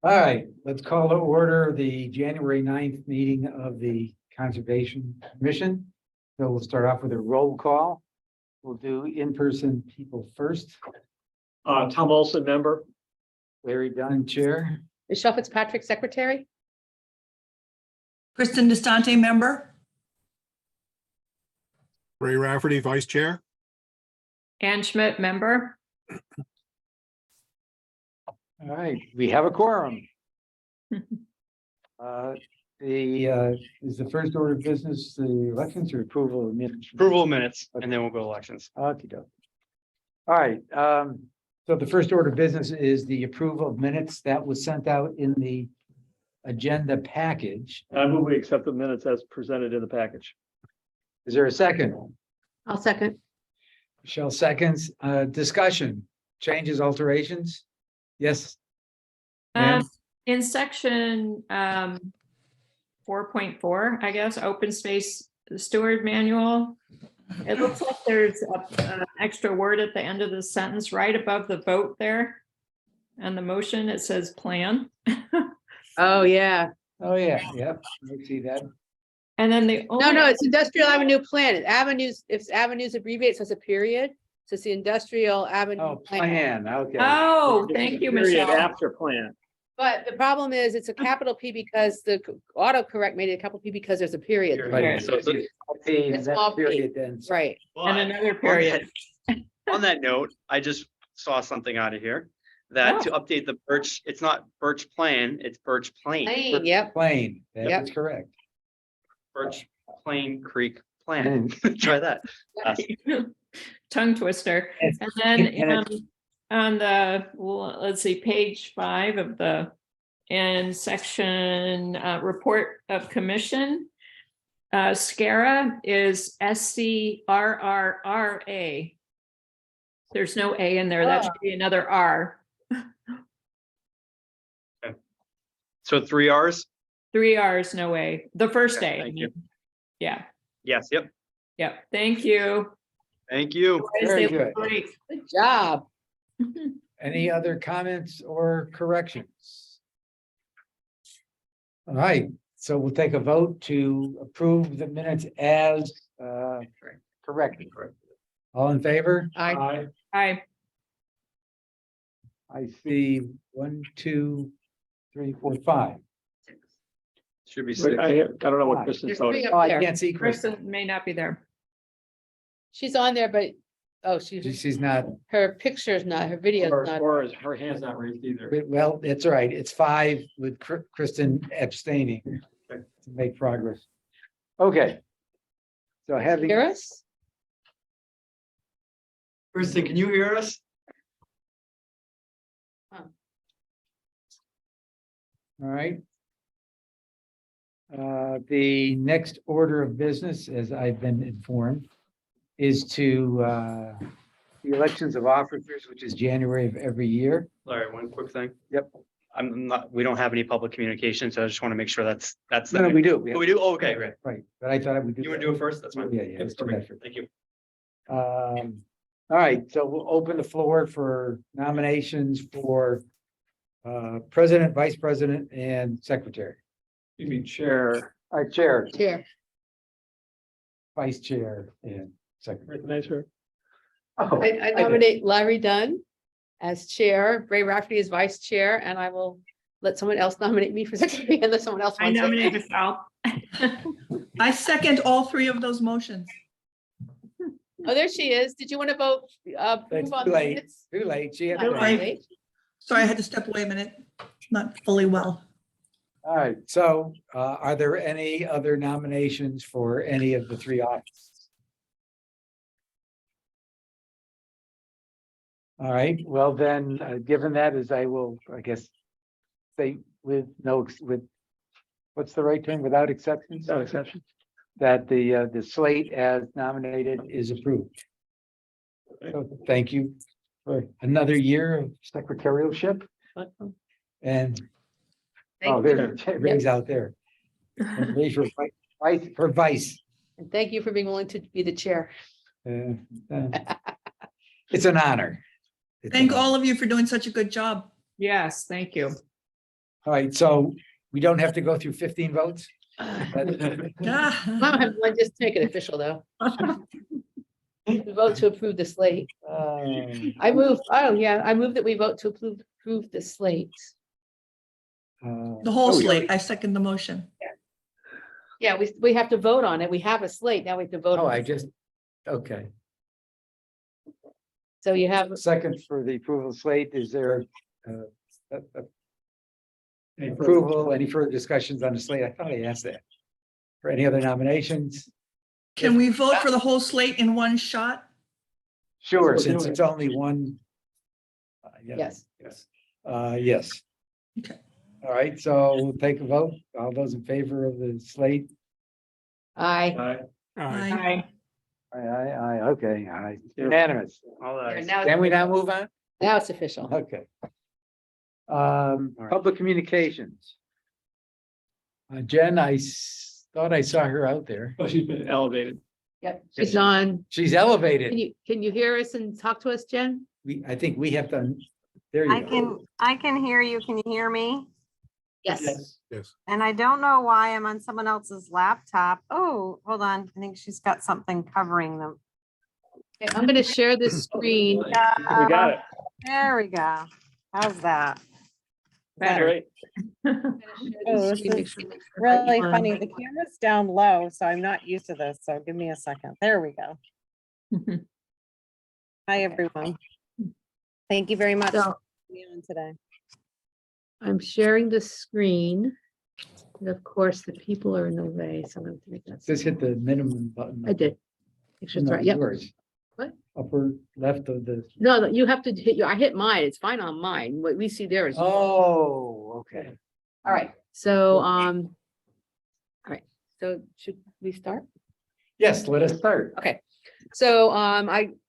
All right, let's call to order the January 9th meeting of the Conservation Commission. So we'll start off with a roll call. We'll do in-person people first. Tom Olson, member. Larry Dunn, chair. Michelle Fitzpatrick, secretary. Kristen DeStante, member. Ray Rafferty, Vice Chair. Ann Schmidt, member. All right, we have a quorum. Is the first order of business, the elections or approval of minutes? Approval of minutes, and then we'll go to elections. Okey-doke. All right, so the first order of business is the approval of minutes that was sent out in the agenda package. I move we accept the minutes as presented in the package. Is there a second? I'll second. Michelle seconds, discussion, changes, alterations? Yes. Ann? In section 4.4, I guess, open space steward manual. It looks like there's an extra word at the end of the sentence, right above the vote there. And the motion, it says plan. Oh, yeah. Oh, yeah, yep, I see that. And then the only. No, it's industrial avenue plan. Avenues, if avenues abbreviates as a period, so it's the industrial avenue Oh, plan. plan, okay. Oh, thank you, Period Michelle. after plan. But the problem is it's a capital P because the autocorrect made it a capital P because there's a period. Right, so So- it's small that period then. Right. And another period. On that note, I just saw something out of here that to update the Birch, it's not Birch Plan, it's Birch Plain. Plain, yep. Plain, that Yep. is correct. Birch Plain Creek Plan. Try that. Tongue twister. It's- And then and it's- on the, well, let's see, page 5 of the, in section report of commission, SCARA is SCRRRA. There's no A in there. That should be another R. So 3 Rs? 3 R's, no A. The first A. Thank you. Yeah, Yes, yep. yep. Thank you. Thank you. Guys, Very they look good. great. Good job. Any other comments or corrections? All right, so we'll take a vote to approve the minutes as corrected. All in favor? I, Hi. I see 1, 2, 3, 4, 5. Should be Wait, 6. I don't know what Kristen's there's voting. 3 Oh, up I there. can't see Chris. Kristen may not be there. She's on there, but, oh, she's, She's not, her picture's not, her video's not. Or is her hand's not raised either. well, it's all right. It's 5 with Kristen abstaining to make progress. Okay. So having, Hear us? Kristen, can you hear us? all right. The next order of business, as I've been informed, is to the elections of officers, which is January of every year. Larry, one quick thing. Yep. I'm not, we don't have any public communication, so I just want to make sure that's. No, we do. Oh, we do? Oh, okay, great. Right, but I thought I would do. You want to do it first? That's fine. Yeah, yeah, let's do that first. Thank you. All right, so we'll open the floor for nominations for president, vice president, and secretary. You mean chair. All right, chair, Chair. vice chair, and secretary. Recognize her. Oh, I did. nominate Larry Dunn as chair, Ray Rafferty as vice chair, and I will let someone else nominate me for secretary unless someone else I wants it. nominate Michelle. I second all 3 of those motions. Oh, there she is. Did you want to vote? It's approve on too the late. minutes? Too late. She had Not to- late. late. Sorry, I had to step away a minute. Not fully well. All right, so are there any other nominations for any of the 3 offices? All right, well then, given that, as I will, I guess, say with what's the right term, without exceptions? Without exception. That the slate as nominated is approved. So thank you for another year of secretarialship and, Thank oh, you. there's Ray's out there. And Ray for vice. And thank you for being willing to be the chair. Uh, It's an honor. It's Thank an honor. all of you for doing such a good job. Yes, thank you. All right, so we don't have to go through 15 votes? Well, just make it official, though. We vote to approve the slate. I move that we vote to approve the slate. The whole slate. I second the motion. Yeah, we have to vote on it. We have a slate. Now we have to vote. Oh, on I it. just, okay. So you have, Second for the approval slate, is there Any further- approval, any further discussions on the slate? I thought I asked that. For any other nominations? Can we vote for the whole slate in one shot? Sure, That's what we're since doing. it's only one. yes, Yes. Yes. Okay. All right, so we'll take a vote. All those in favor of the slate? I, Aye. Aye. Aye, okay, aye. Unanimous. All right. Can we now move on? now it's official. Okay. Public communications. Jen, thought I saw her out there. Oh, she's been elevated. Yep, she's on. She's elevated. Can you hear us and talk to us, Jen? I think we have done, there you go. I can hear you. Can you hear me? Yes. Yes. And I don't know why I'm on someone else's laptop. Oh, hold on. I think she's got something covering them. Okay, I'm gonna share this screen. We got it. There we go. How's that? Better. Great. Oh, this is really funny. The camera's down low, so I'm not used to this. So give me a second. There we go. Hi, everyone. Thank you very much So for being on today. I'm sharing the screen. And of course, the people are in the way, so I'm gonna make that. Just hit the minimum button. I did. Make sure it's No, right. Yep. yours. What? Upper left of the, No, you have to hit I hit mine. It's fine on mine. What we see there is. oh, okay. All right, so, all right, so should we start? Yes, let us start. Okay, so,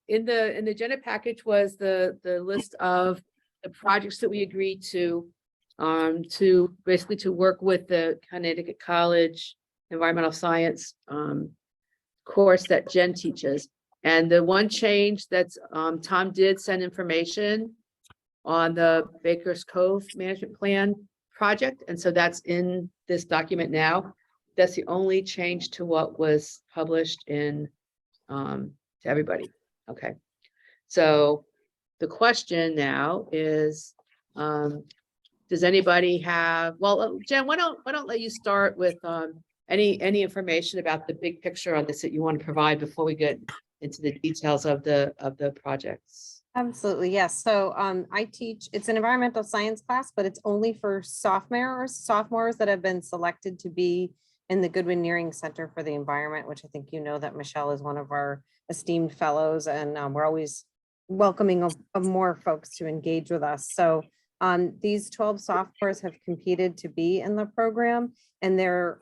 in the agenda package was the list of the projects that we agreed to basically to work with the Connecticut College Environmental Science, course that Jen teaches. And the one change that's, Tom did send information on the Baker's Cove Management Plan project, and so that's in this document now. That's the only change to what was published in, to everybody. Okay. So the question now is, does anybody have, well, Jen, why don't let you start with, any information about the big picture on this that you want to provide before we get into the details of the projects? Absolutely, yes. So I teach, it's an environmental science class, but it's only for sophomores that have been selected to be in the Goodwin Nearing Center for the Environment, which I think you know that Michelle is one of our esteemed fellows, and we're always welcoming of more folks to engage with us. So these 12 sophomores have competed to be in the program, and they're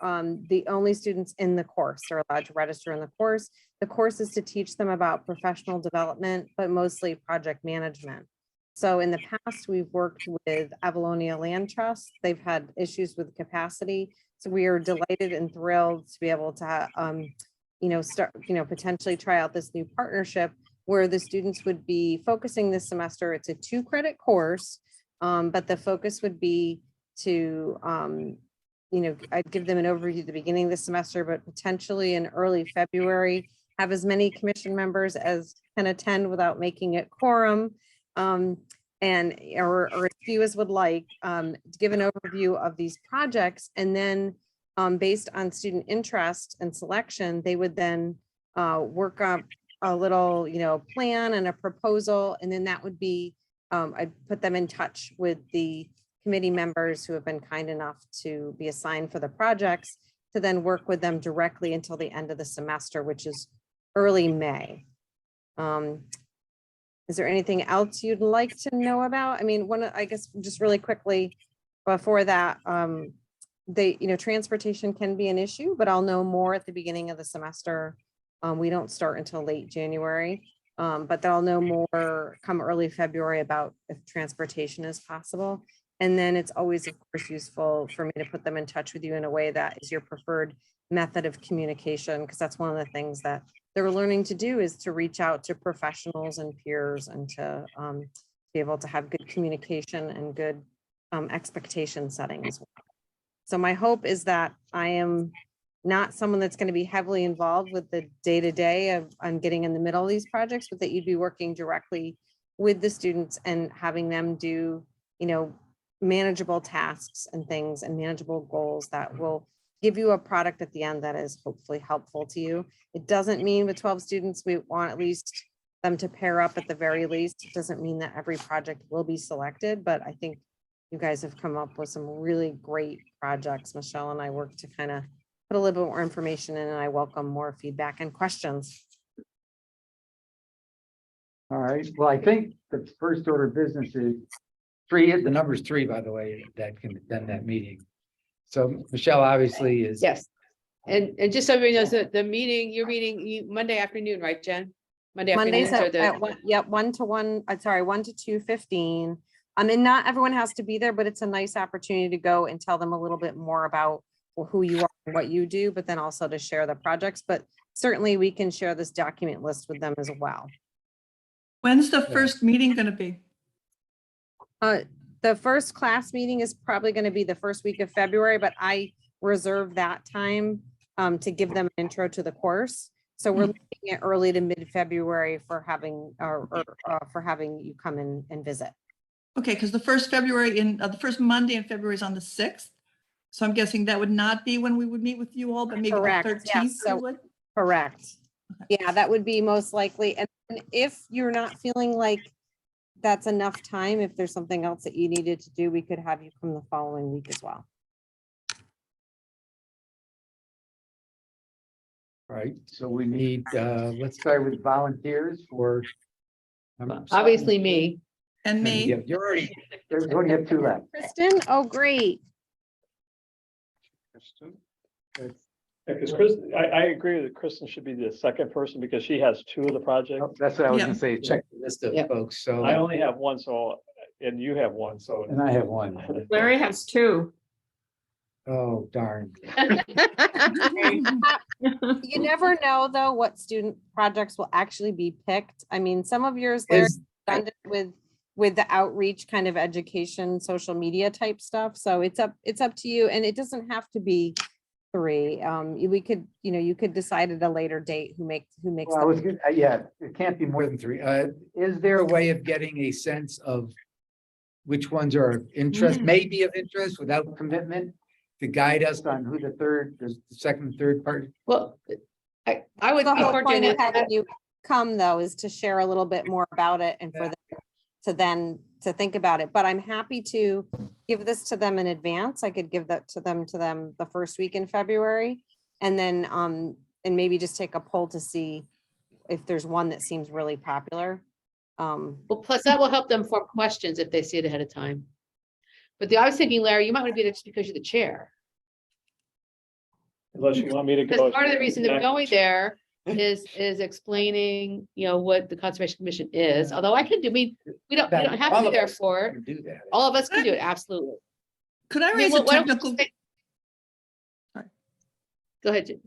the only students in the course. They're allowed to register in the course. The course is to teach them about professional development, but mostly project management. So in the past, we've worked with Avalonia Land Trust. They've had issues with capacity. So we are delighted and thrilled to be able to, potentially try out this new partnership where the students would be focusing this semester. It's a 2-credit course, but the focus would be to, I'd give them an overview at the beginning of the semester, but potentially in early February, have as many commission members as can attend without making it quorum, or as few as would like, to give an overview of these projects. And then based on student interest and selection, they would then work up a little, plan and a proposal. And then that would be, I'd put them in touch with the committee members who have been kind enough to be assigned for the projects to then work with them directly until the end of the semester, which is early May. Is there anything else you'd like to know about? I mean, I guess just really quickly before that, transportation can be an issue, but I'll know more at the beginning of the semester. We don't start until late January, but I'll know more come early February about if transportation is possible. And then it's always, of course, useful for me to put them in touch with you in a way that is your preferred method of communication, because that's one of the things that they're learning to do, is to reach out to professionals and peers and to be able to have good communication and good expectation setting as well. So my hope is that I am not someone that's going to be heavily involved with the day-to-day of on getting in the middle of these projects, but that you'd be working directly with the students and having them do, manageable tasks and things and manageable goals that will give you a product at the end that is hopefully helpful to you. It doesn't mean with 12 students, we want at least them to pair up at the very least. It doesn't mean that every project will be selected, but I think you guys have come up with some really great projects. Michelle and I work to kind of put a little bit more information in, and I welcome more feedback and questions. All right, well, I think the first order of business is three, the number's 3, by the way, that can attend that meeting. So Michelle obviously is. Yes. And just so everybody knows that the meeting, you're meeting Monday afternoon, right, Jen? Mondays Mondays are at the, 1 to 2:15. And not everyone has to be there, but it's a nice opportunity to go and tell them a little bit more about who you are and what you do, but then also to share the projects. But certainly we can share this document list with them as well. When's the first meeting going to be? The first class meeting is probably going to be the first week of February, but I reserve that time to give them an intro to the course. So we're looking at early to mid-February for having for having you come in and visit. Okay, because the first Monday in February is on the 6th. So I'm guessing that would not be when we would meet with you all, but maybe the Correct, 13th. yes, so- we would? Correct. Yeah, that would be most likely. And if you're not feeling like that's enough time, if there's something else that you needed to do, we could have you come the following week as well. Right, so we need, let's start with volunteers for. obviously me. And me. Yeah, you only have 2 left. Kristen, oh, great. Because Kristen, I agree that Kristen should be the second person because she has 2 of the projects. That's what I was Yeah. gonna say, check the list of Yeah. folks, so. I only have 1, so, and you have 1, so. And I have 1. Larry has 2. Oh, darn. You never know, though, what student projects will actually be picked. I mean, some of yours, Larry, Is, done it with the outreach kind of education, social media type stuff. So it's up to you, and it doesn't have to be 3. We could, you could decide at a later date who makes well, I was, yeah, it can't be more than 3. Is there a way of getting a sense of which ones are of interest, maybe of interest without commitment, to guide us on who the second, and third part? Well, I would. the be whole more point of generous. having you come, though, is to share a little bit more about it and for them to think about it. But I'm happy to give this to them in advance. I could give that to them the first week in February, and then and maybe just take a poll to see if there's one that seems really popular. Well, plus that will help them form questions if they see it ahead of time. But I was thinking, Larry, you might want to be there just because you're the chair. Unless you want me to go. Because part of the reason they're going there is explaining, what the Conservation Commission is, although I can do, we don't have to be there for it. Do that. All of us can do it, absolutely. Could I I mean, raise a why don't we technical? say- Sorry.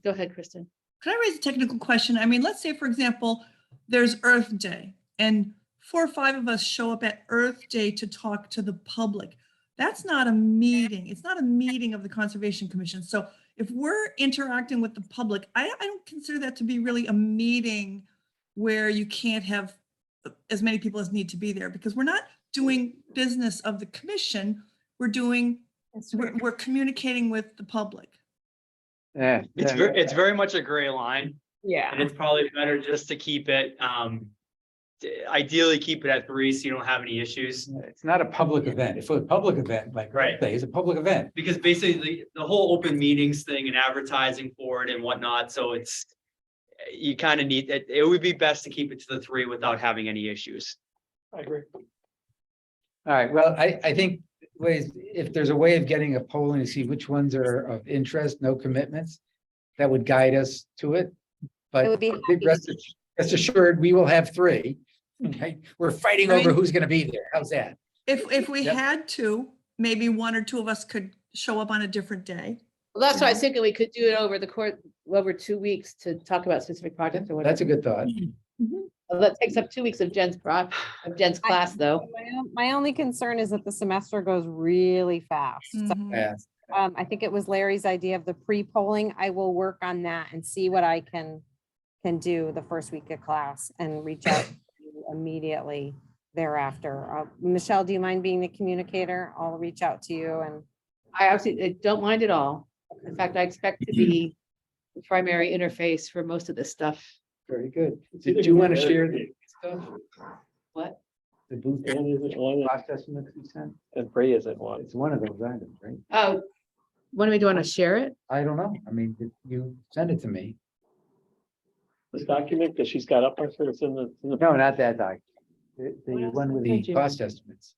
Go ahead, Kristen. Could I raise a technical question? I mean, let's say, for example, there's Earth Day and 4 or 5 of us show up at Earth Day to talk to the public. That's not a meeting. It's not a meeting of the Conservation Commission. So if we're interacting with the public, I don't consider that to be really a meeting where you can't have as many people as need to be there, because we're not doing business of the commission. We're communicating with the public. Yeah. It's very much a gray line, and Yeah. it's probably better just to keep it, ideally keep it at 3 so you don't have any issues. It's not a public event. If it's a public event, like Right. Day is a public event. Because basically the whole open meetings thing and advertising for it and whatnot, so you kind of need, it would be best to keep it to the 3 without having any issues. I agree. All right, well, I think if there's a way of getting a polling to see which ones are of interest, no commitments, that would guide us to it. But It would be rest assured, we will have 3. Okay, we're fighting over who's gonna be there. How's that? If we Yep. had to, maybe 1 or 2 of us could show up on a different day. Well, that's why I was thinking we could do it over 2 weeks to talk about specific projects or whatever. That's a good thought. Well, that takes up 2 weeks of Jen's class, though. My only concern is that the semester goes really fast. So, Mhm. Yeah. I think it was Larry's idea of the pre-polling. I will work on that and see what I can do the first week of class and reach out to you immediately thereafter. Michelle, do you mind being the communicator? I'll reach out to you and. I absolutely don't mind at all. In fact, I expect to be the primary interface for most of this stuff. Very good. It's either Did you gonna want be to Eric share or the me. stuff? What? The booth And isn't one, cost estimates you sent? and Bree isn't one. It's one of those items, right? Oh, what do we do? Want to share it? I don't know. I mean, you send it to me. This document that she's got up there, so it's in the. No, not that doc. The What else one did with I send the you? cost estimates.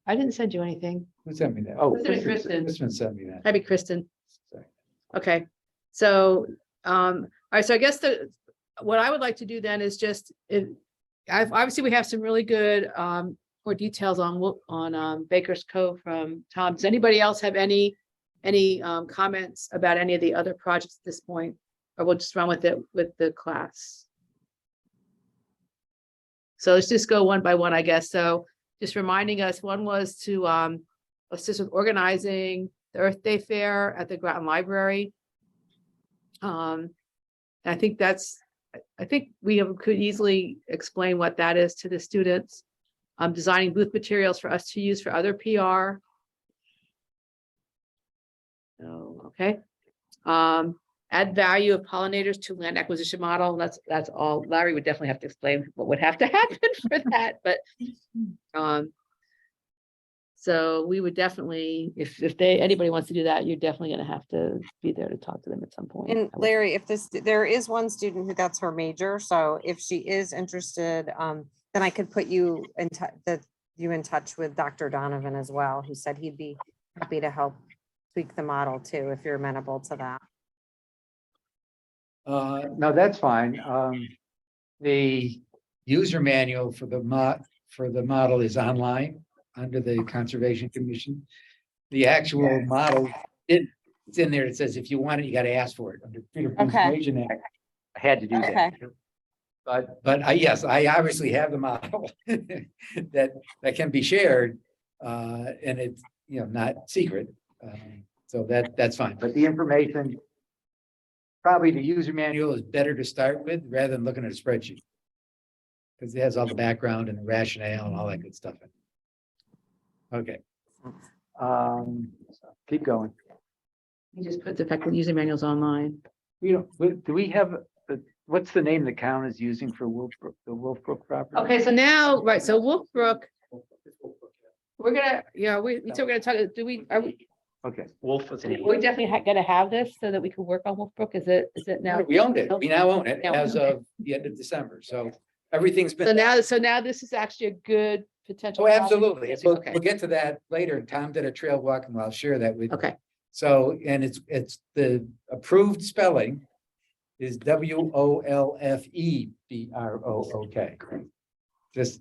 I didn't send you anything. Who sent me that? Oh, Send it to Kristen. Kristen sent me that. Maybe Kristen. Sorry. Okay, so, all right, so I guess what I would like to do then is just, obviously we have some really good, more details on Baker's Cove from Tom. Does anybody else have any comments about any of the other projects at this point? Or we'll just run with it with the class. So let's just go one by one, I guess. So just reminding us, one was to assist with organizing the Earth Day Fair at the Groton Library. I think could easily explain what that is to the students. Designing booth materials for us to use for other PR. So, okay. Add value of pollinators to land acquisition model. That's all. Larry would definitely have to explain what would have to happen for that, but so we would definitely, if anybody wants to do that, you're definitely gonna have to be there to talk to them at some point. And I would- Larry, if there is one student who that's her major, so if she is interested, then I could put you in touch with Dr. Donovan as well, who said he'd be happy to help tweak the model too, if you're amenable to that. No, that's fine. The user manual for the model is online under the Conservation Commission. The actual model, it's in there. It says if you want it, you got to ask for it under Freedom of Okay. Information Act. I had to do that. Okay. But yes, I obviously have the model that can be shared, and it's, not secret. So that's fine. But the information, probably the user manual is better to start with rather than looking at a spreadsheet. Because it has all the background and the rationale and all that good stuff in it. Okay. Keep going. You just put the fact that user manuals online. Do we have, what's the name the count is using for Wolfbrook, the Wolfbrook property? Okay, so now, right, so Wolfbrook, we're gonna, we so we're gonna talk, are we Okay. Wolf was an we're definitely gonna have this so that we can work on Wolfbrook? Is it now? We owned it. We now own it Now, as of the end of December. So everything's been. So now this is actually a good potential. Oh, project? absolutely. We'll Okay, get to that later. Tom did a trail walk and I'll share that with you. okay, So, and it's the approved spelling is WOLFEBROOK. There's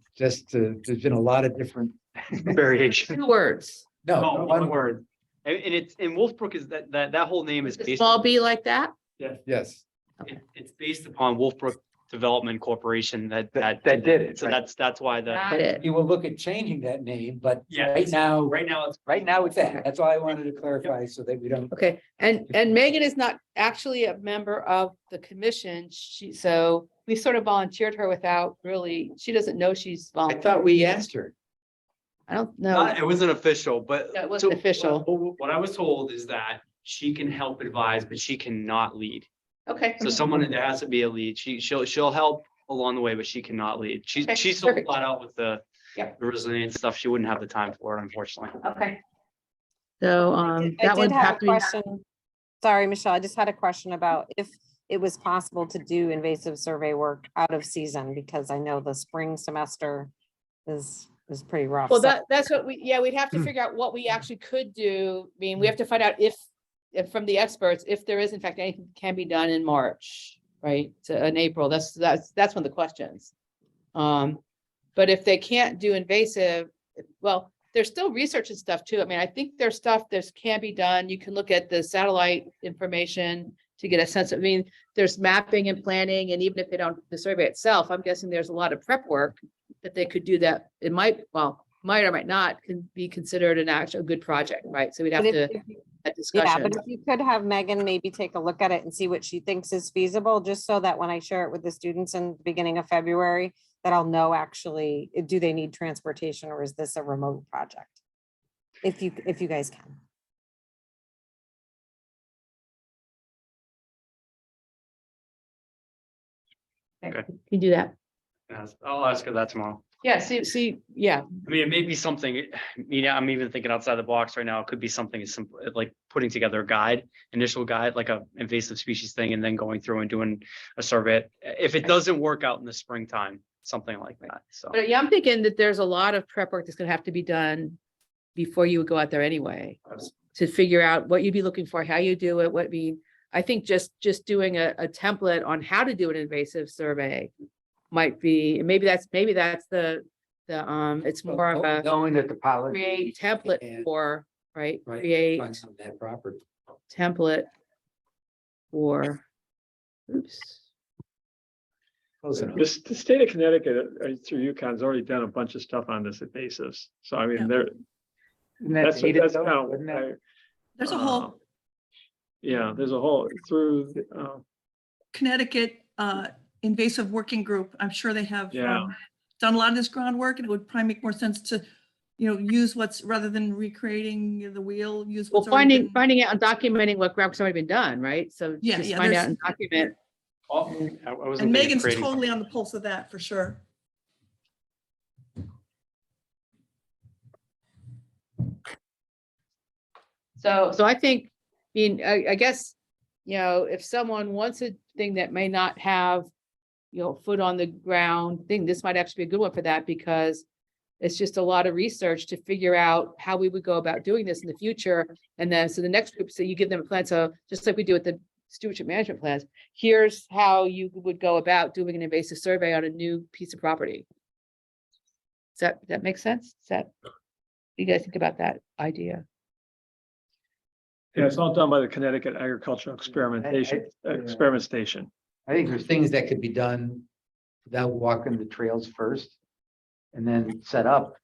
been a lot of different variation. 2 words. no, No, one word. And it's, and Wolfbrook is that whole name is Is it based, small b like that? Yes. it's based upon Wolfbrook Development Corporation that did it, So right. that's why Got it. You will look at changing that name, but Yeah, right now it's it's that. That's all I wanted to clarify so that we don't. Okay, and Megan is not actually a member of the commission. So we sort of volunteered her without really, she doesn't know she's I volunteering. thought we asked her. I don't know. It wasn't official, but. No, it wasn't official. What I was told is that she can help advise, but she cannot lead. Okay. So someone, there has to be a lead. She'll help along the way, but she cannot lead. Okay, She's so perfect. flat out with the Yep. resilience stuff. She wouldn't have the time for it, unfortunately. Okay. So, I that would did have have a to be, question. Sorry, Michelle, I just had a question about if it was possible to do invasive survey work out of season, because I know the spring semester is pretty rough. well, So- that's what we'd have to figure out what we actually could do. I mean, we have to find out if from the experts, if there is in fact anything that can be done in March, right? To in April, that's one of the questions. But if they can't do invasive, well, there's still research and stuff too. I mean, I think there's stuff that can be done. You can look at the satellite information to get a sense of, I mean, there's mapping and planning, and even if they don't, the survey itself, I'm guessing there's a lot of prep work that they could do that. It might, well, might or might not can be considered an actual good project, right? So we'd have But to, if- have Yeah, discussion. but if you could have Megan maybe take a look at it and see what she thinks is feasible, just so that when I share it with the students in the beginning of February, that I'll know actually, do they need transportation or is this a remote project? If you guys can. Okay, can you do that? Yes, I'll ask her that tomorrow. Yeah, see, yeah, I mean, it may be something, I'm even thinking outside the box right now. It could be something as simple, like putting together a guide, initial guide, like a invasive species thing, and then going through and doing a survey. If it doesn't work out in the springtime, something like that, so. but yeah, I'm thinking that there's a lot of prep work that's gonna have to be done before you would go out there anyway, to figure out what you'd be looking for, how you do it, what, I mean, I think just doing a template on how to do an invasive survey might be, maybe that's the, it's more of a Knowing that the policy. create template and- for, right? Right, Create on some of that property. template for, oops. Close enough. The state of Connecticut, through UConn, has already done a bunch of stuff on this invasives. So I Yeah. mean, there, Isn't that that's, dated that's though? kind of. Wouldn't that- There's a whole Yeah, there's a whole through, Connecticut invasive working group. I'm sure they have Yeah. done a lot of this groundwork, and it would probably make more sense to, use what's, rather than recreating the wheel, use Well, what's already been. finding out and documenting what groundwork's already been done, right? So Yeah, just yeah, find out there's- and document. I wasn't And thinking Megan's creating totally something. on the pulse of that, for sure. So I think, I mean, I guess, if someone wants a thing that may not have, foot on the ground thing, this might actually be a good one for that, because it's just a lot of research to figure out how we would go about doing this in the future. And then, so the next group, so you give them a plan. So just like we do with the stewardship management plans, here's how you would go about doing an invasive survey on a new piece of property. Does that make sense? What do you guys think about that idea? Yeah, it's all done by the Connecticut Agricultural Experimentation, yeah. Experiment Station. I think there's things that could be done without walking the trails first. And then set up,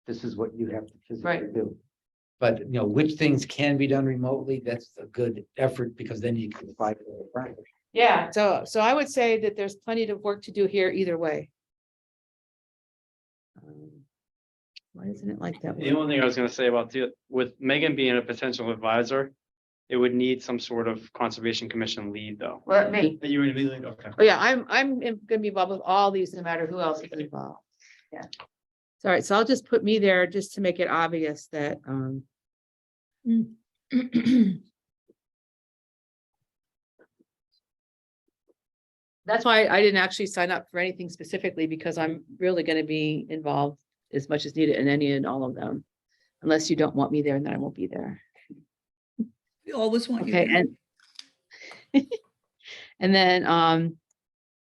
this is what you have to physically Right. do. But which things can be done remotely, that's a good effort, because then you can apply for the project. Yeah, so I would say that there's plenty of work to do here either way. Why isn't it like that? The only thing I was gonna say about with Megan being a potential advisor, it would need some sort of conservation commission lead though. Well, me. You would be like, okay. Oh, yeah, I'm gonna be involved with all these, no matter who else is involved. Yeah. All right, so I'll just put me there just to make it obvious that, that's why I didn't actually sign up for anything specifically, because I'm really gonna be involved as much as needed in any and all of them. Unless you don't want me there, and then I won't be there. We always want you. Okay, there. and and then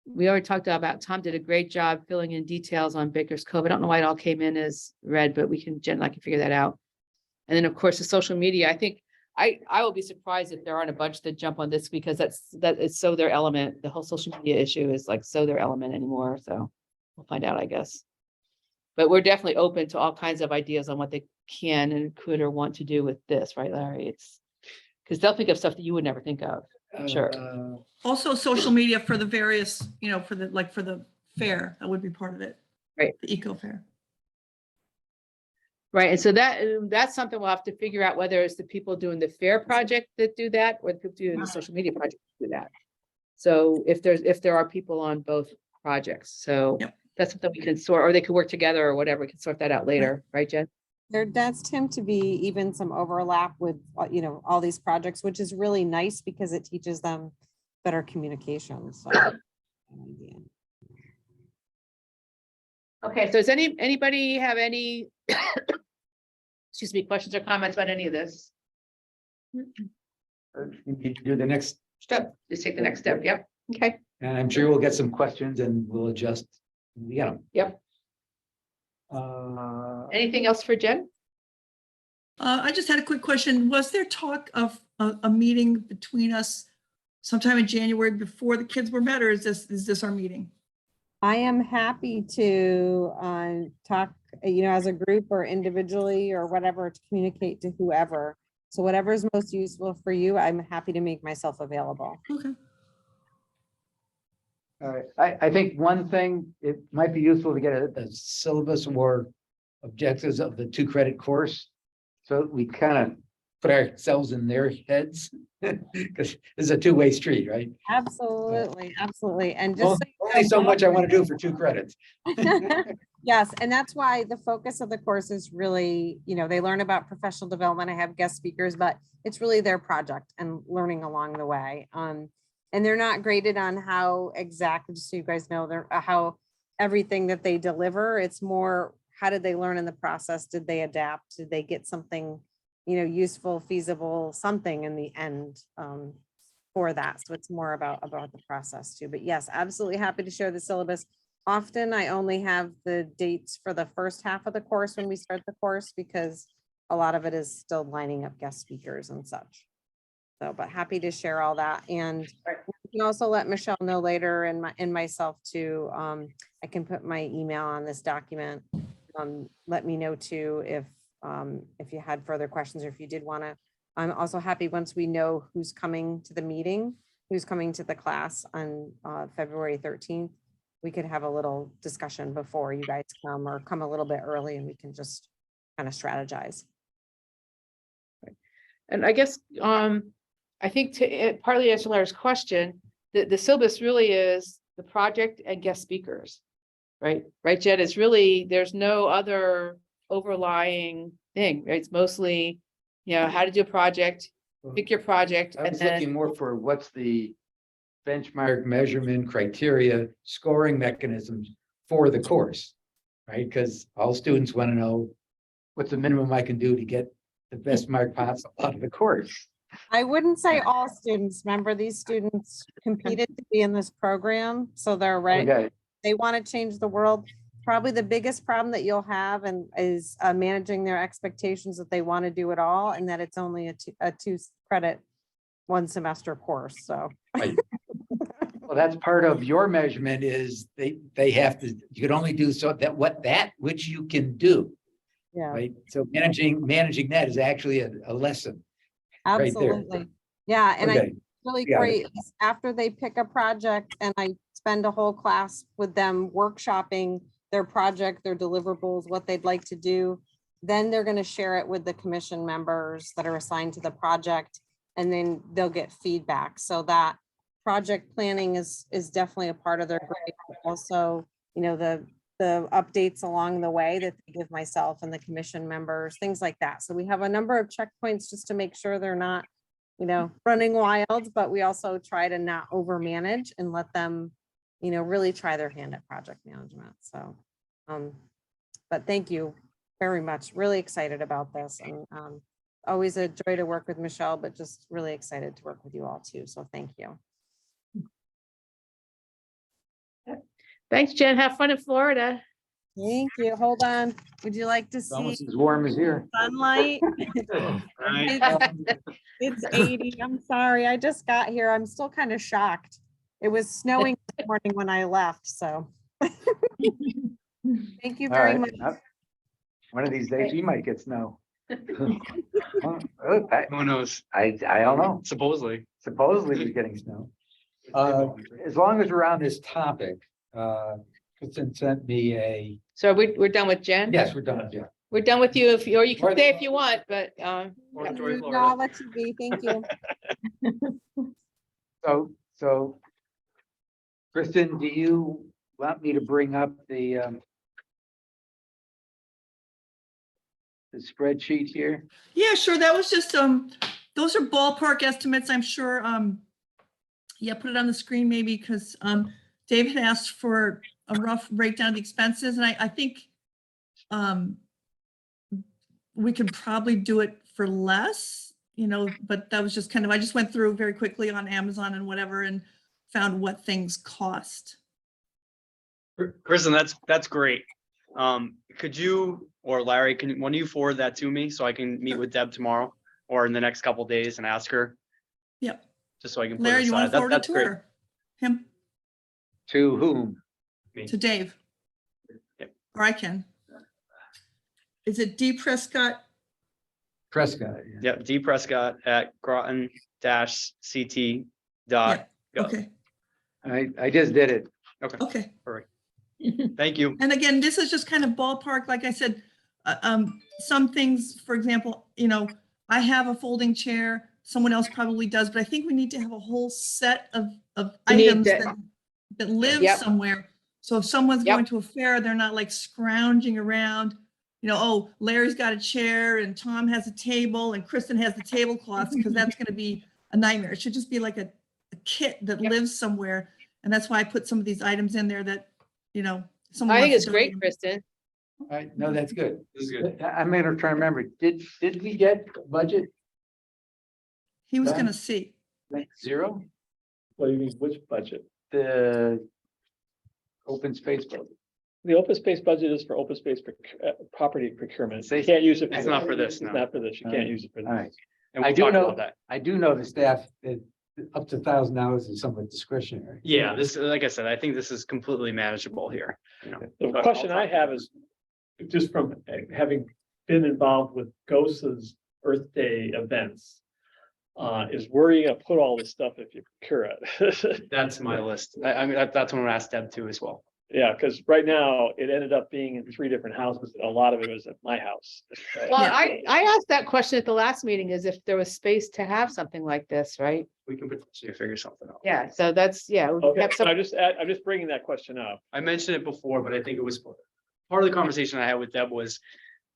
we already talked about Tom did a great job filling in details on Baker's Cove. I don't know why it all came in as red, but Jen, I can figure that out. And then, of course, the social media. I think I will be surprised if there aren't a bunch that jump on this, because that is so their element. The whole social media issue is like so their element anymore. So we'll find out, I guess. But we're definitely open to all kinds of ideas on what they can and could or want to do with this, right, Larry? It's because they'll think of stuff that you would never think of. Sure. Also, social media for the various, for the fair, that would be part of it. Right. The eco fair. Right, and so that's something we'll have to figure out, whether it's the people doing the fair project that do that, or the people doing the social media project that do that. So if there are people on both projects, so Yep. that's something we can sort, or they could work together or whatever. We can sort that out later, right, Jen? There does tend to be even some overlap with, all these projects, which is really nice because it teaches them better communication. So. Okay, so does anybody have any, excuse me, questions or comments about any of this? You need to do the next, Step, just take the next step, yep, okay, and I'm sure we'll get some questions and we'll adjust. yep. Anything Anything else for Jen? I just had a quick question. Was there talk of a meeting between us sometime in January before the kids were met, or is this our meeting? I am happy to talk, as a group or individually or whatever, to communicate to whoever. So whatever is most useful for you, I'm happy to make myself available. Okay. All right, I think one thing, it might be useful to get a syllabus or objectives of the 2-credit course. So we kind of put ourselves in their heads, because it's a two-way street, right? Absolutely, absolutely. And just Only so much I want to do for 2 credits. yes, and that's why the focus of the course is really, they learn about professional development. I have guest speakers, but it's really their project and learning along the way. And they're not graded on how exactly, just so you guys know, they're how everything that they deliver. It's more, how did they learn in the process? Did they adapt? Did they get something, useful, feasible, something in the end for that? So it's more about the process too. But yes, absolutely happy to share the syllabus. Often I only have the dates for the first half of the course when we start the course, because a lot of it is still lining up guest speakers and such. So, but happy to share all that. And you can also let Michelle know later, and myself too. I can put my email on this document. Let me know too if you had further questions, or if you did want to. I'm also happy once we know who's coming to the meeting, who's coming to the class on February 13th. We could have a little discussion before you guys come, or come a little bit early, and we can just kind of strategize. And I guess, I think to partly answer Larry's question, the syllabus really is the project and guest speakers, right? Right, Jed, it's really, there's no other overlying thing, right? It's mostly, how to do a project, pick your project, I and was then, looking more for what's the benchmark measurement criteria, scoring mechanisms for the course, right? Because all students want to know what's the minimum I can do to get the best mark possible out of the course. I wouldn't say all students. Remember, these students competed to be in this program, so they're ready. Okay, They want to change the world. Probably the biggest problem that you'll have is managing their expectations that they want to do it all, and that it's only a 2-credit 1-semester course. So. right. Well, that's part of your measurement is they have to, you can only do so that which you can do, Yeah, right? So managing that is actually a lesson. Right there. absolutely. Yeah, and I Okay, think it's really got it. great is after they pick a project, and I spend a whole class with them workshopping their project, their deliverables, what they'd like to do. Then they're going to share it with the commission members that are assigned to the project, and then they'll get feedback. So that project planning is definitely a part of their grade. Also, the updates along the way that they give myself and the commission members, things like that. So we have a number of checkpoints just to make sure they're not, running wild, but we also try to not over manage and let them, really try their hand at project management. So, but thank you very much. Really excited about this, and always a joy to work with Michelle, but just really excited to work with you all too. So thank you. thanks, Jen, have fun in Florida. Thank you. Hold on. Would you like to It's see almost as warm as here. sunlight? Right. It's 80. I'm sorry. I just got here. I'm still kind of shocked. It was snowing this morning when I left, so. Thank you All very right. much. One of these days we might get snow. Who knows? I don't know. Supposedly. Supposedly we're getting snow. As long as we're on this topic, Kristen sent me a, So we're done with Jen? yes, we're done, yeah. We're done with you, or you can stay if you want, but, No, I'll let you be. Thank you. So Kristen, do you want me to bring up the spreadsheet here? Yeah, sure. That was just, those are ballpark estimates, I'm sure. Yeah, put it on the screen maybe, because David asked for a rough breakdown of the expenses, and I think we could probably do it for less, but that was just kind of, I just went through very quickly on Amazon and whatever and found what things cost. Kristen, that's great. Could you or Larry, can one of you forward that to me so I can meet with Deb tomorrow or in the next couple of days and ask her? Yep. just so I can put Larry, it you want aside. to forward it That's to great. her? Him, To whom? Me. to Dave? Yep. Or I can. Is it D Prescott? Prescott. Yeah. Yep, dprescott@groton-ct.gov. Okay, I just did it. okay. Thank you. And again, this is just kind of ballpark, like I said, some things, for example, I have a folding chair, someone else probably does, but I think we need to have a whole set of We need items that. that live Yep. somewhere. So if someone's Yep. going to a fair, they're not like scrounging around, oh, Larry's got a chair and Tom has a table and Kristen has the tablecloths, because that's going to be a nightmare. It should just be like a kit that Yep. lives somewhere. And that's why I put some of these items in there that, someone I think wants it's to great, donate. Kristen. All right, no, that's good. This is good. I'm gonna try and remember, did we get budget He was Done. gonna see. like 0? What do you mean, which budget? The open space budget. The open space budget is for open space property procurement. You It's can't use it. it's not for this, It's no. not for this. You All can't right. use it for All right. this. And I we'll do talk know- about that. I do know the staff, that up to $1,000 is somewhat discretionary. Yeah, this, like I said, I think this is completely manageable here. The question I have is, just from having been involved with GOSA's Earth Day events, is where are you gonna put all this stuff if you procure it? That's my list. I mean, that's what I'm gonna ask Deb too as well. Yeah, because right now it ended up being in 3 different houses. A lot of it was at my house. Well, Yeah. I asked that question at the last meeting, is if there was space to have something like this, right? We can potentially figure something out. Yeah, so that's, yeah. we Okay, have so some- I'm just bringing that question up. I mentioned it before, but I think it was part of the conversation I had with Deb was,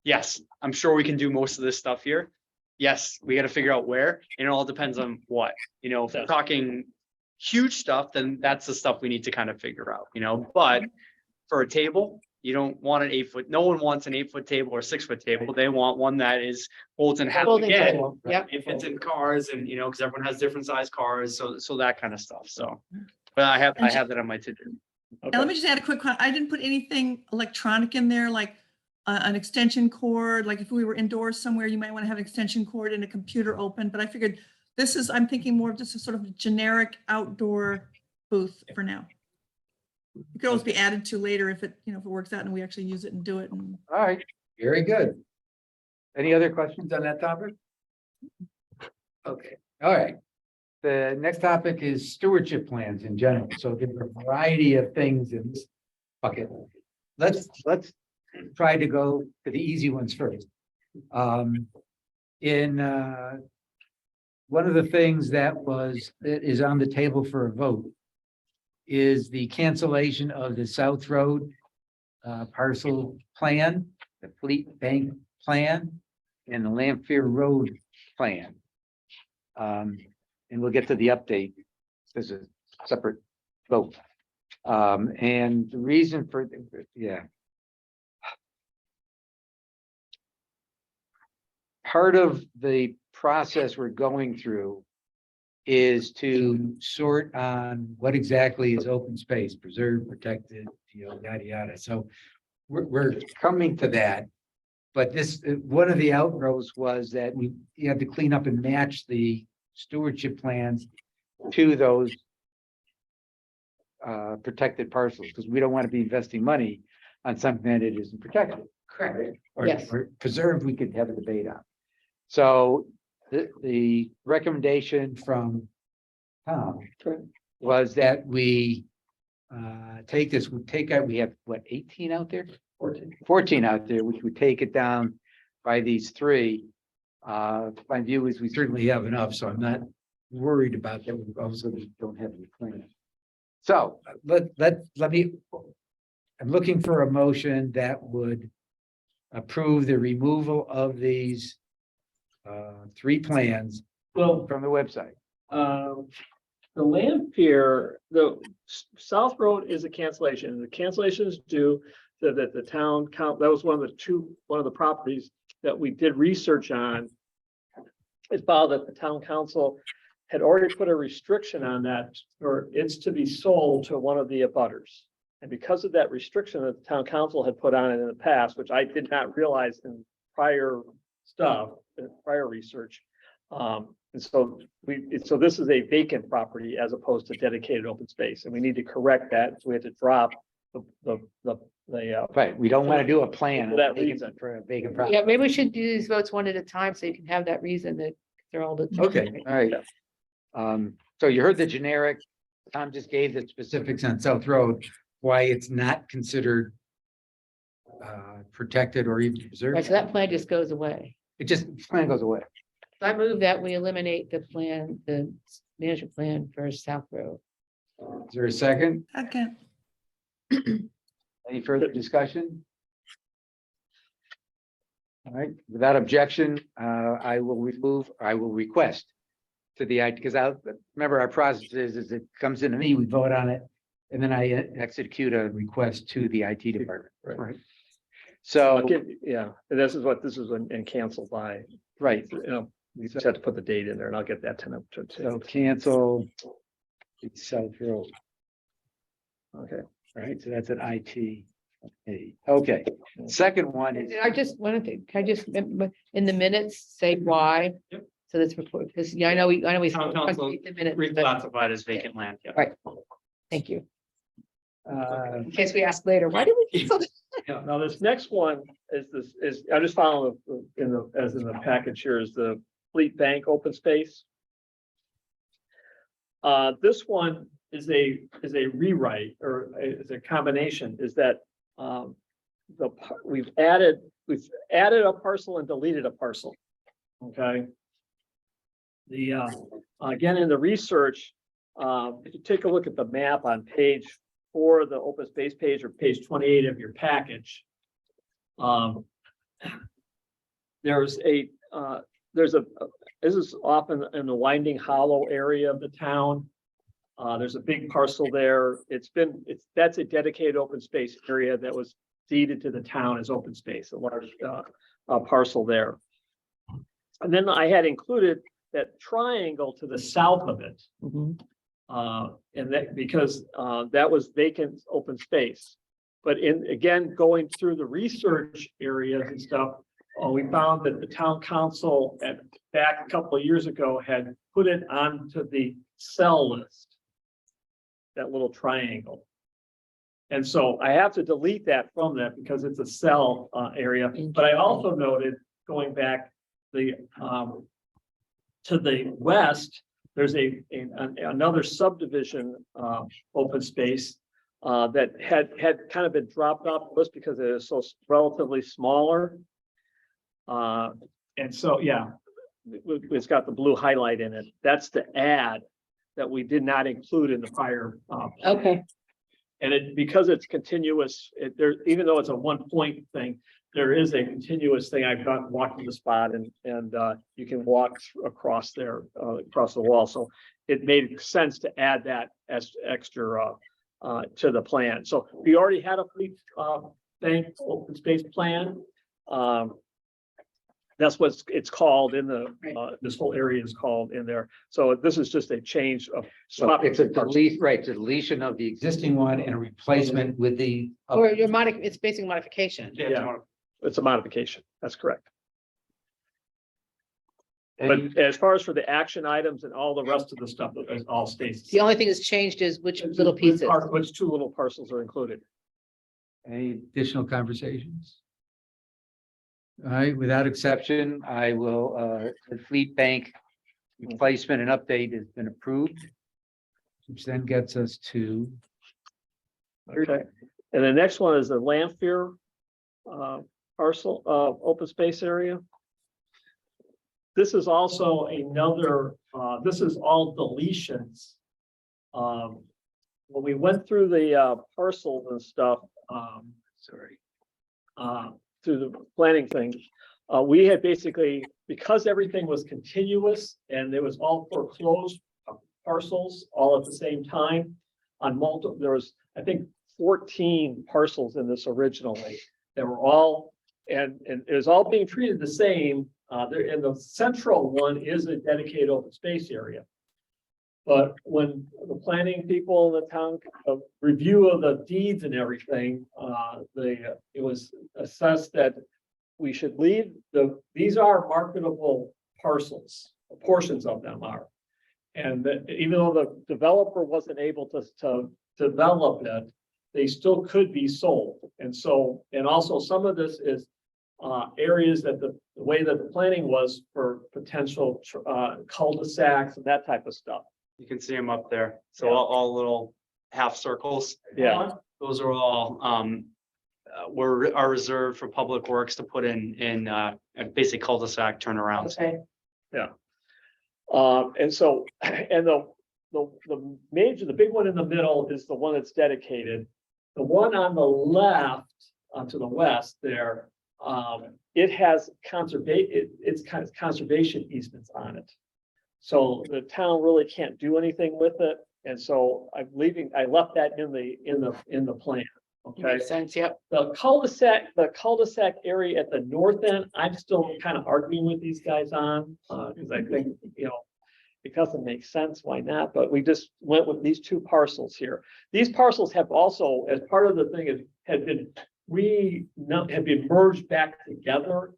yes, I'm sure we can do most of this stuff here. Yes, we gotta figure out where, and it all depends on what, if we're Yes. talking huge stuff, then that's the stuff we need to kind of figure out, but for a table, you don't want an 8-foot, no one wants an 8-foot table or 6-foot table. They want one that is holds in half Folding again. table, yep. If it's in cars and, because everyone has different size cars, so that kind of stuff, so. But I have that on my to-do. Now, let me just add a quick, I didn't put anything electronic in there, like an extension cord, like if we were indoors somewhere, you might want to have an extension cord and a computer open, but I figured I'm thinking more of just a sort of generic outdoor booth for now. It could always be added to later if it works out and we actually use it and do it. And All right, very good. Any other questions on that topic? Okay, all right. The next topic is stewardship plans in general. So there's a variety of things in this bucket. Let's try to go to the easy ones first. One of the things that is on the table for a vote is the cancellation of the South Road parcel plan, the Fleet Bank plan, and the Lamphir Road plan. And we'll get to the update. There's a separate vote. And the reason for, part of the process we're going through is to sort on what exactly is open space, preserved, protected, yada, yada. So we're coming to that. But one of the outgrowths was that you had to clean up and match the stewardship plans to those protected parcels, because we don't want to be investing money on something that it isn't protected. Correct. Yes. Or preserved, we could have a debate on. So the recommendation from Tom was that we take out, we have what, 18 out there? 14 out there, which would take it down by these 3. My view is we certainly have enough, so I'm not worried about that. We also don't have any plan. So let me, I'm looking for a motion that would approve the removal of these 3 plans Well, from the website. the Lamphir, the South Road is a cancellation. The cancellation is due so that the town count, that was one of the properties that we did research on. It found that the town council had already put a restriction on that, or it's to be sold to one of the abutters. And because of that restriction that the town council had put on it in the past, which I did not realize in prior stuff, in prior research, And so so this is a vacant property as opposed to dedicated open space, and we need to correct that. So we have to drop the Right, we don't want to do a plan. For that reason. For a vacant property. Yeah, maybe we should do these votes one at a time so you can have that reason that they're all the. Okay, all right. So you heard the generic, Tom just gave the specifics on South Road, why it's not considered protected or even Right, preserved. so that plan just goes away. It just, plan goes away. So I move that we eliminate the plan, the management plan for South Road. Is there a second? Second. Any further discussion? All right, without objection, I will request to the, because I remember our process is it comes into me, we vote on it, and then I execute a request to the IT department. Right. So, Yeah, and this is and canceled by, right, you know, we just have to put the date in there and I'll get that to. so cancel the South Road. Okay. All right, so that's an IT. Okay, second one is, I just wanted to, can I just, in the minutes, say why? Yep. So that's report, because yeah, I know we. Town council The minutes, but- Reclassified as vacant land, yeah. Right. Thank you. uh, In case we ask later, why did we? Now, this next one is I just found in the package here is the Fleet Bank open space. This one is a rewrite or is a combination, is that we've added a parcel and deleted a parcel. Okay. Again, in the research, if you take a look at the map on page 4 of the open space page or page 28 of your package, this is often in the Winding Hollow area of the town. There's a big parcel there. That's a dedicated open space area that was deeded to the town as open space, a large parcel there. And then I had included that triangle to the south of it. And that because that was vacant open space. But again, going through the research areas and stuff, we found that the town council back a couple of years ago had put it onto the cell list. That little triangle. And so I have to delete that from that because it's a cell area. But I also noted going back to the west, there's another subdivision open space that had kind of been dropped off the list because it is so relatively smaller. And so, yeah, it's got the blue highlight in it. That's the add that we did not include in the prior. Okay, And because it's continuous, even though it's a 1 point thing, there is a continuous thing. I've got walking the spot and you can walk across there, across the wall. So it made sense to add that as extra to the plan. So we already had a Fleet Bank open space plan. That's what it's called in the, this whole area is called in there. So this is just a change of. so it's a deletion of the existing one and a replacement with the. or it's basic modification. Yeah, it's a modification. That's correct. Any- But as far as for the action items and all the rest of the stuff, it all stays. The only thing that's changed is which little pieces. Which 2 little parcels are included. Any additional conversations? All right, without exception, I will, the Fleet Bank replacement and update has been approved. Which then gets us to, Okay. And the next one is the Lanphier parcel open space area. This is also another, this is all deletions. When we went through the parcels and stuff, through the planning thing, we had basically, because everything was continuous and it was all foreclosed parcels all at the same time on multiple, there was, I think, 14 parcels in this originally. They were all, and it was all being treated the same. And the central one is a dedicated open space area. But when the planning people in the town review of the deeds and everything, it was assessed that we should leave these are marketable parcels. portions of them are. And that even though the developer wasn't able to develop it, they still could be sold. And so, and also some of this is areas that the way that the planning was for potential cul-de-sacs and that type of stuff. You can see them up there. So Yeah. all little half circles. Yeah. Those are all, are reserved for public works to put in basically cul-de-sac turnarounds. Okay. Yeah. And so, and the major, the big one in the middle is the one that's dedicated. The one on the left, to the west there, it has it's kind of conservation easements on it. So the town really can't do anything with it. And so I left that in the plan. Okay. Makes sense, yep. The cul-de-sac area at the north end, I'm still kind of arguing with these guys on, because I think, it doesn't make sense, why not? But we just went with these two parcels here. These parcels have also, as part of the thing, had been merged back together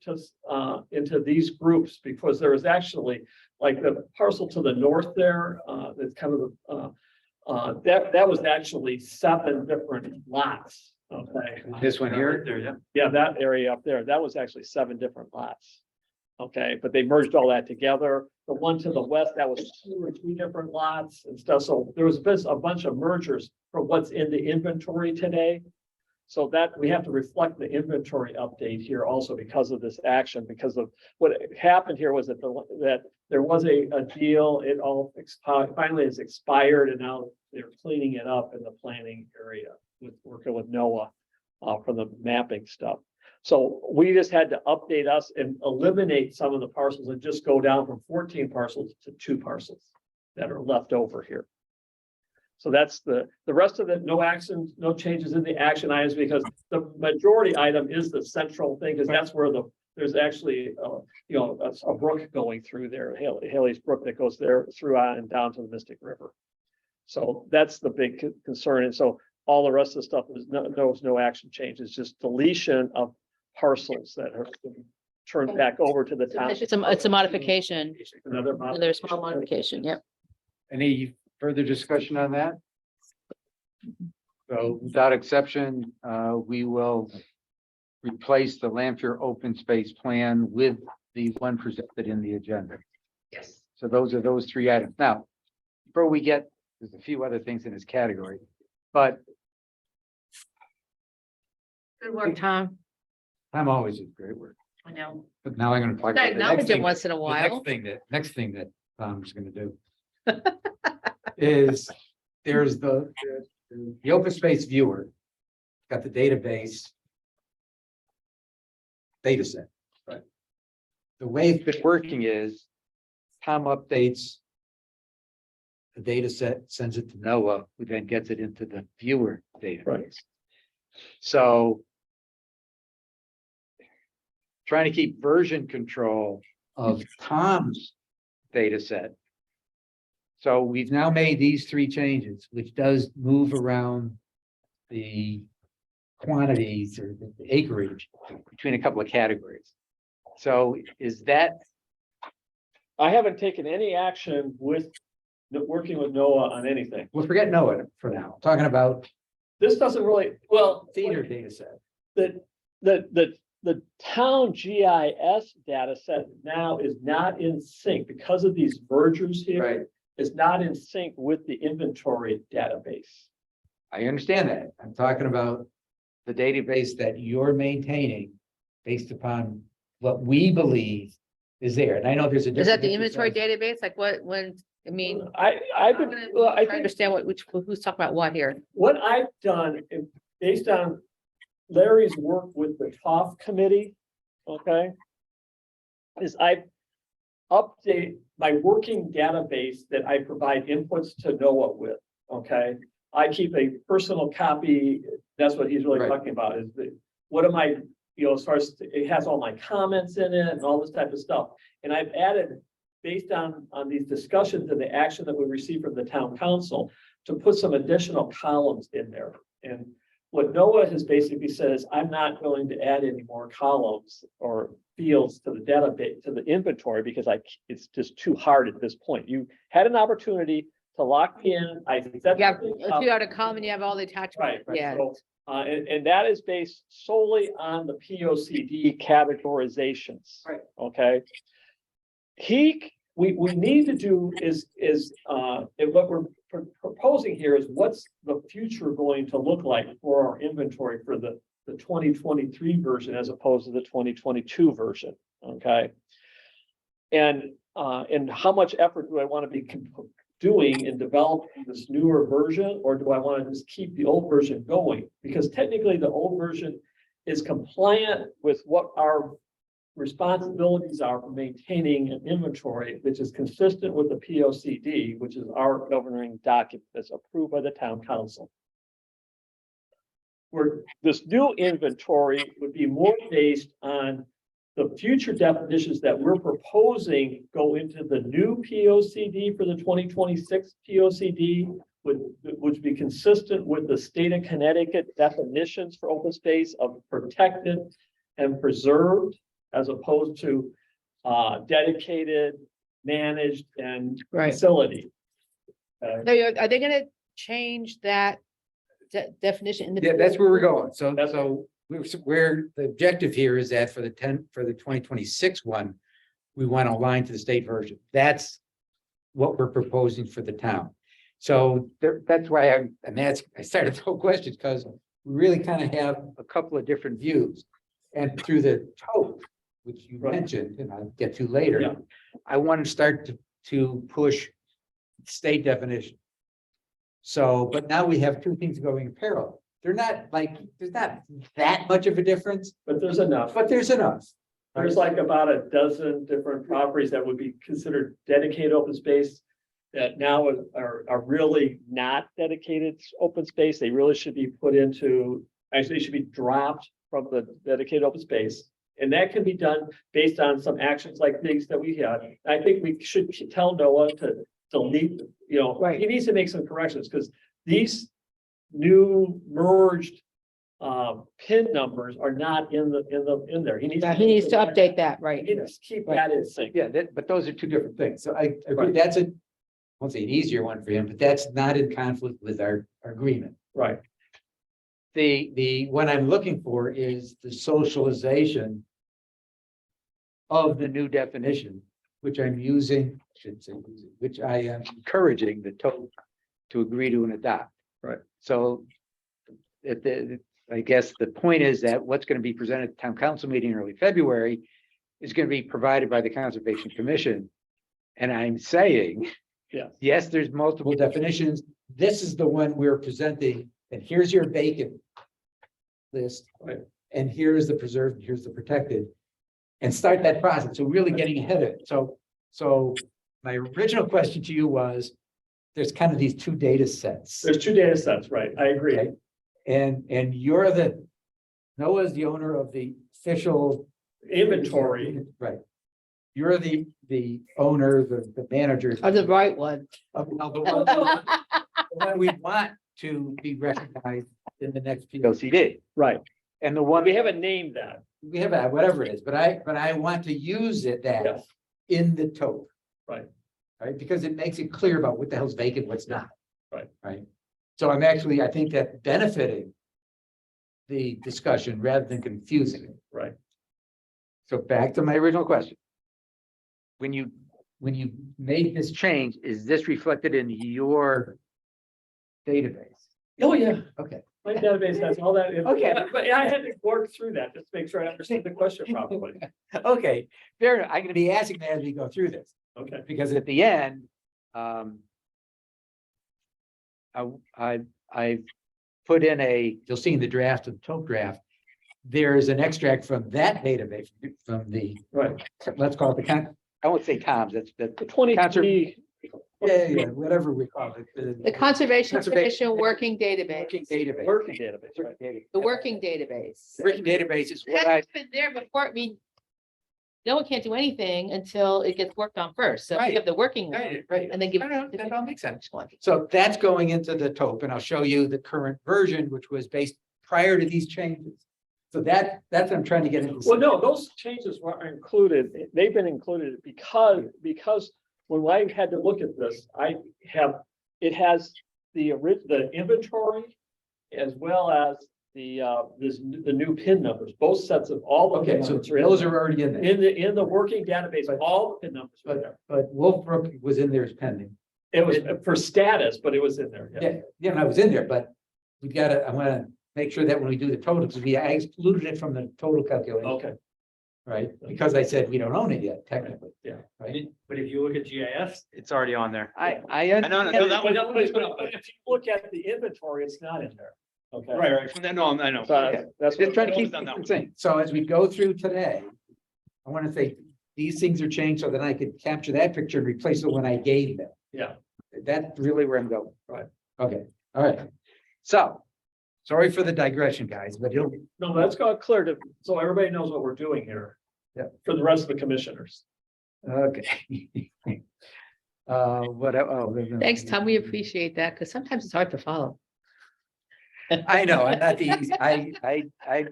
into these groups, because there was actually, like, the parcel to the north there, that's kind of that was actually 7 different lots. Okay. This one here? There, yeah. Yeah, that area up there, that was actually 7 different lots. Okay, but they merged all that together. The one to the west, that was 2 or 3 different lots and stuff. So there was a bunch of mergers for what's in the inventory today. So that we have to reflect the inventory update here also because of this action, because of what happened here was that there was a deal, it all finally is expired, and now they're cleaning it up in the planning area with working with NOAA for the mapping stuff. So we just had to update us and eliminate some of the parcels and just go down from 14 parcels to 2 parcels that are left over here. So that's the rest of it, no actions, no changes in the action items, because the majority item is the central thing, because that's where there's actually a brook going through there, Haley's Brook, that goes there through and down to the Mystic River. So that's the big concern. And so all the rest of the stuff is no action changes, just deletion of parcels that are turned back over to the town. It's a modification, Another another small modification, yep. Any further discussion on that? So without exception, we will replace the Lampier open space plan with the one presented in the agenda. Yes. So those are those 3 items. Now, before we get, there's a few other things in this category, but Good work, Tom. I'm always a great work. I know. But now I'm going to talk about the Acknowledge next it thing. once in a The while. next thing that Tom's going to do is there's the open space viewer. Got the database data set. Right. The way it's been working is Tom updates the data set, sends it to NOAA, who then gets it into the viewer database. Right. So trying to keep version control of Tom's data set. So we've now made these 3 changes, which does move around the quantities or the acreage between a couple of categories. So is that, I haven't taken any action with working with NOAA on anything. we'll forget NOAA for now, I'm talking about This doesn't really, well, theater data set. the town GIS data set now is not in sync because of these mergers here. Right. Is not in sync with the inventory database. I understand that. I'm talking about the database that you're maintaining based upon what we believe is there. And I know there's a. Is that the different inventory exercise. database? Like I mean, I've been, well, I I think understand who's talking about what here. what I've done based on Larry's work with the TOF committee, okay, is I update my working database that I provide inputs to NOAA with, okay? I keep a personal copy, that's what he's really Right. talking about, is what am I, as far as, it has all my comments in it and all this type of stuff. And I've added, based on these discussions and the action that we received from the town council, to put some additional columns in there. And what Noah has basically said is, I'm not going to add any more columns or fields to the database, to the inventory, because it's just too hard at this point. You had an opportunity to lock in. You have, if you have a column and you have all the attachments, Right. yeah. So, and that is based solely on the POCD categorizations. Right. Okay. We need to do is and what we're proposing here is what's the future going to look like for our inventory for the 2023 version as opposed to the 2022 version. Okay. And how much effort do I want to be doing in developing this newer version, or do I want to just keep the old version going? Because technically the old version is compliant with what our responsibilities are for maintaining an inventory, which is consistent with the POCD, which is our governing document that's approved by the town council. Where this new inventory would be more based on the future definitions that we're proposing go into the new POCD for the 2026 POCD, which would be consistent with the state of Connecticut definitions for open space of protected and preserved, as opposed to dedicated, managed, and Right. facility. Are they gonna change that definition in the? Yeah, that's where we're going. So, That's- where the objective here is that for the 2026 one, we want to align to the state version. That's what we're proposing for the town. So that's why I started the whole question, because we really kind of have a couple of different views. And through the tote, which you Right. mentioned, and I'll get to later, Yeah. I want to start to push state definition. So, but now we have two things going in parallel. They're not like, there's not that much of a difference, But there's enough. but there's enough. There's like about a dozen different properties that would be considered dedicated open space that now are really not dedicated open space. They really should be put into, actually should be dropped from the dedicated open space. And that can be done based on some actions like things that we had. I think we should tell Noah to delete, Right. he needs to make some corrections, because these new merged PIN numbers are not in there. He needs to update that, right? He needs to keep that in sync. Yeah, but those are two different things. So I agree, Right. that's I won't say an easier one for him, but that's not in conflict with our agreement. Right. The what I'm looking for is the socialization of the new definition, which I'm using, shouldn't say using, which I am encouraging the total to agree to and adopt. Right. So I guess the point is that what's going to be presented at the town council meeting in early February is going to be provided by the Conservation Commission. And I'm saying, Yeah. yes, there's multiple definitions. This is the one we're presenting, and here's your vacant list. Right. And here's the preserved, here's the protected, and start that process. So really getting ahead of it. So my original question to you was, there's kind of these two data sets. There's two data sets, right? I agree. Okay. And Noah's the owner of the official Inventory. Right. You're the owner, the manager. Of the right one. of the one we want to be recognized in the next POCD. Right. And the one We haven't named that. we have, whatever it is, but I want to use it that Yes. in the tote. Right. Right, because it makes it clear about what the hell's vacant, what's not. Right. Right. So I'm actually, I think that benefiting the discussion rather than confusing it. Right. So back to my original question. When you made this change, is this reflected in your database? Oh, yeah. Okay. My database has all that. Okay. But I had to work through that just to make sure I understood the question properly. Okay, fair enough. I'm gonna be asking that as we go through this, Okay. because at the end, I put in you'll see in the draft of the tote draft, there is an extract from that database, from the, Right. let's call it I won't say comms, that's The the, 23. yeah, whatever we call it. The Conservation Conservation- Commission working database, Working database. Working database, right? the working database. Working database is what I, That's been there before, I mean, no one can't do anything until it gets worked on first, so Right. we have the working one, right, and then give. No, no, that all makes sense. one. So that's going into the tope, and I'll show you the current version, which was based prior to these changes. So that's what I'm trying to get into. Well, no, those changes were included, they've been included because when I had to look at this, it has the inventory as well as the new PIN numbers, both sets of all the. Okay, PIN so numbers are in those there. are already in there, In the working database, all the PIN numbers were there. but Wolfbrook was in there as pending. It was for status, but it was in there. Yeah, I was in there, but we gotta, I wanna make sure that when we do the total, because I excluded it from the total calculation. Okay. Right, because I said we don't own it yet, technically. Yeah. Right. But if you look at GIS, It's already on there. I know, no, that But if you look at the inventory, it's not in there. Okay. Right. No, I know. So that's. Just trying to keep on that one. it saying. So as we go through today, I want to say these things are changed so that I could capture that picture and replace it when I gave them. Yeah. That's really where I'm going. Right. Okay, all right. So, sorry for the digression, guys, but it'll, No, that's got clear to, so everybody knows what we're doing here. Yeah. For the rest of the commissioners. okay. Thanks, Tom. We appreciate that because sometimes it's hard to follow. I know, I'm not the easy, I'm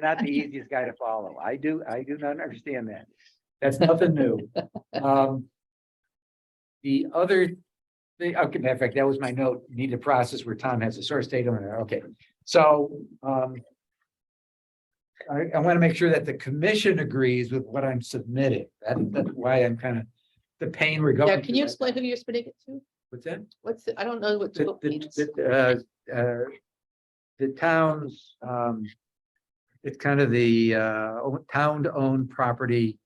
not the easiest guy to follow. I do not understand that. That's nothing new. The other thing, okay, matter of fact, that was my note, need a process where Tom has a source data on it. Okay, so, I want to make sure that the commission agrees with what I'm submitting. That's why I'm kind of, the pain we're going. Yeah, can you through. explain who you're submitting it to? What's that? What's the, I don't know what The, the means. the town's, it's kind of the, town-owned property,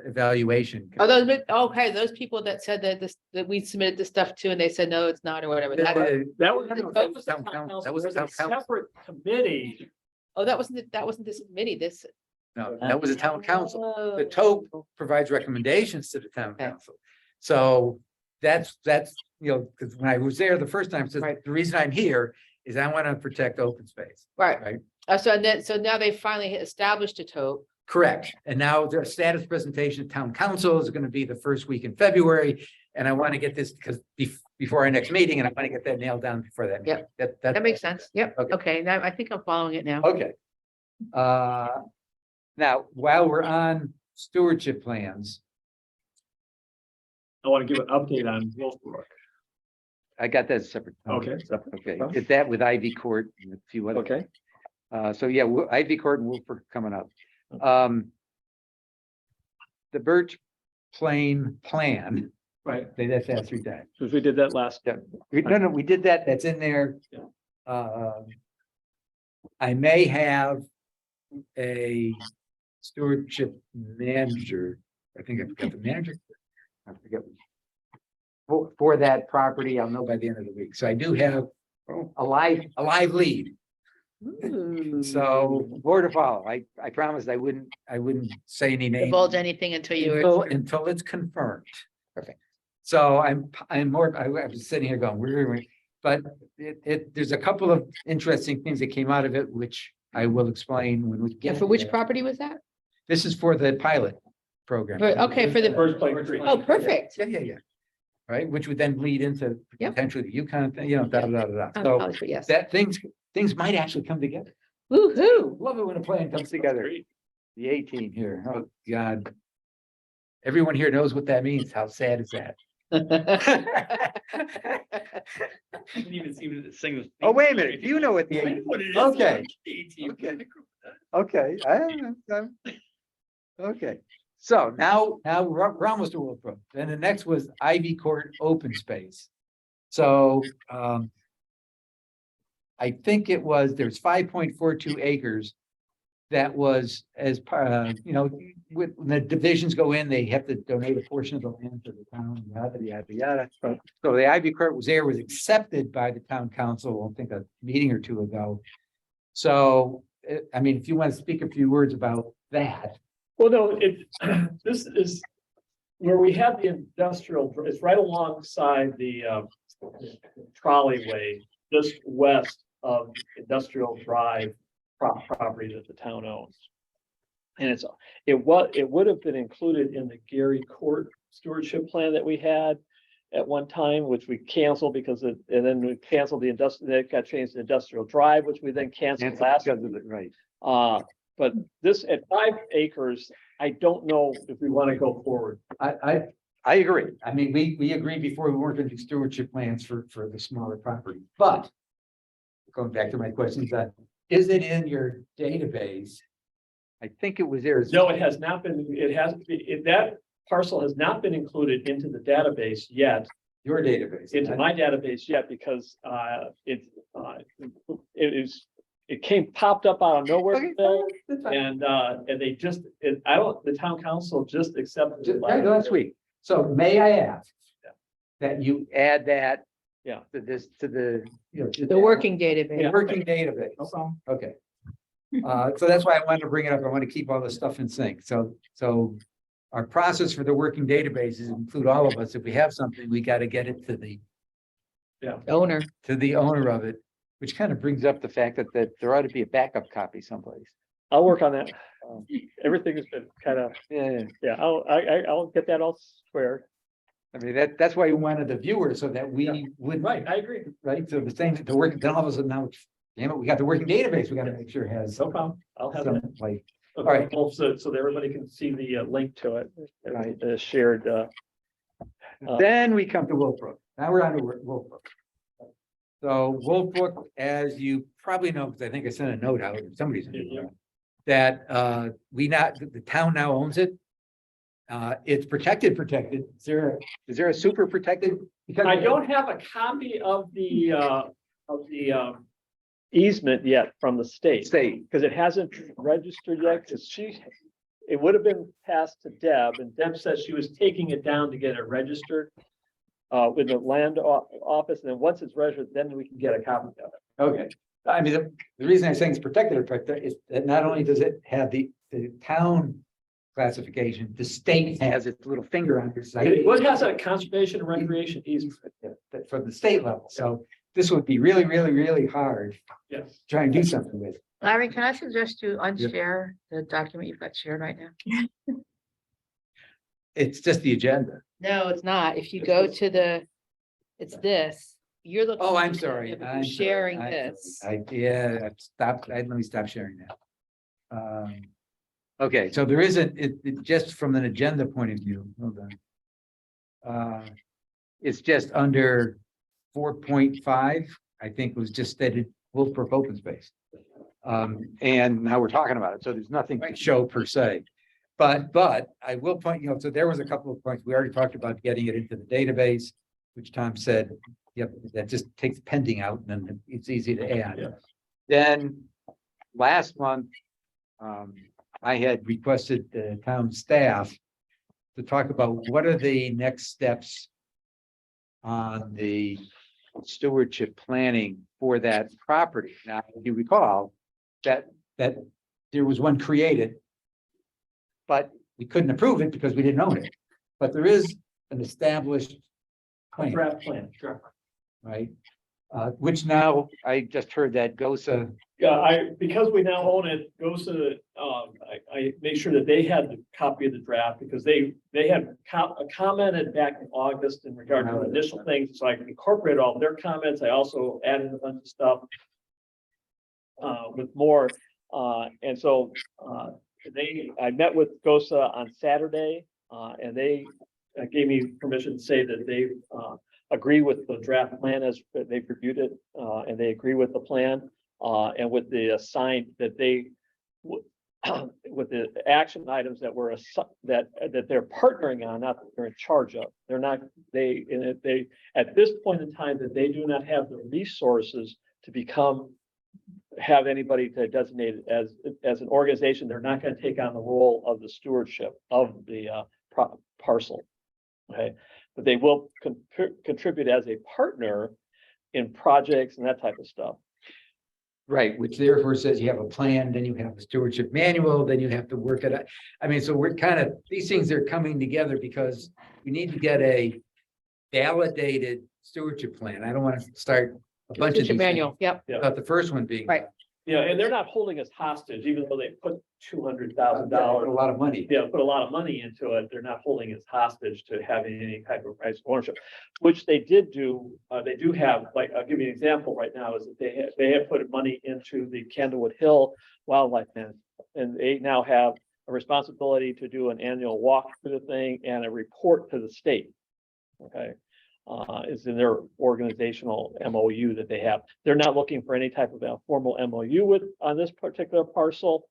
evaluation. Are those, okay, those people that said that this, that we submitted this stuff to and they said, no, it's not or whatever. That- That was. That was town council. That was There's town a council. separate committee. Oh, that wasn't this committee, this. No, that was a town council. The Oh. TOP provides recommendations to the town Okay. council. So that's, you know, because when I was there the first time, so Right. the reason I'm here is I want to protect open space. Right. Right. So and then, so now they finally established a tote. Correct. And now the status presentation to town council is going to be the first week in February. And I want to get this because before our next meeting, and I want to get that nailed down before that. meeting. That makes sense. Yep. Okay. Okay, now I think I'm following it now. Okay. Now, while we're on stewardship plans, I want to give an update on Wolfbrook. I got that separate. Okay. Okay, did that with Ivy Court and a few other. Okay. So yeah, Ivy Court and Wolfbrook coming up. The Birch Plain plan, Right. say that fast 3 times. Because we did that last. Yeah, no, we did that, that's in there. Yeah. I may have a stewardship manager, I think I forgot the manager. I forget. For that property, I'll know by the end of the week, so I do have a live lead. Ooh. So more to follow. I promised I wouldn't say any names. Divulge anything until you were. Until it's confirmed. Perfect. So I'm more, I was sitting here going, but there's a couple of interesting things that came out of it, which I will explain when we Yeah, get. for which there. property was that? This is for the pilot program. Okay, for the, First Plain Creek. oh, perfect. Yeah. Right, which would then lead into Yep. potentially the Yukon thing, you know, da. Oh, So college, but yes. that things might actually come together. Woo-hoo. Love it when a plan comes together. The 18 here, oh God. Everyone here knows what that means. How sad is that? I didn't even seem to sing the. Oh, wait a minute, you know what the, I know what it is. Okay. Okay. okay, okay. So now we're almost to Wolfbrook. Then the next was Ivy Court open space. So, I think it was, there's 5.42 acres. That was as part, you know, when the divisions go in, they have to donate a portion of the land to the town, yada. So the Ivy Court was accepted by the town council, I think a meeting or two ago. So, I mean, if you want to speak a few words about that. Well, no, this is where we have the industrial, it's right alongside the trolleyway, just west of Industrial Drive property that the town owns. And it would have been included in the Gary Court stewardship plan that we had. at one time, which we canceled because and then we canceled the industrial, that got changed to Industrial Drive, which we then canceled last. Right. But this at 5 acres, I don't know if we want to go forward. I agree. I mean, we agreed before we weren't gonna do stewardship plans for the smaller property, but. Going back to my questions, is it in your database? I think it was there. No, it has not been, that parcel has not been included into the database yet, Your database. into my database yet, because it popped up out of nowhere. Okay, Bill, that's fine. and they just, the town council just accepted it. Right, last week. So may I ask that you add that? Yeah. To this, to the, you know. to The that working database. Working database. No problem. Okay. So that's why I wanted to bring it up. I want to keep all this stuff in sync. So our process for the working databases include all of us. If we have something, we got to get it to the Owner. owner of it, which kind of brings up the fact that there ought to be a backup copy someplace. I'll work on that. Everything has been kind of, Yeah, I'll get that all squared. I mean, that's why we wanted the viewer so that we would. Right, I agree. Right, so the same, the work, then all of a sudden now, damn it, we got the working database, we gotta make sure it has. No problem. I'll have some, that. like, All right. So that everybody can see the link to it. Right. Shared. Then we come to Wolfbrook. Now we're on to Wolfbrook. So Wolfbrook, as you probably know, because I think I sent a note out, somebody's that the town now owns it. It's protected. Is there a super protected? Because I don't have a copy of the easement yet from the state. Because it hasn't registered yet, because it would have been passed to Deb, and Deb said she was taking it down to get it registered with the land office, and then once it's registered, then we can get a copy of it. Okay, I mean, the reason I'm saying it's protected is that not only does it have the town classification, the state has its little finger on your site. It has a conservation and recreation easement. From the state level, so this would be really, really, really hard Yes. to try and do something with. Larry, can I suggest you unshare the document you've got shared right now? It's just the agenda. No, it's not. If you go to it's this, you're looking. Oh, I'm sorry. You're I'm sorry. sharing I'm this. sorry. Let me stop sharing now. Okay, so there isn't, it just from an agenda point of view, hold on. It's just under 4.5, I think was just stated Wolfbrook open space. And now we're talking about it, so there's nothing to show per se. But I will point, so there was a couple of points, we already talked about getting it into the database, which Tom said, yep, that just takes pending out and then it's easy to add. Yeah. Then last month, I had requested the town staff to talk about what are the next steps on the stewardship planning for that property. Now, if you recall that there was one created, but we couldn't approve it because we didn't own it. But there is an established plan, Draft plan, sure. right? Which now I just heard that GOSA. Yeah, because we now own it, goes to, I made sure that they had the copy of the draft, because they had commented back in August in regard to the initial things, so I can incorporate all their comments. I also added a bunch of stuff with more, and so I met with GOSA on Saturday, and they gave me permission to say that they agree with the draft plan as they've reviewed it, and they agree with the plan. And with the assigned that with the action items that were that they're partnering on, not that they're in charge of. They're not, they at this point in time that they do not have the resources to have anybody to designate it as an organization. They're not going to take on the role of the stewardship of the parcel. Okay, but they will contribute as a partner in projects and that type of stuff. Right, which therefore says you have a plan, then you have a stewardship manual, then you have to work it out. I mean, so we're kind of, these things are coming together because we need to get a validated stewardship plan. I don't want to start a bunch of Stewardship these manual, things yep. Yeah. without the first one being. Right. Yeah, and they're not holding us hostage, even though they put $200,000. A lot of money. Yeah, put a lot of money into it. They're not holding us hostage to having any type of rights of ownership, which they did do. They do have, like, I'll give you an example right now, is that they have put money into the Candlewood Hill Wildlife Management. And they now have a responsibility to do an annual walk through the thing and a report to the state. Okay. Is in their organizational MOU that they have. They're not looking for any type of a formal MOU on this particular parcel.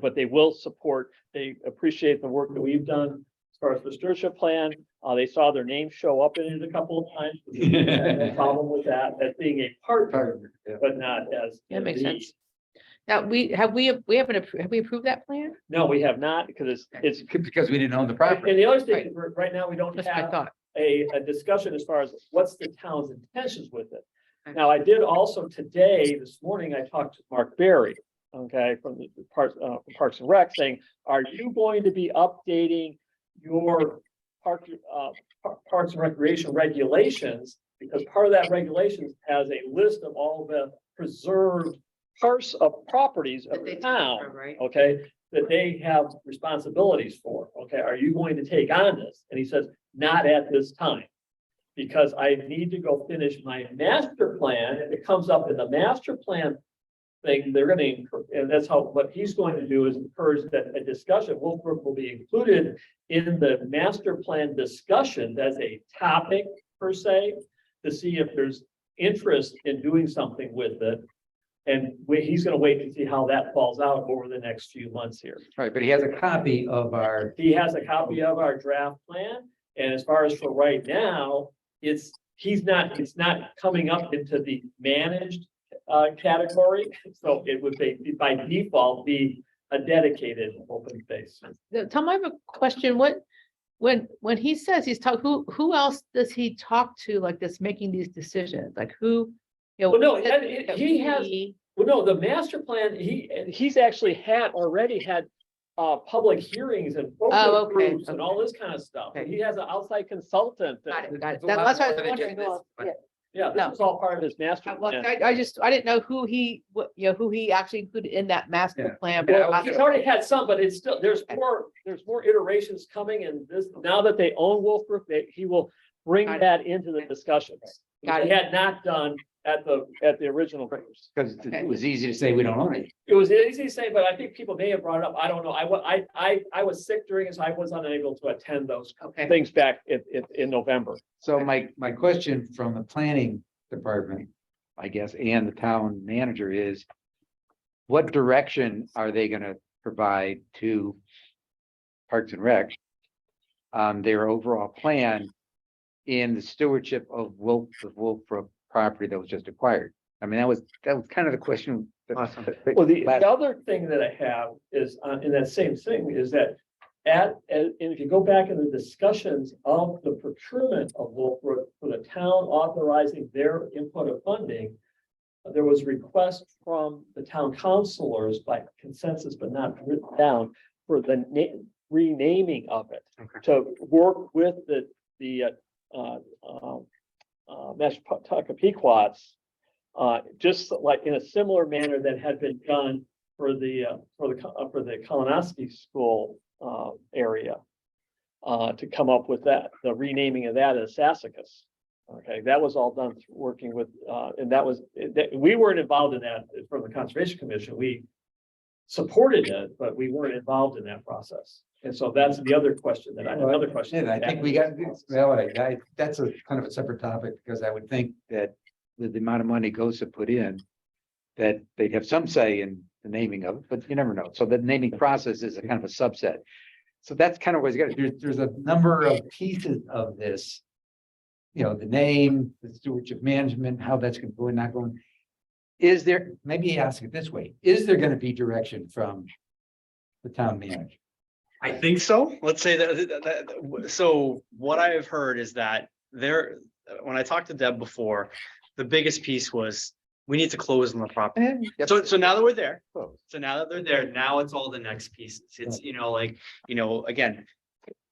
But they will support, they appreciate the work that we've done as far as the stewardship plan. They saw their name show up in it a couple of times. No problem with that, as being a partner, but not as. That makes the- sense. Now, we haven't have we approved that plan? No, we have not, because it's, Because we didn't own the property. and the other thing, right now, we don't That's what I have thought. a discussion as far as what's the town's intentions with it. Okay. Now, I did also today, this morning, I talked to Mark Berry, okay, from the Parks and Rec, saying, are you going to be updating your Parks and Recreation regulations? Because part of that regulations has a list of all the preserved parts of properties of the town, Right. okay, that they have responsibilities for, okay, are you going to take on this? And he says, not at this time. Because I need to go finish my master plan, if it comes up in the master plan thing, they're gonna, and that's how, what he's going to do is encourage that a discussion, Wolfbrook will be included in the master plan discussion as a topic per se, to see if there's interest in doing something with it. And he's gonna wait to see how that falls out over the next few months here. Right, but he has a copy of our, He has a copy of our draft plan, and as far as for right now, it's not coming up into the managed category, so it would be by default be a dedicated open space. Tom, I have a question. When he says he's who else does he talk to like this, making these decisions? Like who? You know, Well, no, that- and that he has, we- well, no, the master plan, he's actually already had public hearings and focus Oh, okay, groups and all this kind of stuff. Okay. He has an outside consultant. Got that- it, got it. It's a That's lot what I more was than wondering. just Well, this, yeah. Yeah, No. this is all part of his master Well, plan. I didn't know who he actually included in that master Yeah. plan. Well, but he's already had some, but it's still, there's more iterations coming, and this, now that they own Wolfbrook, he will bring Got it. that into the discussions. Got He it. had not done at the original groups. because it was easy to say we don't own it. It was easy to say, but I think people may have brought it up. I don't know. I was sick during it, so I was unable to attend those Okay. things back in November. So my question from the planning department, I guess, and the town manager is, what direction are they gonna provide to Parks and Rec on their overall plan in the stewardship of Wolfbrook property that was just acquired? I mean, that was kind of the question. Well, the other thing that I have is, in that same thing, is that and if you go back in the discussions of the procurement of Wolfbrook for the town authorizing their input of funding, there was request from the town councilors by consensus, but not written down, for the renaming of it. Okay. To work with the Meshuggah Pequots, just like in a similar manner that had been done for the Kalinowski School area, to come up with that, the renaming of that as Sassacus. Okay, that was all done through working with, and we weren't involved in that from the Conservation Commission. We supported it, but we weren't involved in that process. And so that's the other question another question. Yeah, I think we got, well, that's a kind of a separate topic, because I would think that with the amount of money goes to put in, that they'd have some say in the naming of it, but you never know. So the naming process is a kind of a subset. So that's kind of what you got. There's a number of pieces of this. You know, the name, the stewardship management, how that's going to go and not going. Is there, maybe ask it this way, is there going to be direction from the town manager? I think so. Let's say so what I have heard is that when I talked to Deb before, the biggest piece was we need to close on the property. So now that we're there, now that they're there, now it's all the next pieces. It's, again,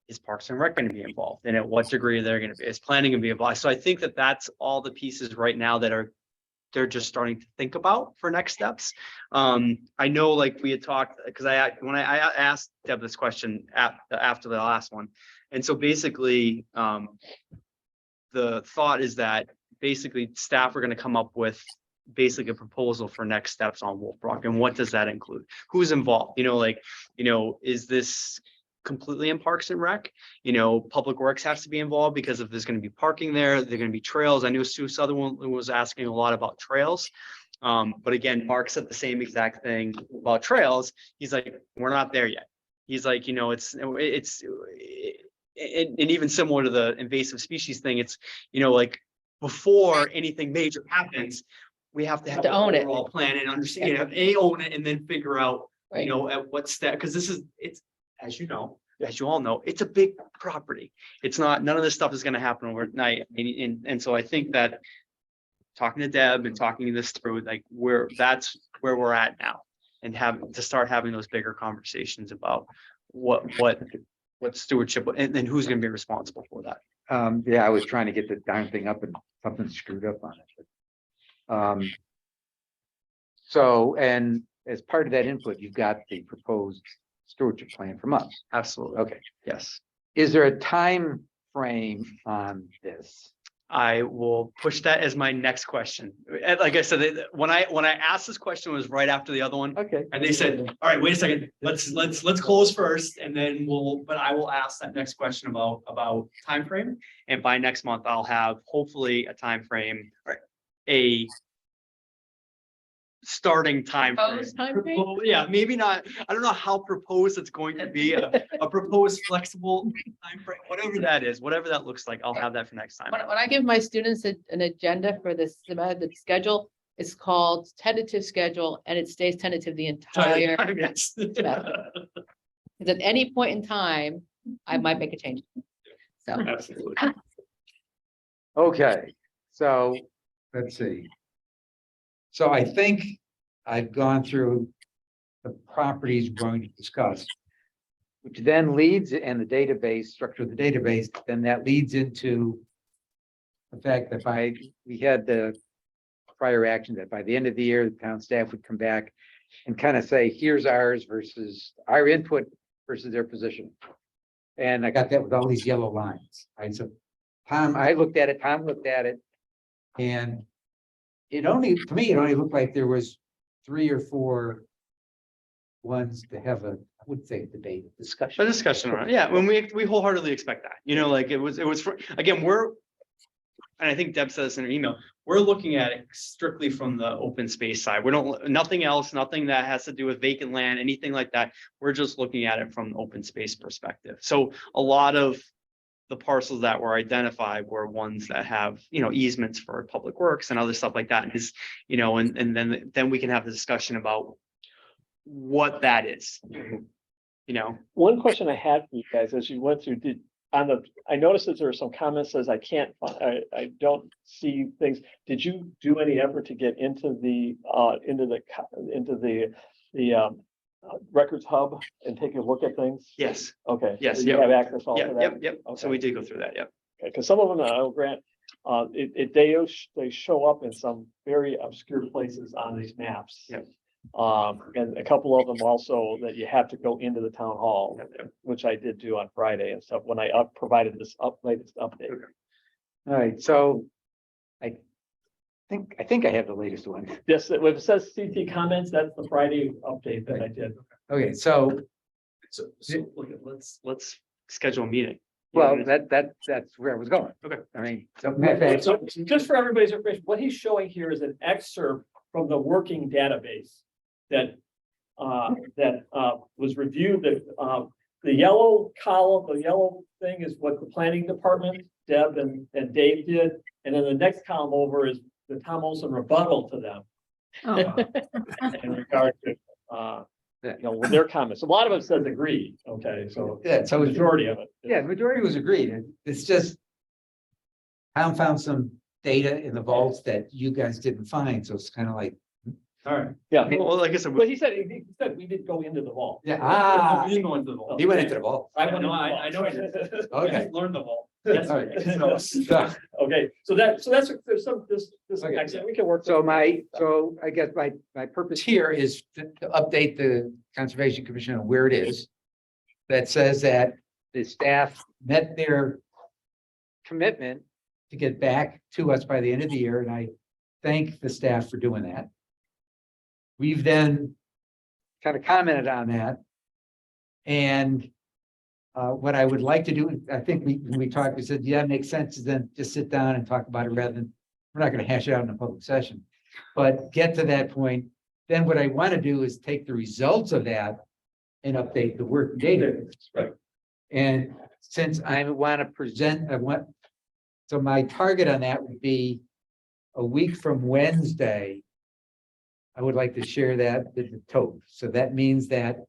is Parks and Rec going to be involved? And at what degree they're going to be, is planning going to be involved? So I think that that's all the pieces right now that are they're just starting to think about for next steps. I know like we had talked, because when I asked Deb this question after the last one. And so basically, the thought is that basically staff are going to come up with basically a proposal for next steps on Wolf Rock. And what does that include? Who's involved? Is this completely in Parks and Rec? Public Works has to be involved because if there's going to be parking there, there are going to be trails. I knew Sue Sutherland was asking a lot about trails. But again, Mark said the same exact thing about trails. He's like, we're not there yet. He's like, and even similar to the invasive species thing, it's, like before anything major happens, we have to have To own it. an overall plan and understand, own it and then figure out, Right. at what step, because it's, as you all know, it's a big property. It's not, none of this stuff is going to happen overnight. And so I think that talking to Deb and talking this through, like that's where we're at now, and having to start having those bigger conversations about what stewardship and then who's going to be responsible for that. Yeah, I was trying to get the darn thing up and something screwed up on it. So, and as part of that input, you've got the proposed stewardship plan from us. Absolutely. Okay. Yes. Is there a time frame on this? I will push that as my next question. And like I said, when I asked this question was right after the other one. Okay. And they said, all right, wait a second, let's close first and then but I will ask that next question about timeframe. And by next month, I'll have hopefully a timeframe or a starting time. Proposed timeframe? Yeah, maybe not. I don't know how proposed it's going to be, a proposed flexible timeframe, whatever that is, whatever that looks like, I'll have that for next time. When I give my students an agenda for this, the schedule, it's called tentative schedule and it stays tentative the entire. Yes. Because at any point in time, I might make a change. So, Absolutely. Okay, so let's see. So I think I've gone through the properties we're going to discuss, which then leads and the database, structure of the database, then that leads into the fact that we had the prior action that by the end of the year, the town staff would come back and kind of say, here's ours versus our input versus their position. And I got that with all these yellow lines. So I looked at it, Tom looked at it, and to me, it only looked like there was 3 or 4 ones to have I would say debate, discussion. A discussion around, yeah, when we wholeheartedly expect that, like it was again, and I think Deb said this in her email, we're looking at it strictly from the open space side. We don't, nothing else, nothing that has to do with vacant land, anything like that. We're just looking at it from the open space perspective. So a lot of the parcels that were identified were ones that have, easements for public works and other stuff like that is, and then we can have the discussion about what that is, One question I had for you guys as you went through, I noticed that there were some comments says I can't find, I don't see things. Did you do any effort to get into the records hub and take a look at things? Yes. Okay. Yes, So you yeah. have access all to that? Yep. So Okay. we did go through that, yep. Okay, because some of them, I'll grant, they show up in some very obscure places on these maps. Yep. And a couple of them also that you have to go into the town hall, which I did do on Friday and stuff when I provided this latest update. Okay. All right, so I think I have the latest one. Yes, when it says CT comments, that's the Friday update that I did. Okay, so, So look, let's schedule a meeting. well, that's where I was going. Okay. I mean, so, So just for everybody's information, what he's showing here is an excerpt from the working database that was reviewed, that the yellow column, the yellow thing is what the planning department, Deb and Dave did. And then the next column over is the Tom Olson rebuttal to them in regard to, their comments. A lot of it says agreed, okay, so yeah, the so it's majority of it. yeah, the majority was agreed. It's just Tom found some data in the vaults that you guys didn't find, so it's kind of like, all right. Yeah, Well, like I said, but he said we did go into the vault. Yeah, we didn't go into the vault. he went into the vault. I went into the I know vault. I did. Okay. Learn the vault. That's- All right. So- Okay, so that's, there's some, this, Okay. excellent. We can work. So with- I guess my purpose here is to update the Conservation Commission on where it is. That says that the staff met their commitment to get back to us by the end of the year, and I thank the staff for doing that. We've then kind of commented on that. And what I would like to do, I think when we talked, we said, yeah, it makes sense to then just sit down and talk about it rather than, we're not going to hash it out in a public session. But get to that point, then what I want to do is take the results of that and update the work data. Right. And since I want to present, so my target on that would be a week from Wednesday. I would like to share that with the TOP. So that means that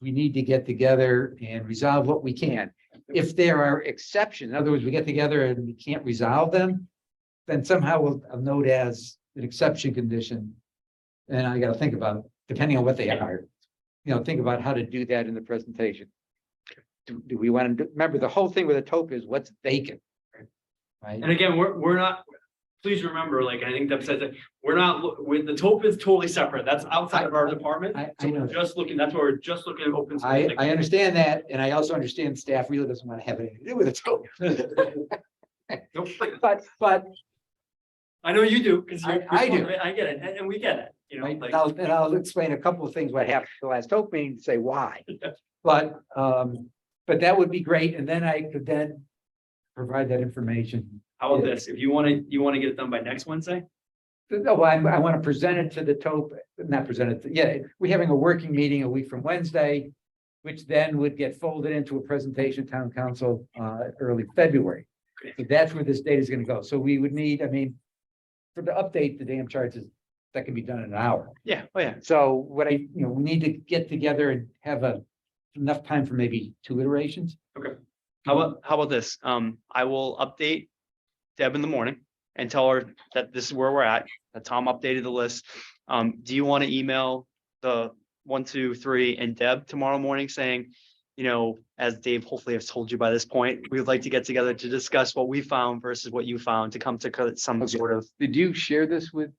we need to get together and resolve what we can. If there are exceptions, in other words, we get together and we can't resolve them, then somehow I'll note as an exception condition. And I got to think about, depending on what they are, think about how to do that in the presentation. Do we want to, remember the whole thing with a TOP is what's vacant. Right? And again, we're not, please remember, like, I think Deb said that we're not, with the TOP is totally separate. That's outside of our department. I So know. we're just looking, that's why we're just looking at open I space. understand that, and I also understand staff really doesn't want to have anything to do with it. So, Nope. but I know you do, because I do. I get it, and we get it, right, like. and I'll explain a couple of things what happened at the last TOP meeting to say why. But that would be great, and then I could then provide that information. How about this? If you want to get it done by next Wednesday? No, I want to present it to the TOP, not present it, yeah, we're having a working meeting a week from Wednesday, which then would get folded into a presentation town council early February. So that's where this data is going to go. So we would need, for the update, the damn charts is, that can be done in an hour. Yeah, oh yeah. So what we need to get together and have enough time for maybe 2 iterations. How about this? I will update Deb in the morning and tell her that this is where we're at, that Tom updated the list. Do you want to email the 1, 2, 3 and Deb tomorrow morning saying, as Dave hopefully has told you by this point, we would like to get together to discuss what we found versus what you found to come to some sort of. Did you share this with?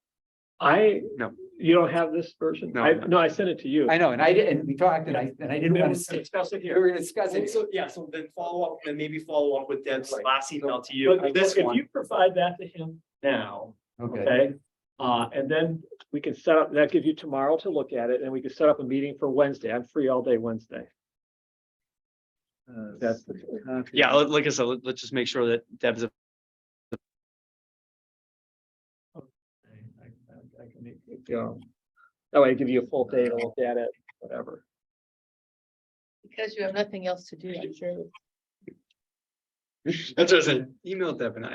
No, you don't have this version? No. No, I sent it to you. I know, and I did, and we talked, and I didn't want to Discuss it we here. were going to discuss it. So then follow up and maybe follow up with Deb's Right. last email to But you. This if one. you provide that to him now, Okay, okay? And then we can set up, that gives you tomorrow to look at it, and we can set up a meeting for Wednesday. I'm free all day Wednesday. That's the. Yeah, like I said, let's just make sure that Deb's. I can make it go. That way I give you a full day to look at it, whatever. Because you have nothing else to do, I'm sure. That's what I said. Email Deb and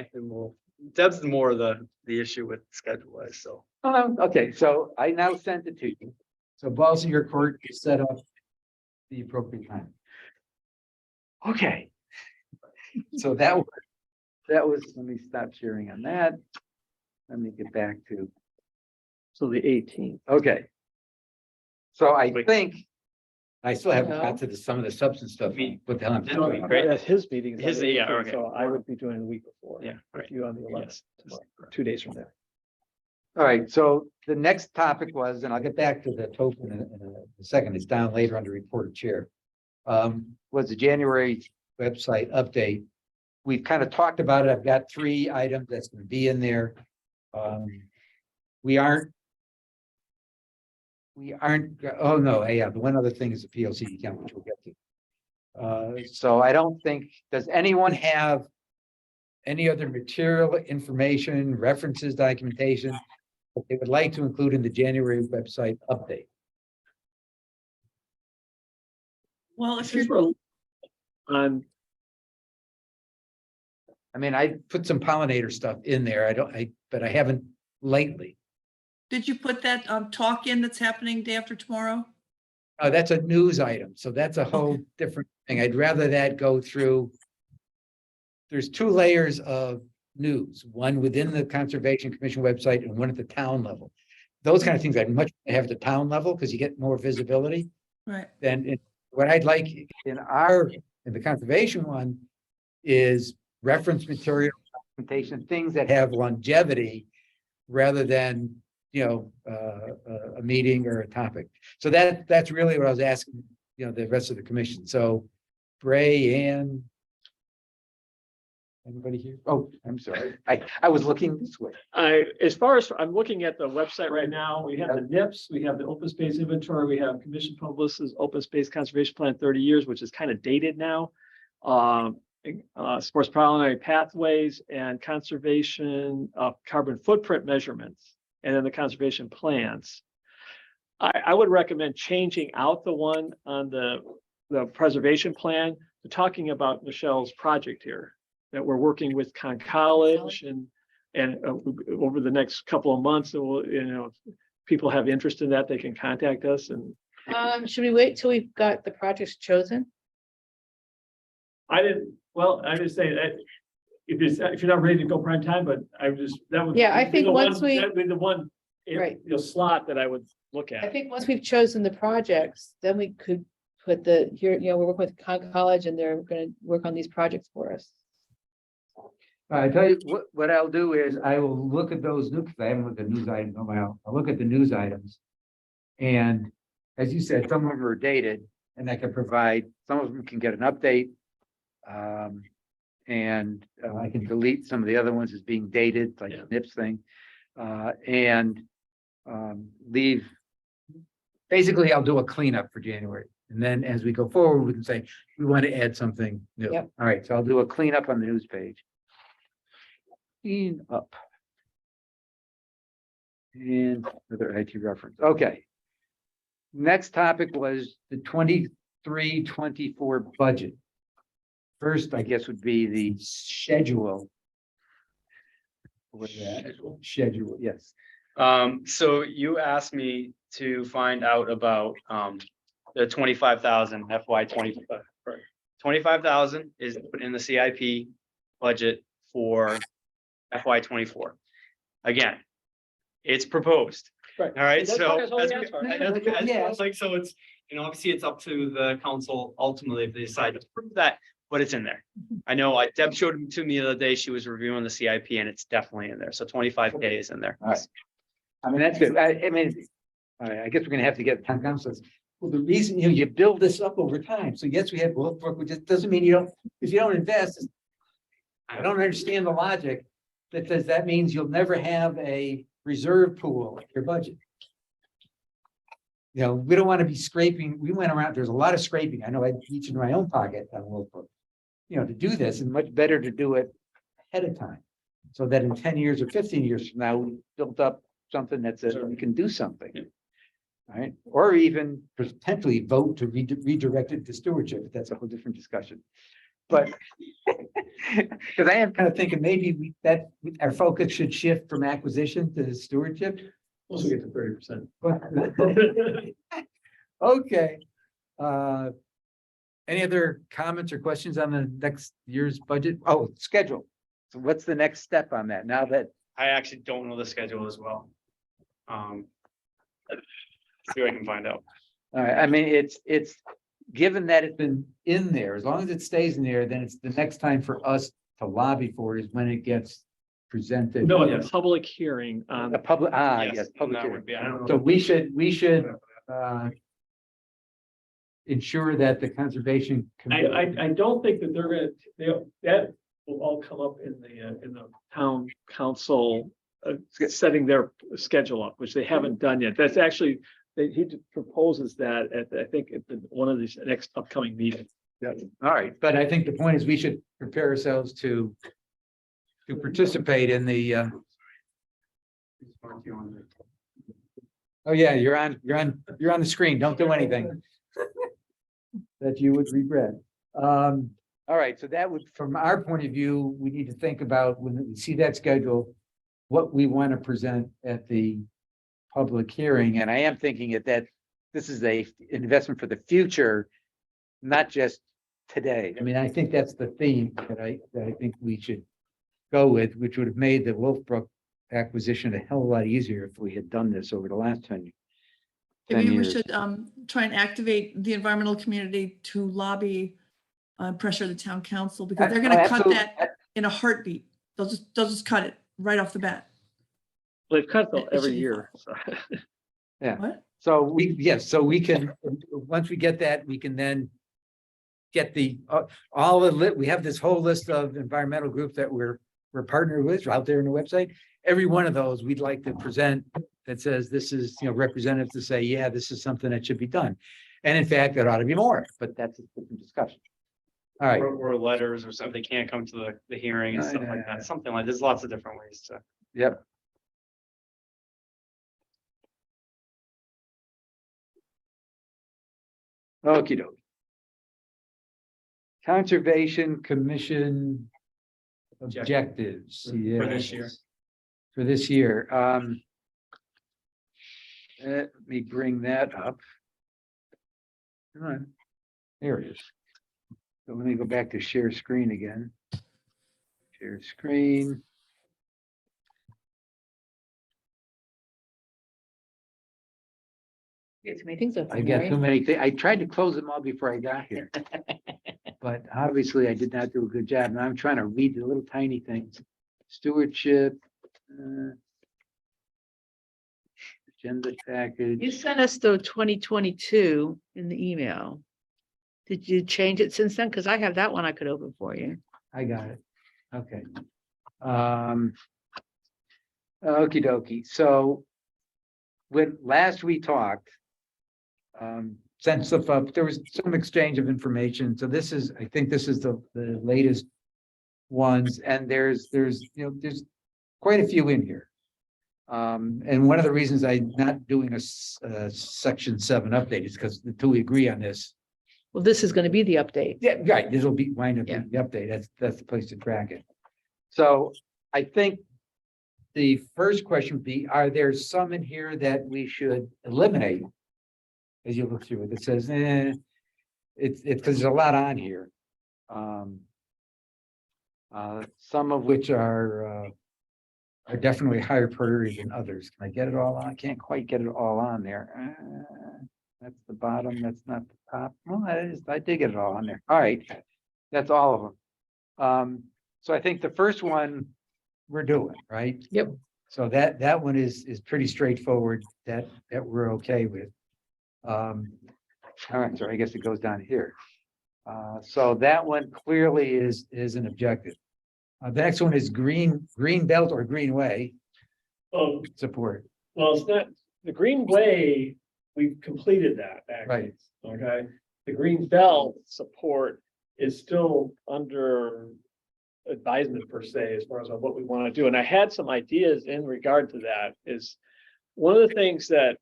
Deb's more of the issue with schedule wise, so. okay, so I now sent it to you. So balls in your court to set up the appropriate time. Okay. So that was, let me stop sharing on that. Let me get back to, So the 18th. okay. So I Wait. think, I still haven't No. got to some of the substance stuff. Me- What the hell I'm This talking week, about. right? That's his meeting. Yeah, okay. So I would be doing it the week before. Yeah, With right. you on the 11th, Yes. tomorrow, 2 days from there. All right, so the next topic was, and I'll get back to the TOP in a second, it's down later under reported chair. Was the January website update. We've kind of talked about it. I've got 3 items that's going to be in there. We aren't, oh no, yeah, the one other thing is the PLC account, which we'll get to. So I don't think, does anyone have any other material, information, references, documentation that they would like to include in the January website update? Well, if you're, Since we're on, I mean, I put some pollinator stuff in there. But I haven't lately. did you put that talk in that's happening day after tomorrow? That's a news item, so that's a whole Okay. different thing. I'd rather that go through. There's 2 layers of news, one within the Conservation Commission website and one at the town level. Those kind of things I'd much rather have at the town level because you get more visibility. Right. Then what I'd like in the conservation one is reference material, documentation, things that have longevity rather than, a meeting or a topic. So that's really what I was asking, the rest of the commission. So Bray and anybody here? Oh, I'm sorry. I was looking this way. As far as, I'm looking at the website right now, we have the NIPS, we have the open space inventory, we have Commission Publishes Open Space Conservation Plan 30 years, which is kind of dated now. Sports parliamentary pathways and conservation of carbon footprint measurements, and then the conservation plans. I would recommend changing out the one on the preservation plan to talking about Michelle's project here, that we're working with Con College and over the next couple of months, it will, if people have interest in that, they can contact us. And Should we wait till we've got the projects chosen? I just say that if you're not ready to go prime time, but that would. Yeah, I be think the once one- we- That'd be the one, Right. slot that I would look I at. think once we've chosen the projects, then we could put we're working with Con College and they're gonna work on these projects for us. I tell you what I'll do is I will look at those news, I haven't looked at news items, I'll look at the news items. And as you said, some of them are dated and I can provide, some of them can get an update. And I can delete some of the other ones as being dated, like the NIPS thing. And leave, basically I'll do a cleanup for January. And then as we go forward, we can say, we want to add something new. Yep. All right, so I'll do a cleanup on the news page. Clean up. And another IT reference. Okay. Next topic was the 23-24 budget. First, I guess, would be the schedule. Schedule, yes. So you asked me to find out about, the 25,000 FY 25,000 is put in the CIP budget for FY 24. Again, it's proposed. Right. All right, That's so what I was always asking for. like, so it's, obviously it's up to the council ultimately if they decide to approve that, but it's in there. I know Deb showed it to me the other day, she was reviewing the CIP and it's definitely in there. So 25K is in there. All right. I mean, that's good. I mean, all right, I guess we're gonna have to get town council. Well, the reason, you build this up over time. So yes, we have Wolfbrook, which just doesn't mean if you don't invest. I don't understand the logic that says that means you'll never have a reserve pool in your budget. We don't want to be scraping. We went around, there's a lot of scraping. I know I each in my own pocket on Wolfbrook. To do this, and much better to do it ahead of time. So that in 10 years or 15 years from now, we built up something that says we can do something. Right? Or even potentially vote to redirect it to stewardship. But that's a whole different discussion. But because I am kind of thinking maybe our focus should shift from acquisition to stewardship. Once we get to 30%. Okay. Any other comments or questions on the next year's budget? Oh, schedule. So what's the next step on that now that? I actually don't know the schedule as well. See what I can find out. All right, I mean, it's given that it's been in there, as long as it stays in there, then it's the next time for us to lobby for it is when it gets presented. No, a public hearing on A public, Yes, yes, public that hearing. would be, I don't know. So we should ensure that the conservation. I don't think that that will all come up in the town council setting their schedule up, which they haven't done yet. That's actually, he proposes that I think at one of these next upcoming meetings. Yeah, all right, but I think the point is we should prepare ourselves to participate in the oh yeah, you're on the screen. Don't do anything that you would regret. All right, so that would, from our point of view, we need to think about when we see that schedule, what we want to present at the public hearing. And I am thinking that this is a investment for the future, not just today. I mean, I think that's the theme that I think we should go with, which would have made the Wolfbrook acquisition a hell of a lot easier if we had done this over the last 10 years. Maybe we should try and activate the environmental community to lobby, pressure the town council, because they're gonna cut that. in a heartbeat. They'll just cut it right off the bat. They've cut them It every should be year. fine. So. What? So we can, once we get that, we can then get we have this whole list of environmental groups that we're partnered with out there in the website. Every one of those we'd like to present that says this is, representative to say, yeah, this is something that should be done. And in fact, there ought to be more, but that's a different discussion. All right. Or letters or something, they can't come to the hearing and stuff like Yeah. that, something like, there's lots of different ways to. Yep. Okey doke. Conservation Commission objectives. For this year. yes. For this year. Let me bring that up. Come on. There it is. So let me go back to share screen again. Share screen. Get too many things up. I got too many things. I tried to close them all before I got here. But obviously I did not do a good job. Now I'm trying to read the little tiny things. Stewardship. Agenda You package. sent us the 2022 in the email. Did you change it since then? Because I have that one I could open for you. I got it. Okay. Okie dokie. So when last we talked, sent stuff up, there was some exchange of information. So this is, I think this is the latest ones, and there's quite a few in here. And one of the reasons I'm not doing a section 7 update is because until we agree on this. Well, this is going to be the update. Yeah, right, this will be wind up Yeah. being the update, that's the place to track it. So I think the first question would be, are there some in here that we should eliminate? As you look through it, it says, it's because there's a lot on here. Some of which are definitely higher priority than others. Can I get it all on? I can't quite get it all on there. That's the bottom, that's not the top. Well, I did get it all on there. All right, that's all of them. So I think the first one we're doing, right? Yep. So that one is pretty straightforward, that we're okay with. All right, so I guess it goes down here. So that one clearly is an objective. The next one is green belt or greenway Oh, support. well, it's not, the Greenway, we've completed that, actually. Right. Okay, the Green Belt support is still under advisement per se, as far as what we want to do. And I had some ideas in regard to that. Is one of the things that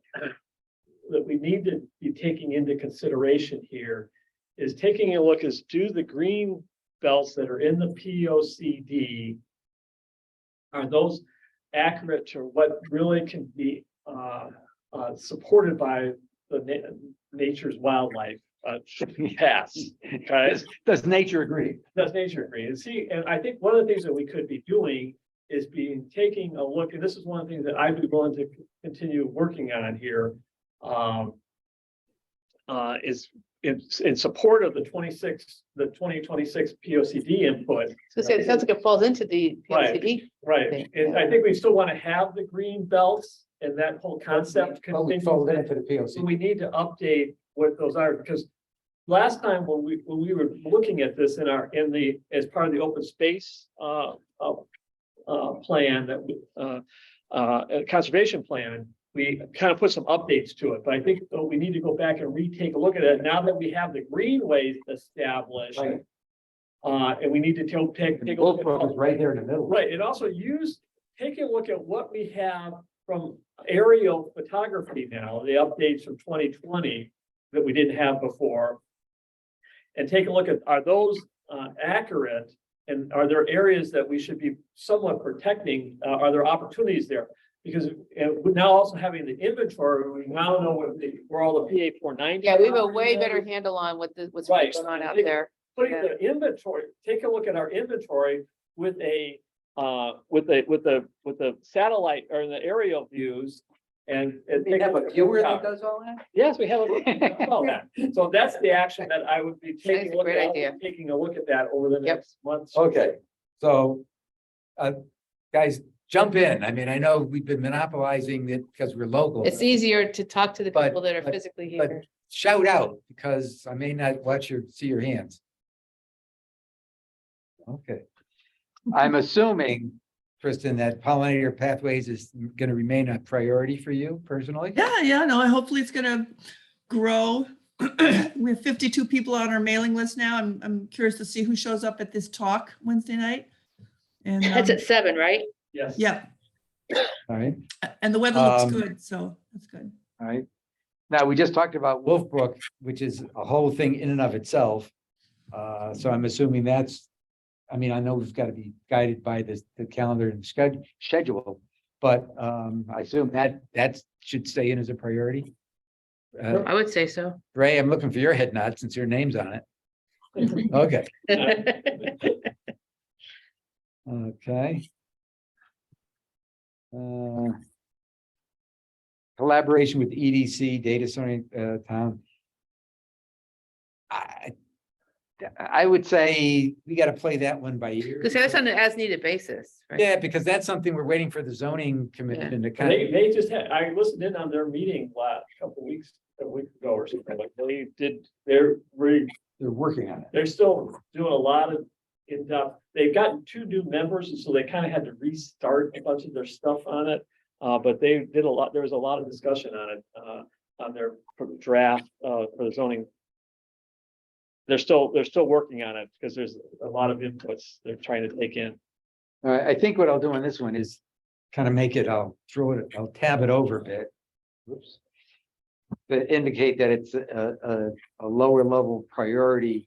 we need to be taking into consideration here is taking a look is, do the green belts that are in the POCD, are those accurate to what really can be supported by the nature's wildlife pass? Okay, Does nature agree? does nature agree? And see, and I think one of the things that we could be doing is taking a look, and this is one of the things that I'd be willing to continue working on here. Is in support of the 2026 POCD input. So it sounds like it falls into the Right. PCD. Right, Okay. and I think we still want to have the green belts and that whole concept. Well, we fold it continue. into the So POC. we need to update what those are, because last time when we were looking at this as part of the open space plan conservation plan, we kind of put some updates to it, but I think we need to go back and retake a look at it now that we have the greenways established. Right. And we need to take a look Both at. of us right there in the middle. Right, and also take a look at what we have from aerial photography now, the updates from 2020 that we didn't have before. And take a look at, are those accurate? And are there areas that we should be somewhat protecting? Are there opportunities there? Because now also having the inventory, we now know where all the PA 490. Yeah, we have a way better handle on what's Right. going on out Take- there. Putting the inventory, take a look at our inventory with with the satellite or the aerial views and. You have a viewer that does all that? Yes, we have all that. So that's the action that I would be taking That's a a look great at, idea. taking a look at that over the Yep. next months. Okay, So, guys, jump in. I mean, I know we've been monopolizing it because we're local. It's easier to talk to the But- people that are but- physically but- here. Shout out because I may not see your hands. Okay. I'm assuming, Kristen, that pollinator pathways is going to remain a priority for you personally? Yeah, no, hopefully it's gonna grow. We have 52 people on our mailing list now. I'm curious to see who shows up at this talk Wednesday night. And, That's at 7, right? Yes. yeah, All right, and the weather looks Um, good, so that's good. all right. Now, we just talked about Wolfbrook, which is a whole thing in and of itself. So I'm assuming that's, I mean, I know we've got to be guided by the calendar and schedule, but I assume that should stay in as a priority. I would say so. Ray, I'm looking for your head nod since your name's on it. Okay, okay. Collaboration with EDC, Data Center Town. I would say we got to play that one by ear. Because that's on an as-needed basis, right? Yeah, because that's something we're waiting for the zoning commission to kind of. They just had, I listened in on their meeting last a week ago or something, like they're Working on it. they're still doing a lot of in-depth, they've gotten 2 new members, and so they kind of had to restart a bunch of their stuff on it. But they did a lot, there was a lot of discussion on it, on their draft, for the zoning. They're still working on it because there's a lot of inputs they're trying to take in. I think what I'll do on this one is kind of make it, I'll tab it over a bit. Whoops. To indicate that it's a lower level priority.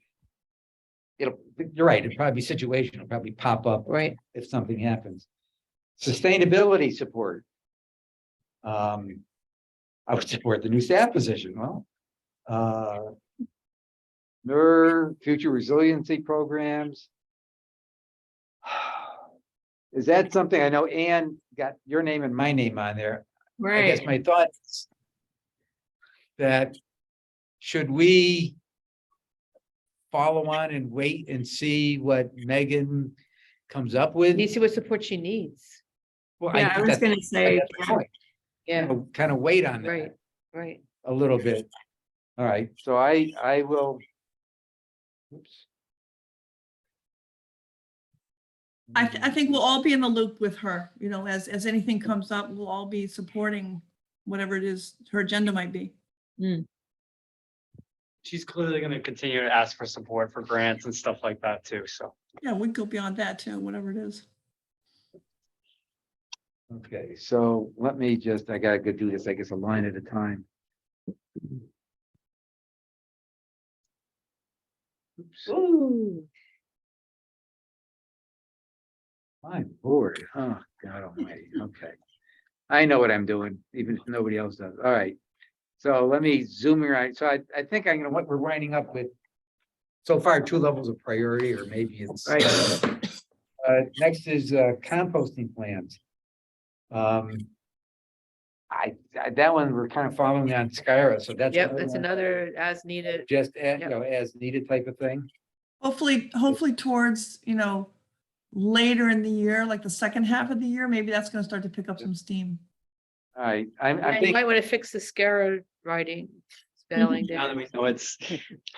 You're right, it'll probably be situational, it'll probably pop up. Right. If something happens. Sustainability support. I would support the new staff position, well. Future resiliency programs. Is that something, I know Ann got your name and my name on there. I guess Right. my thoughts that should we follow on and wait and see what Megan comes up with? You see what support she needs. Well, Yeah, I think was that's- gonna say, that's the point. Yeah, Kind of wait on right, that right. a little bit. All right, so I will. Oops. I think we'll all be in the loop with her, you know, as anything comes up, we'll all be supporting whatever it is her agenda might be. She's clearly gonna continue to ask for support for grants and stuff like that too, so. Yeah, we go beyond that too, whatever it is. Okay, so let me just, I gotta go do this, I guess, a line at a time. Oops, Ooh. my board, oh, God almighty, okay. I know what I'm doing, even if nobody else does, all right. So let me zoom around, so I think I'm gonna, what we're winding up with. So far, 2 levels of priority, or maybe it's. Right. Next is composting plans. That one, we're kind of following on Skyra, so that's. Yep, that's another as needed. Just, Yep. as needed type of thing. Hopefully towards, you know, later in the year, like the second half of the year, maybe that's gonna start to pick up some steam. All right, I'm Yeah, you thinking. might want to fix the SCARA writing, spelling. Now that we know it's.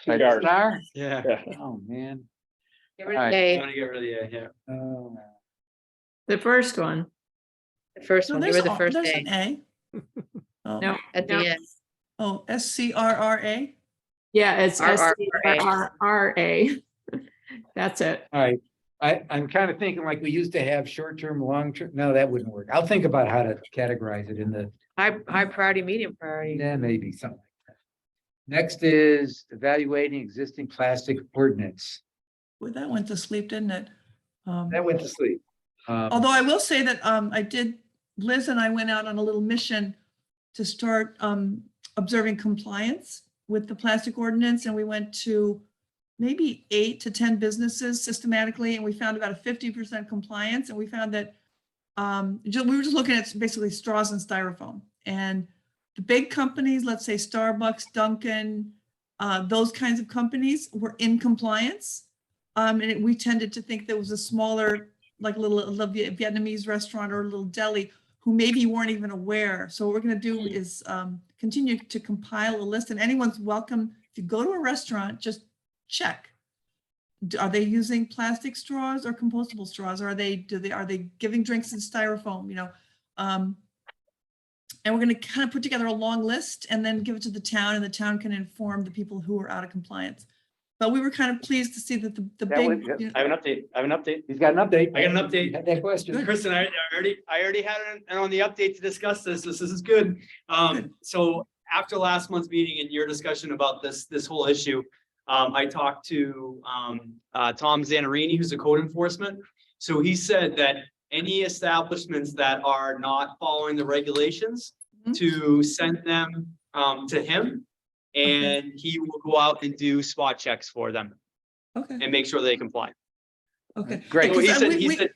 Star? Yeah. Oh, man. Get rid all of right, A, I'm gonna get rid of the, yeah. Oh, the first one. the first No, one, get rid of the first there's A an A. Oh, No, at the no. end. Oh, SCRRA. Yeah, it's RRA. SCRRA. That's it. all right, I'm kind of thinking like we used to have short-term, long-term, no, that wouldn't work. I'll think about how to categorize it in the, High priority, medium priority. yeah, maybe something like that. Next is evaluating existing plastic ordinance. Well, that went to sleep, didn't it? That went to sleep. Although I will say that Liz and I went out on a little mission to start observing compliance with the plastic ordinance, and we went to maybe 8 to 10 businesses systematically, and we found about a 50% compliance, and we found that we were just looking at basically straws and styrofoam. And the big companies, let's say Starbucks, Dunkin', those kinds of companies were in compliance. we tended to think there was a smaller, like little Vietnamese restaurant or a little deli who maybe weren't even aware. So what we're going to do is continue to compile a list, and anyone's welcome. If you go to a restaurant, just check. Are they using plastic straws or compostable straws? Are they giving drinks in styrofoam? You know, and we're going to kind of put together a long list and then give it to the town, and the town can inform the people who are out of compliance. But we were kind of pleased to see that the That big, was- you know, I have an update. He's got an update. I got an update. Had that question. Kristen, I already had it on the update to discuss this. This is good. So after last month's meeting and your discussion about this whole issue, I talked to Tom Zanarini, who's a code enforcement. So he said that any establishments that are not following the regulations, Mhm. to send them to him, and he will go out and do spot checks for them okay, and make sure they comply. okay. Great. So Because, he said,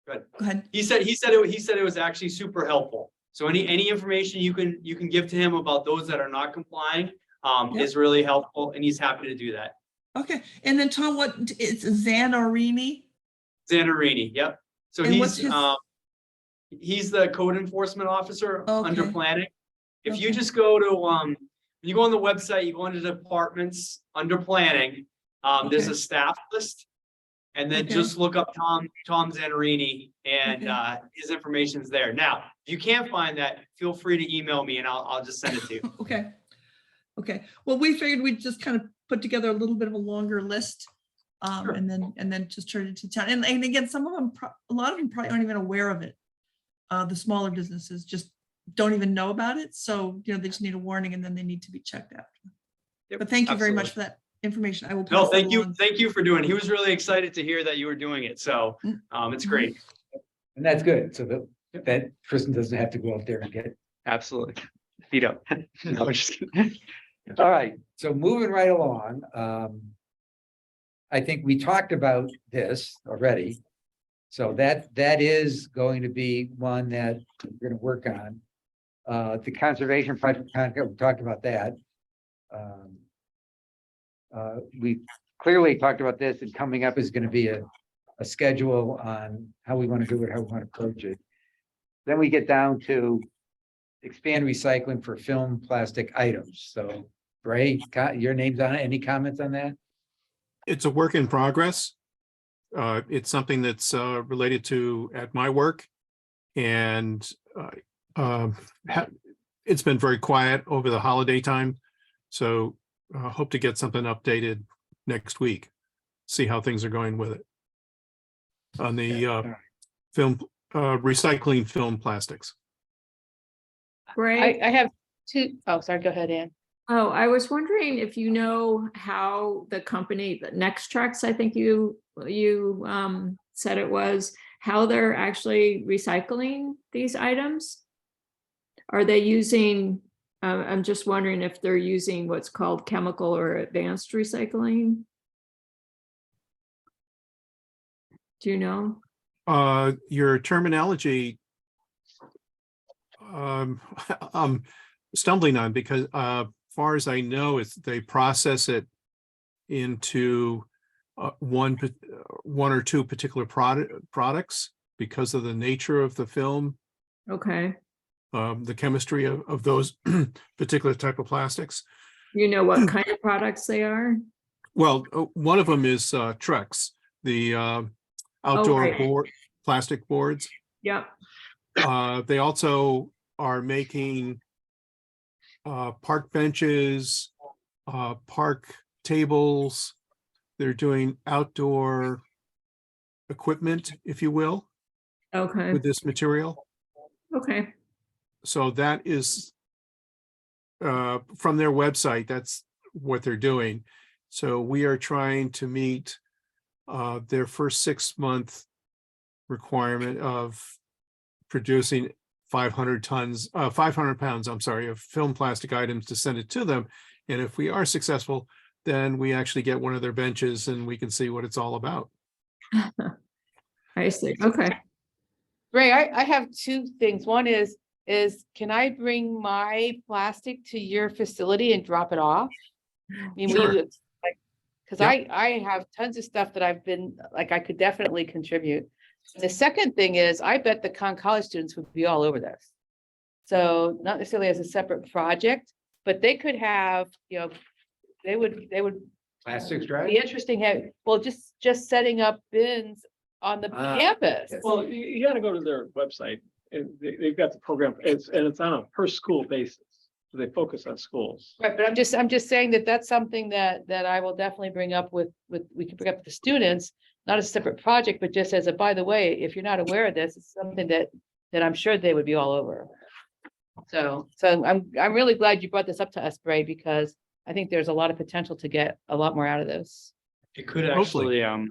go ahead. he said it was actually super helpful. So any information you can give to him about those that are not complying is really helpful, and he's happy to do that. Okay, and then Tom, what it's Zanarini? Zanarini, yep. So And what's he's the code enforcement officer under Okay. planning. If you Okay. just go to when you go on the website, you go into departments under planning, there's Okay. a staff list. And then Okay. just look up Tom Zanarini, and Okay. his information's there. Now, if you can't find that, feel free to email me and I'll just send it to you. Okay. Okay. Well, we figured we'd just kind of put together a little bit of a longer list. Sure. And then just turn it to town. And again, some of them, a lot of them probably aren't even aware of it. The smaller businesses just don't even know about it. So, you know, they just need a warning, and then they need to be checked after. Yep, But thank you very much absolutely. for that information. I will No, pass that thank you. along. Thank you for doing it. He was really excited to hear that you were doing it. So it's great. And that's good. So that Kristen doesn't have to go out there and get it. Absolutely. Feet up. No, I'm just kidding. All right, so moving right along, I think we talked about this already. So that is going to be one that we're gonna work on. The conservation project, we talked about that. We clearly talked about this, and coming up is gonna be a schedule on how we want to do it, how we want to approach it. Then we get down to expand recycling for film plastic items. So Ray, your name's on it. Any comments on that? It's a work in progress. It's something that's related to at my work. And it's been very quiet over the holiday time. So hope to get something updated next week. See how things are going with it. On the film, recycling film plastics. Greg? I have two. Oh, sorry, go ahead, Ann. Oh, I was wondering if you know how the company, the Next Trucks, I think you said it was, how they're actually recycling these items? Are they using, I'm just wondering if they're using what's called chemical or advanced recycling? Do you know? Your terminology, I'm stumbling on, because far as I know, it's they process it into one or two particular products because of the nature of the film, Okay. the chemistry of those particular type of plastics. You know what kind of products they are? Well, one of them is trucks, the outdoor right. plastic boards. Yep. They also are making park benches, park tables. They're doing outdoor equipment, if you will, Okay. with this material. Okay. So that is from their website, that's what they're doing. So we are trying to meet their first 6-month requirement of producing 500 pounds, I'm sorry, of film plastic items to send it to them. And if we are successful, then we actually get one of their benches and we can see what it's all about. I see. Okay. Ray, I have two things. One is can I bring my plastic to your facility and drop it off? I mean, Sure. Cause Yep. I have tons of stuff that I've been, like, I could definitely contribute. The second thing is, I bet the college students would be all over this. So not necessarily as a separate project, but they could have, they would Plastics be drive? interesting, well, just setting up bins on the Ah, campus. yes. Well, you gotta go to their website, and they've got the program, it's on a per school basis. So they focus on schools. Right, but I'm just saying that that's something that I will definitely bring up with, we can bring up with the students, not as a separate project, but just as a, by the way, if you're not aware of this, it's something that I'm sure they would be all over. So I'm really glad you brought this up to us, Bray, because I think there's a lot of potential to get a lot more out of this. It could Hopefully. actually,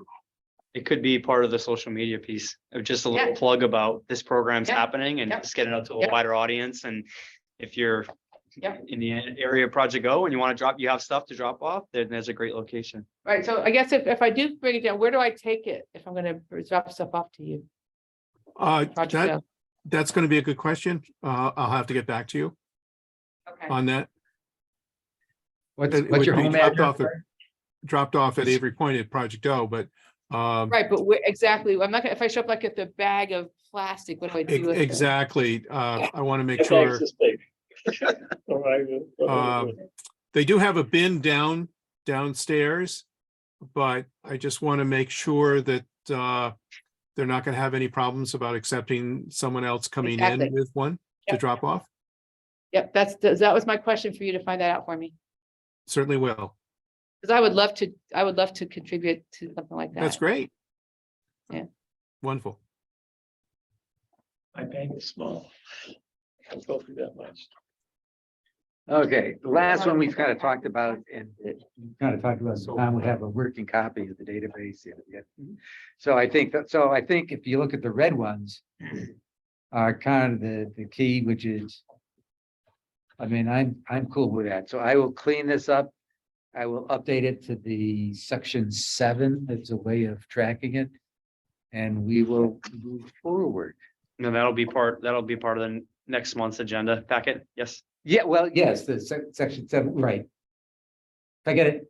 it could be part of the social media piece of just a little Yeah. plug about this program's Yeah. happening and Yeah. just get it out to a Yeah. wider audience. And if you're Yeah. in the area of Project Go and you want to you have stuff to drop off, then there's a great location. Right, so I guess if I do bring it down, where do I take it if I'm gonna drop stuff off to you? Project That, Go. that's going to be a good question. I'll have to get back to you Okay. on that. What's It your would be home dropped address? off at- Dropped off at Avery Point at Project O, but Right, but where, exactly, I'm not gonna, if I show up like at the bag of plastic, what do I do with it? exactly, I want to make That bag's sure. this big. All right. They do have a bin downstairs, but I just want to make sure that they're not going to have any problems about accepting someone else coming Exactly. in with one to Yep. drop off. Yep, that was my question for you to find that out for me, Certainly will. because I would love to contribute to something like that. That's great. Yeah. Wonderful. My bag is small. I'll go through that much. Okay, the last one we've kind of talked about and so Tom would have a working copy of the database. Yeah. So I think if you look at the red ones are kind of the key, which is, I mean, I'm cool with that. So I will clean this up. I will update it to the section 7 as a way of tracking it. And we will move forward. And that'll be part of the next month's agenda packet. Yes. Yeah, well, yes, the section 7, right. If I get it.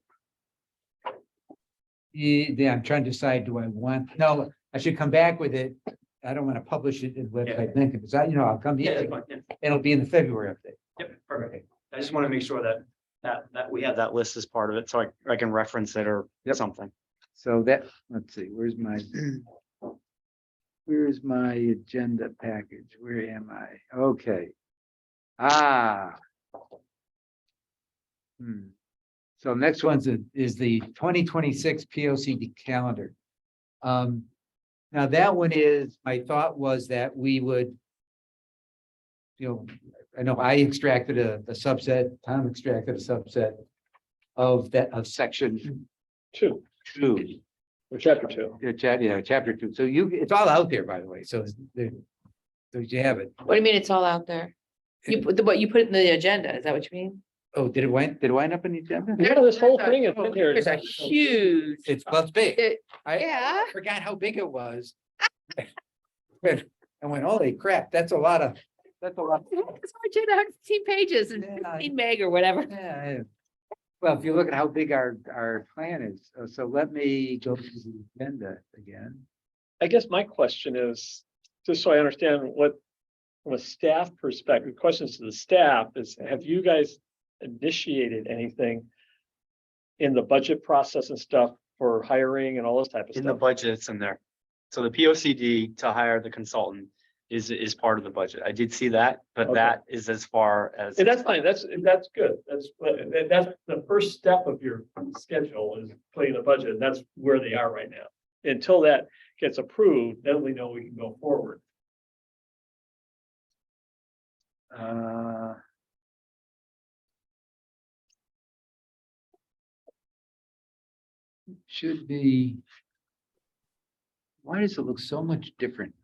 Yeah, I'm trying to decide, no, I should come back with it. I don't want to publish it in website link, because I'll come here, and it'll be in the February update. Yep, perfect. I just want to make sure that we have that list as part of it, so I can reference it or something. So let's see, where's my agenda package? Where am I? Okay. So next one's is the 2026 POCD calendar. Now that one is, my thought was that we would, I know I extracted a subset, Tom extracted a subset of section 2, 2. or chapter 2. Chapter 2. So it's all out there, by the way. So you have it. What do you mean it's all out there? You put it in the agenda, is that what you mean? Oh, did it wind up in the agenda? Yeah, this whole thing is in here. There's a huge. It's big. I Yeah. forgot how big it was. I went, holy crap, that's a lot. It's our agenda, 115 pages and Yeah. 15 meg or whatever. Yeah. Well, if you look at how big our plan is, so let me go to the agenda again. I guess my question is, just so I understand what, from a staff perspective, questions to the staff is, have you guys initiated anything in the budget process and stuff for hiring and all this type of In the stuff? budget, it's in there. So the POCD to hire the consultant is part of the budget. I did see that, but Okay. that is as far as. And that's fine, that's good, that's the first step of your schedule is putting the budget, and that's where they are right now. Until that gets approved, then we know we can go forward. Should be. Why does it look so much different?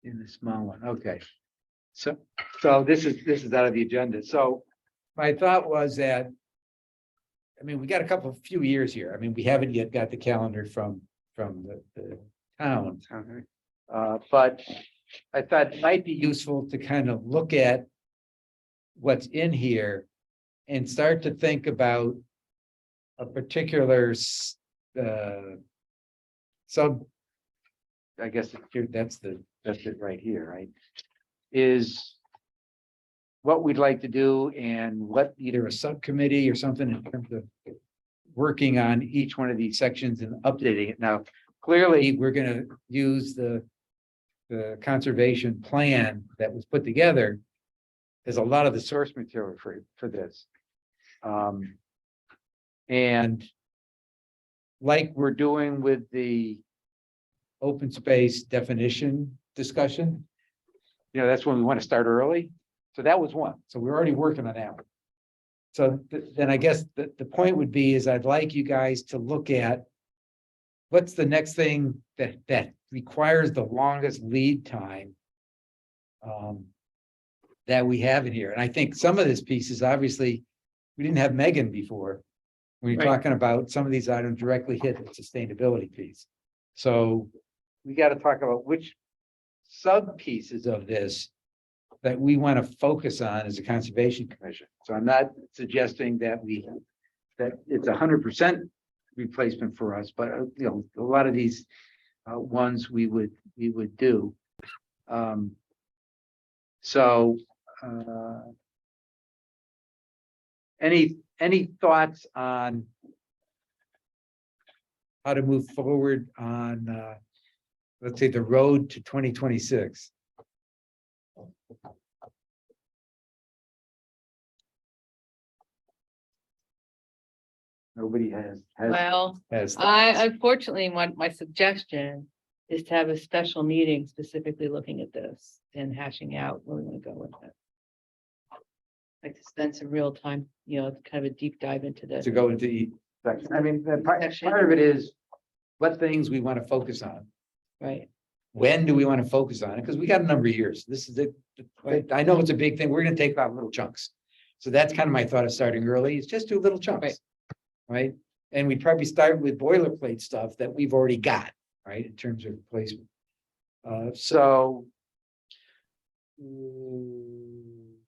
In the small one, okay. So this is out of the agenda. So my thought was that. I mean, we got a few years here. I mean, we haven't yet got the calendar from the town. But I thought it might be useful to kind of look at what's in here and start to think about a particular sub. I guess that's it right here, right? Is what we'd like to do and what either a subcommittee or something in terms of working on each one of these sections and updating it. Now, clearly, we're gonna use the conservation plan that was put together. There's a lot of the source material for this. And like we're doing with the open space definition discussion, that's when we want to start early. So that was one. So we're already working on that one. So then I guess the point would be is I'd like you guys to look at what's the next thing that requires the longest lead time that we have in here. And I think some of this piece is obviously, we didn't have Megan before. When you're Right. talking about some of these items directly hit the sustainability piece. So we got to talk about which sub pieces of this that we want to focus on as a conservation commission. So I'm not suggesting that it's 100% replacement for us, but a lot of these ones we would do. So any thoughts on how to move forward on let's say the road to 2026? Nobody has Well, thoughts. I unfortunately, my suggestion is to have a special meeting specifically looking at this and hashing out where we want to go with it. Like to spend some real time, kind of a deep dive into this. To go into each section. I mean, part of it is what things we want to focus on. Right. When do we want to focus on it? Because we got a number of years. This is it. I know it's a big thing. We're going to take out little chunks. So that's kind of my thought of starting early. It's just do little chunks. Right. And we'd probably start with boilerplate stuff that we've already got, right, in terms of replacement.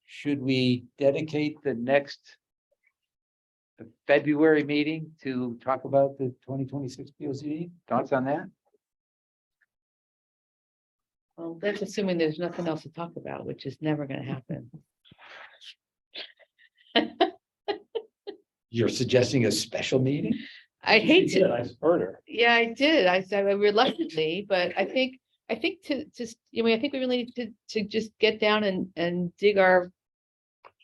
Should we dedicate the February meeting to talk about the 2026 POCD? Thoughts on that? Well, that's assuming there's nothing else to talk about, which is never going to happen. You're suggesting a special meeting? I hate to. I spurred her. Yeah, I did. I said reluctantly, but I think to just, I think we really need to just get down and dig our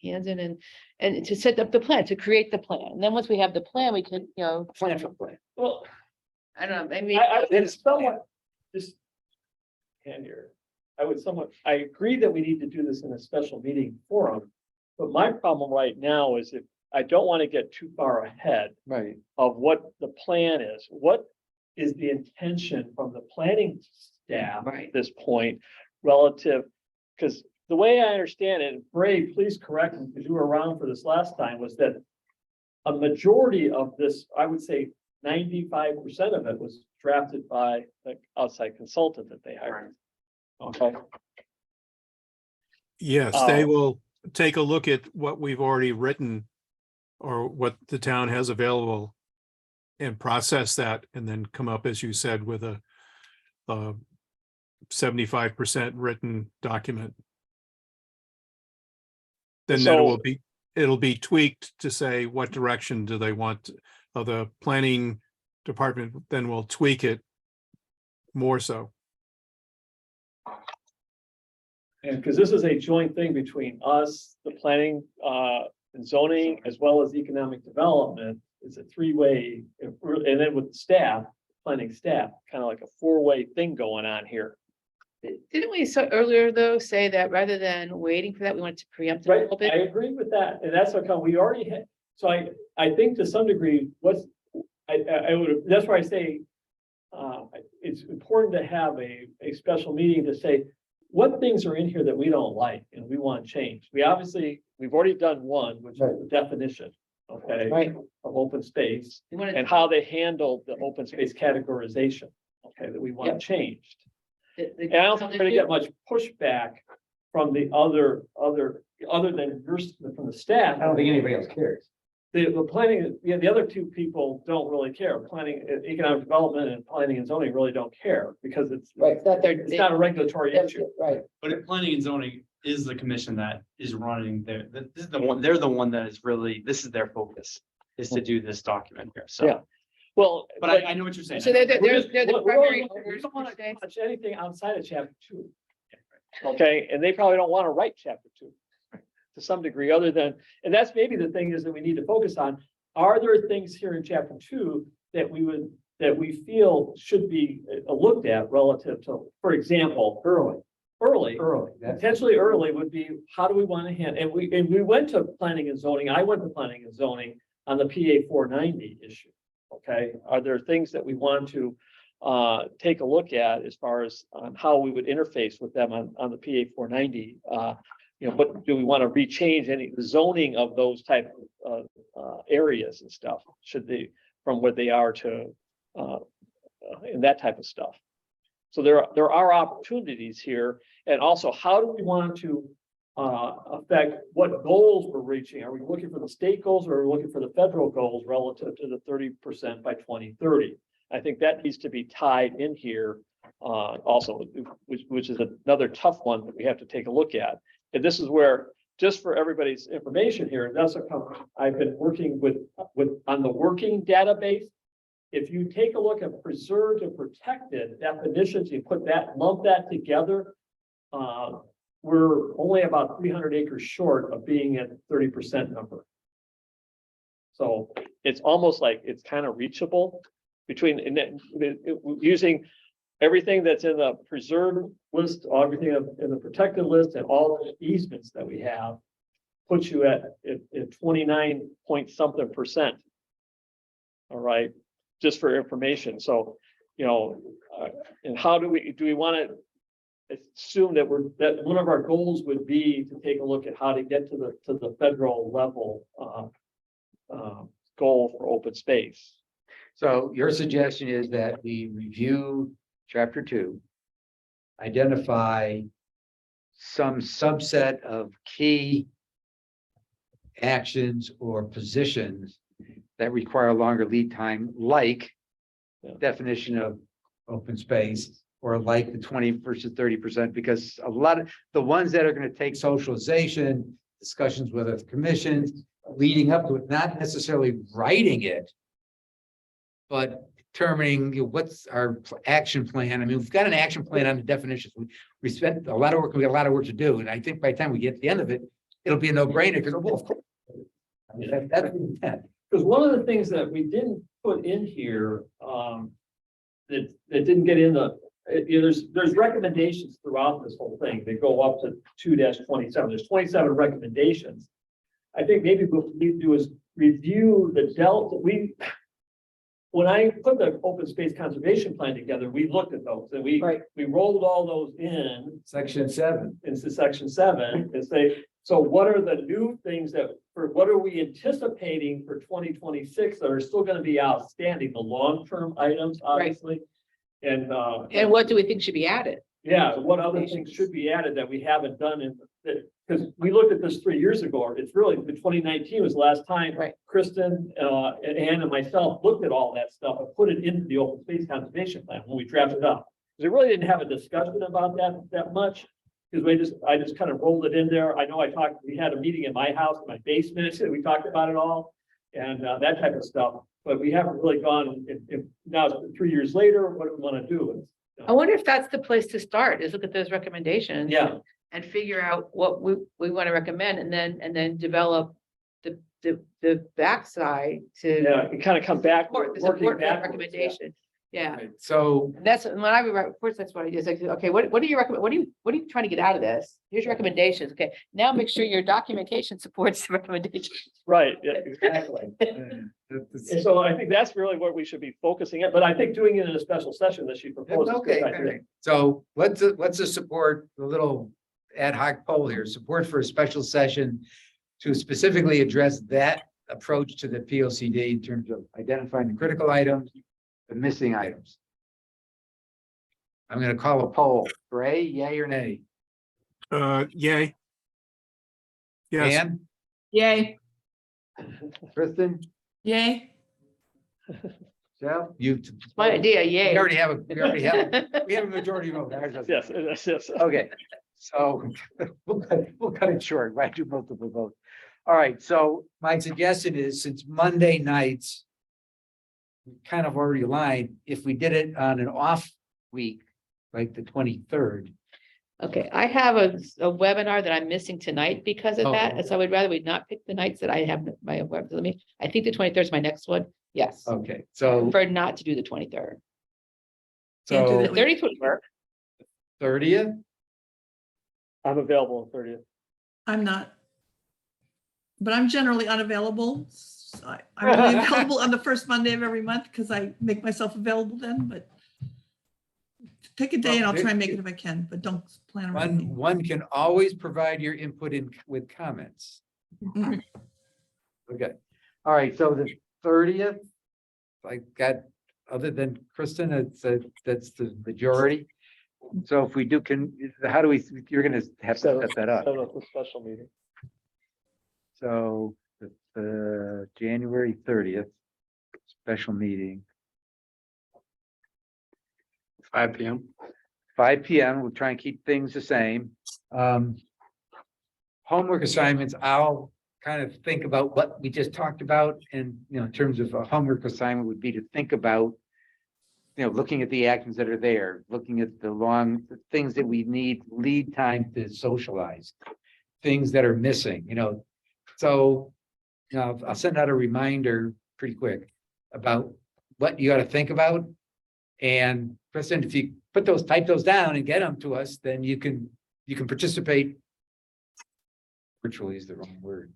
hands in and to set up the plan, to create the plan. And then once we have the plan, we can, Plan for plan. Well, I don't know, I mean, it's somewhat, just. And here, I agree that we need to do this in a special meeting forum. But my problem right now is if I don't want to get too far ahead Right. of what the plan is. What is the intention from the planning staff Right. at this point relative? Because the way I understand it, and Bray, please correct me because you were around for this last time, was that a majority of this, I would say 95% of it was drafted by the outside consultant that they hired. Okay. Yes, they will take a look at what we've already written or what the town has available and process that and then come up, as you said, with a 75% written document. Then So- it'll be tweaked to say what direction do they want. The planning department then will tweak it more so. And because this is a joint thing between us, the planning and zoning, as well as economic development, it's a three-way, and then with staff, planning staff, kind of like a four-way thing going on here. didn't we earlier though say that rather than waiting for that, we wanted to preempt it a Right, little bit? I agree with that, and that's what we already had, so I think to some degree, I would, that's why I say it's important to have a special meeting to say what things are in here that we don't like and we want change. We've already done one, which is the definition, okay, Right. of open space We wanted- and how they handled the open space categorization, okay, that we want Yep. changed. the- And I don't think we're gonna get much pushback from the other than yours, from the staff. I don't think anybody else cares. the planning, the other two people don't really care. Planning, economic development and planning and zoning really don't care because it's it's not a regulatory issue. Right. But if planning and zoning is the commission that is running there, this is the one, they're the one that is really, this is their focus, is to do this document here, so. Yeah. Well, But I know what you're saying. So they're we're the we're primary only- we owners don't per want to se? touch anything outside of chapter 2. Okay, and they probably don't want to write chapter 2 to some degree, other than, and that's maybe the thing is that we need to focus on. Are there things here in chapter 2 that we feel should be looked at relative to, for example, early, That's potentially early would be, how do we want to handle, and we went to planning and zoning, I went to planning and zoning on the PA 490 issue. Okay, are there things that we want to take a look at as far as on how we would interface with them on the PA 490? What do we want to rechange any zoning of those type of areas and stuff? Should they, from what they are to and that type of stuff. So there are opportunities here, and also how do we want to affect what goals we're reaching? Are we looking for the state goals or are we looking for the federal goals relative to the 30% by 2030? I think that needs to be tied in here also, which is another tough one that we have to take a look at. And this is where, just for everybody's information here, that's a company I've been working with on the working database. If you take a look at preserved and protected definitions, you put that, lump that together, we're only about 300 acres short of being at 30% number. So it's almost like it's kind of reachable between using everything that's in the preserved list, everything in the protected list, and all the easements that we have, puts you at 29 point something %. All right, just for information. So, and how do we want to assume that that one of our goals would be to take a look at how to get to the federal level goal for open space. So your suggestion is that we review chapter 2, identify some subset of key actions or positions that require a longer lead time, like definition of open space, or like the 20 versus 30%, because a lot of the ones that are going to take socialization, discussions with the commissions, leading up to it, not necessarily writing it, but determining what's our action plan. I mean, we've got an action plan on the definitions. We spent a lot of work, we got a lot of work to do. And I think by the time we get to the end of it, it'll be a no-brainer because, well, of course. I mean, that's the intent. Because one of the things that we didn't put in here, that didn't get in there's recommendations throughout this whole thing. They go up to 2-27. There's 27 recommendations. I think maybe what we need to do is review the delta. When I put the open space conservation plan together, we looked at those and we rolled all those in Section 7. into section 7 and say, so what are the new things what are we anticipating for 2026 that are still going to be outstanding? The long-term items, obviously. And what do we think should be added? yeah, what other things should be added that we haven't done because we looked at this 3 years ago. It's really, the 2019 was the last time Kristen, and Ann and myself looked at all that stuff and put it into the open space conservation plan when we drafted it up. Because we really didn't have a discussion about that much, because I just kind of rolled it in there. I know we had a meeting in my house, in my basement, and we talked about it all and that type of stuff. But we haven't really gone, now it's 3 years later, what do we want to do? I wonder if that's the place to start, is look at those recommendations. Yeah. And figure out what we want to recommend, and then develop the backside to. Yeah, you kind of come back. Support the working support for that backwards, recommendation. Yeah, Right. So and that's when I rewrite reports, that's what I do. It's like, okay, what do you recommend? What are you trying to get out of this? Here's your recommendations. Okay, now make sure your documentation supports the recommendation. Right, yeah, exactly. And so I think that's really what we should be focusing on, but I think doing it in a special session that she proposed. is a okay, good idea. so let's support a little ad hoc poll here, support for a special session to specifically address that approach to the POCD in terms of identifying the critical items, the missing items. I'm going to call a poll. Ray, yay or nay? Yay. Yes. Ann, Yay. Kristen, Yay. Joe, you. My idea, We yay. already have a majority vote. Ours doesn't. Yes. Okay, so we'll cut it short. Why do multiple votes? All right, so my suggestion is since Monday nights we kind of already aligned, if we did it on an off week, like the 23rd. Okay, I have a webinar that I'm missing tonight because of Oh, that, okay. so I would rather we not pick the nights that I have my web, let me, I think the 23rd is my next one, yes. Okay, I so, prefer not to do the 23rd. Can't do so that. 30th would work. 30th, I'm available on 30th. I'm not. But I'm generally unavailable. I'm only available on the first Monday of every month because I make myself available then, but pick a day and I'll try and make it if I can, but don't plan around me. one can always provide your input in with comments. Mm. Okay, all right, so the 30th, I got, other than Kristen, that's the majority. So if we do, how do we, you're gonna have to set that up. a special meeting. So the January 30th, special meeting, 5 p.m. 5 p.m. We'll try and keep things the same. Homework assignments, I'll kind of think about what we just talked about. And, in terms of a homework assignment would be to think about, looking at the actions that are there, looking at the things that we need lead time to socialize, things that are missing, So, I'll send out a reminder pretty quick about what you got to think about. And Kristen, if you type those down and get them to us, then you can participate. Virtually is the wrong word.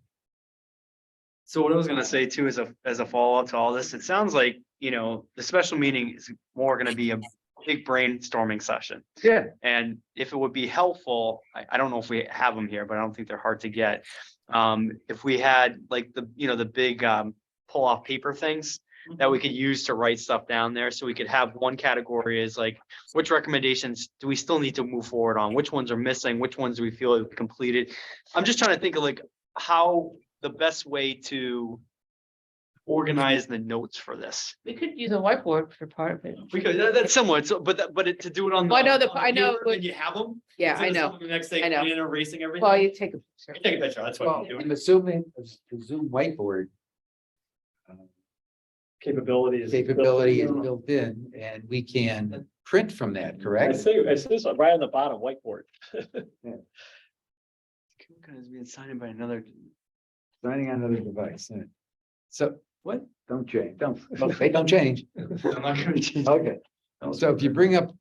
So what I was gonna say too, as a follow-up to all this, it sounds like, the special meeting is more gonna be a big brainstorming session. Yeah. And if it would be helpful, I don't know if we have them here, but I don't think they're hard to get. If we had like the big pull off paper things that we could use to write stuff down there. So we could have one category is like, which recommendations do we still need to move forward on? Which ones are missing? Which ones do we feel have completed? I'm just trying to think of like how the best way to organize the notes for this. We could use a whiteboard for part of it. Because that's similar, so, but to do it on. Well, I know on I know, paper, but- And you have them. Yeah, I instead of know. someone The next day, I know. coming in and erasing everything. Well, you take a picture. You take a picture, that's what Well, you do. I'm assuming the Zoom whiteboard Capability is. capability is built in and we can print from that, I correct? see right on the bottom whiteboard. Is being signed by another. Signing on another device. Yeah. So what? Don't change. Don't change. I'm not gonna change. Okay. So if you bring up.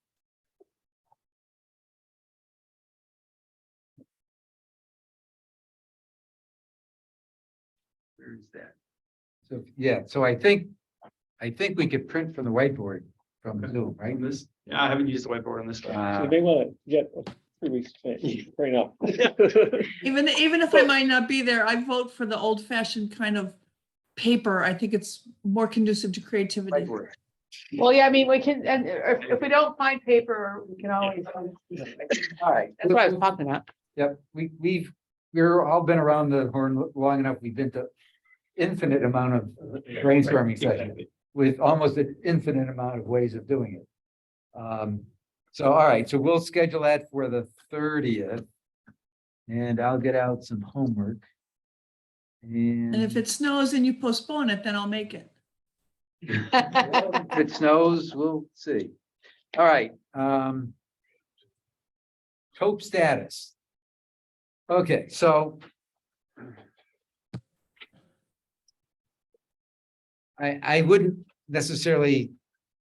Where's that? So, yeah, so I think we could print from the whiteboard from Zoom, right? On this, yeah, I haven't used the whiteboard on this guy. So you may want to get 3 weeks right now. Even if I might not be there, I vote for the old fashioned kind of paper. I think it's more conducive to creativity. Whiteboard. Well, yeah, I mean, we can, and if we don't find paper, we can always. All right. That's what I was talking about. Yep, we're all been around the horn long enough. We've been to infinite amount of brainstorming sessions with almost an infinite amount of ways of doing it. So, all right, so we'll schedule that for the 30th. And I'll get out some homework. And if it snows and you postpone it, then I'll make it. If it snows, we'll see. All right. Cope status. Okay, so. I wouldn't necessarily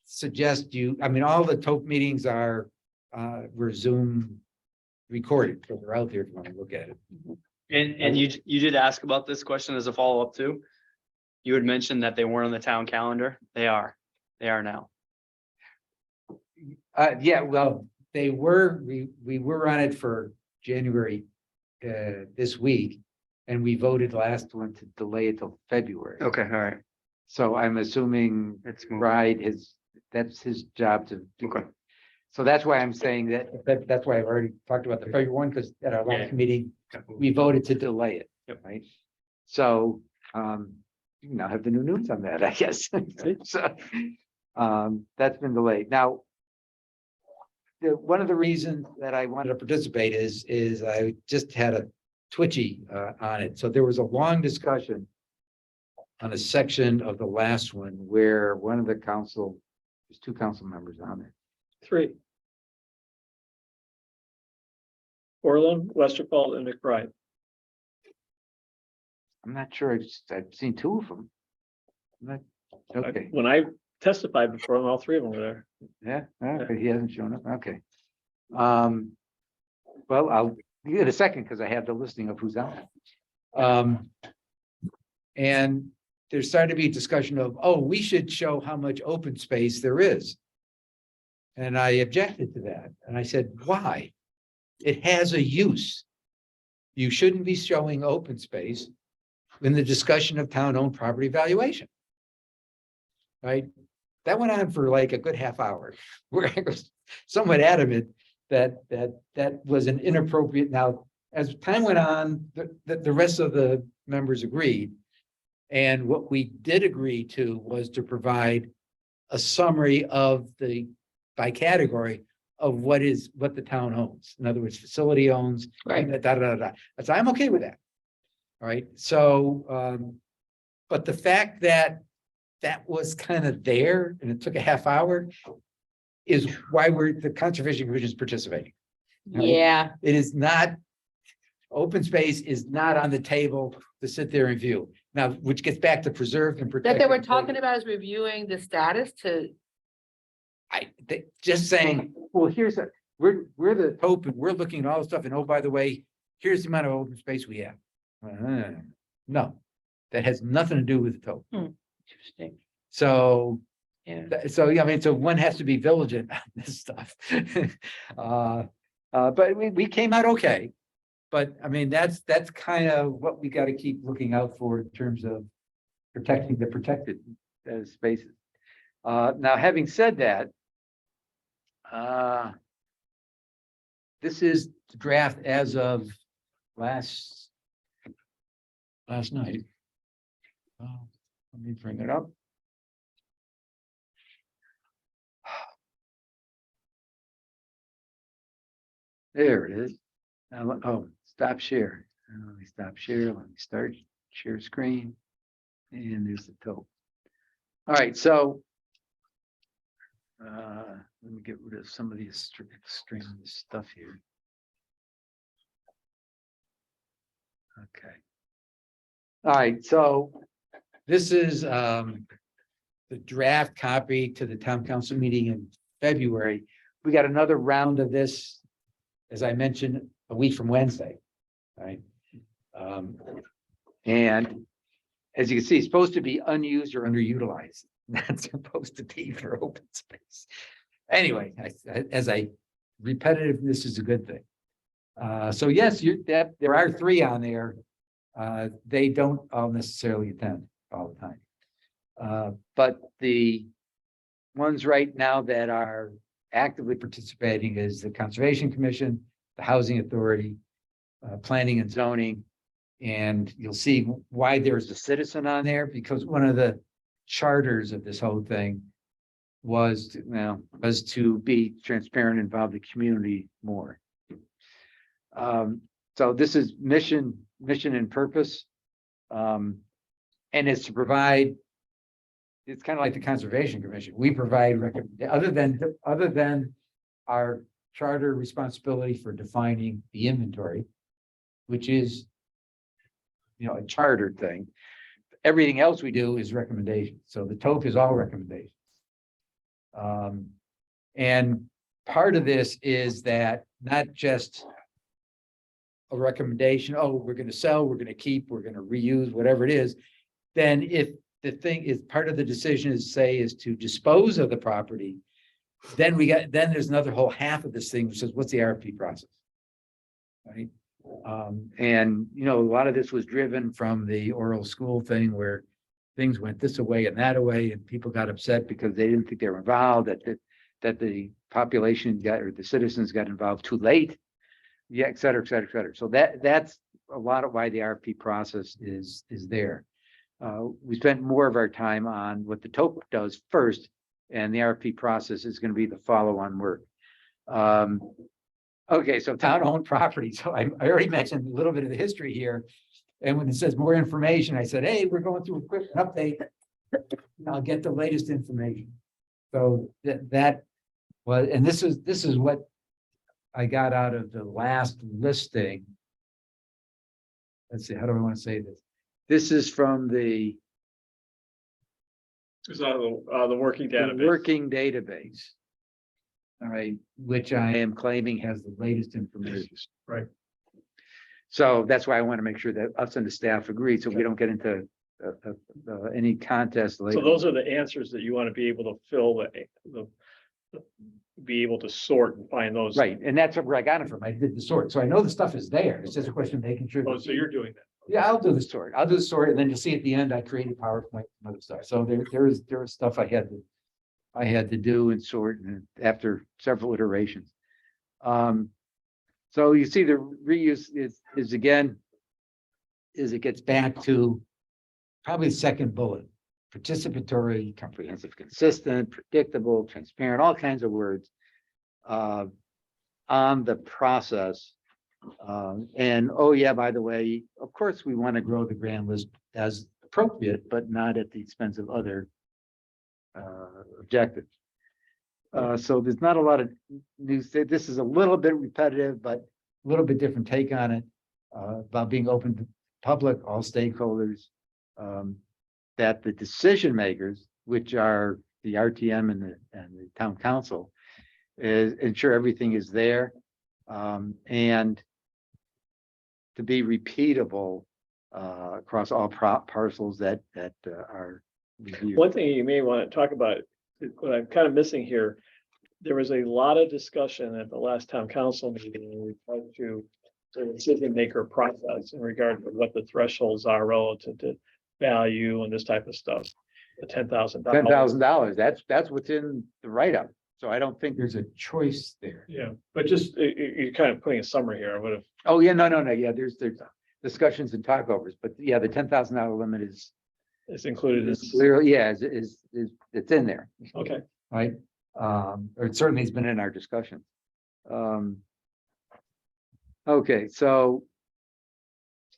suggest all the TOP meetings were Zoom recorded, so they're out there if you want to look at it. And you did ask about this question as a follow-up too. You had mentioned that they weren't on the town calendar. They are now. Yeah, well, they were, we were on it for January this week, and we voted last one to delay it till February. Okay, all right. So I'm assuming It's moving. that's his job to. Okay. So that's why I'm saying that's why I've already talked about the February one, because at our last Yeah. meeting, we voted to delay it. Yep. Right? So You now have the new news on that, I guess. So, that's been delayed. Now, one of the reasons that I wanted to participate is I just had a twitchy on it. So there was a long discussion on a section of the last one where one of the council, there's two council members on there. 3. Orland, Westerfeld, and McBride. I'm not sure. I've seen two of them. Okay, When I testified before them, all 3 of them were there. yeah, okay, he hasn't shown up. Okay. Well, I'll give it a second because I have the listing of who's on it. And there started to be discussion of, oh, we should show how much open space there is. And I objected to that. And I said, why? It has a use. You shouldn't be showing open space in the discussion of town-owned property valuation. Right? That went on for like a good half hour, where I was somewhat adamant that was an inappropriate. Now, as time went on, the rest of the members agreed. And what we did agree to was to provide a summary of by category of what the town owns. In other words, facility owns. Right. So I'm okay with that. All right. So, but the fact that was kind of there and it took a half hour is why the Conservation Commission is participating. Right? Yeah, It is not, open space is not on the table to sit there and view. Now, which gets back to preserved and that protected. they were talking about is reviewing the status to, Just saying, well, we're the Pope and we're looking at all the stuff and oh, by the way, here's the amount of open space we have. No, that has nothing to do with the Pope. interesting. So, Yeah. so I mean, so one has to be vigilant on this stuff. But we came out okay. But I mean, that's kind of what we got to keep looking out for in terms of protecting the protected spaces. Now, having said that, this is the draft as of last night. Let me bring it up. There it is. Now, oh, stop share. Let me stop share. Let me start share screen. And there's the total. All right, so let me get rid of some of these string stuff here. Okay. All right, so this is the draft copy to the town council meeting in February. We got another round of this, as I mentioned, a week from Wednesday, right? And as you can see, it's supposed to be unused or underutilized. That's supposed to be for open space. Anyway, repetitiveness is a good thing. So yes, there are 3 on there. They don't all necessarily attend all the time. But the ones right now that are actively participating is the Conservation Commission, the Housing Authority, Planning and Zoning. And you'll see why there's a citizen on there, because one of the charters of this whole thing was to be transparent, involve the community more. So this is mission and purpose. And it's to provide, it's kind of like the Conservation Commission. We provide other than our charter responsibility for defining the inventory, which is, a charter thing. Everything else we do is recommendations. So the TOP is all recommendations. And part of this is that not just a recommendation, oh, we're going to sell, we're going to keep, we're going to reuse, whatever it is. Then if the thing is part of the decision is to dispose of the property, then there's another whole half of this thing, which says, what's the RFP process? Right. And a lot of this was driven from the oral school thing where things went this way and that way, and people got upset because they didn't think they were involved, that the population or the citizens got involved too late. Yeah, et cetera, et cetera, et cetera. So that's a lot of why the RFP process is there. we spent more of our time on what the TOP does first, and the RFP process is going to be the follow-on work. Okay, so town-owned property. So I already mentioned a little bit of the history here. And when it says more information, I said, hey, we're going through a quick update. I'll get the latest information. So that was, and this is what I got out of the last listing. Let's see, how do I want to say this? This is from the It's out of the working database. working database. All right, which I am claiming has the latest information. Right. So that's why I want to make sure that us and the staff agree, so we don't get into any contest later. So those are the answers that you want to be able to fill be able to sort and find those. Right, and that's where I got it from. I did the sort, so I know the stuff is there. It's just a question of making sure. Oh, so you're doing that. Yeah, I'll do the sort. I'll do the sort, and then you'll see at the end, I created PowerPoint and other stuff. So there is stuff I had to do and sort, and after several iterations. So you see the reuse is again, it gets back to probably the second bullet: participatory, comprehensive, consistent, predictable, transparent, all kinds of words on the process. And oh yeah, by the way, of course, we want to grow the grand list as appropriate, but not at the expense of other objectives. So there's not a lot of news. This is a little bit repetitive, but a little bit different take on it, about being open to public, all stakeholders, that the decision makers, which are the RTM and the town council, is ensure everything is there, and to be repeatable across all parcels that are reviewed. One thing you may want to talk about, what I'm kind of missing here, there was a lot of discussion at the last town council meeting in regard to the decision maker process in regard to what the thresholds are relative to value and this type of stuff. The $10,000. $10,000. That's what's in the write-up. So I don't think there's a choice there. Yeah, but just you're kind of putting a summary here. I would have. Oh, yeah, no. Yeah, there's discussions and talkovers, but yeah, the $10,000 limit is It's included in. clearly, yeah, is it's in there, Okay. right? Or it certainly has been in our discussion. Okay, so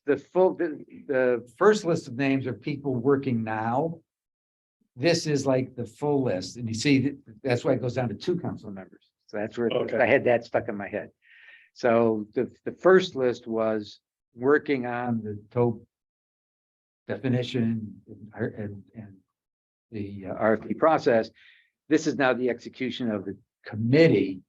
the first list of names are people working now. This is like the full list, and you see that's why it goes down to 2 council members. So that's where Okay. I had that stuck in my head. So the first list was working on the TOP definition and the RFP process. This is now the execution of the committee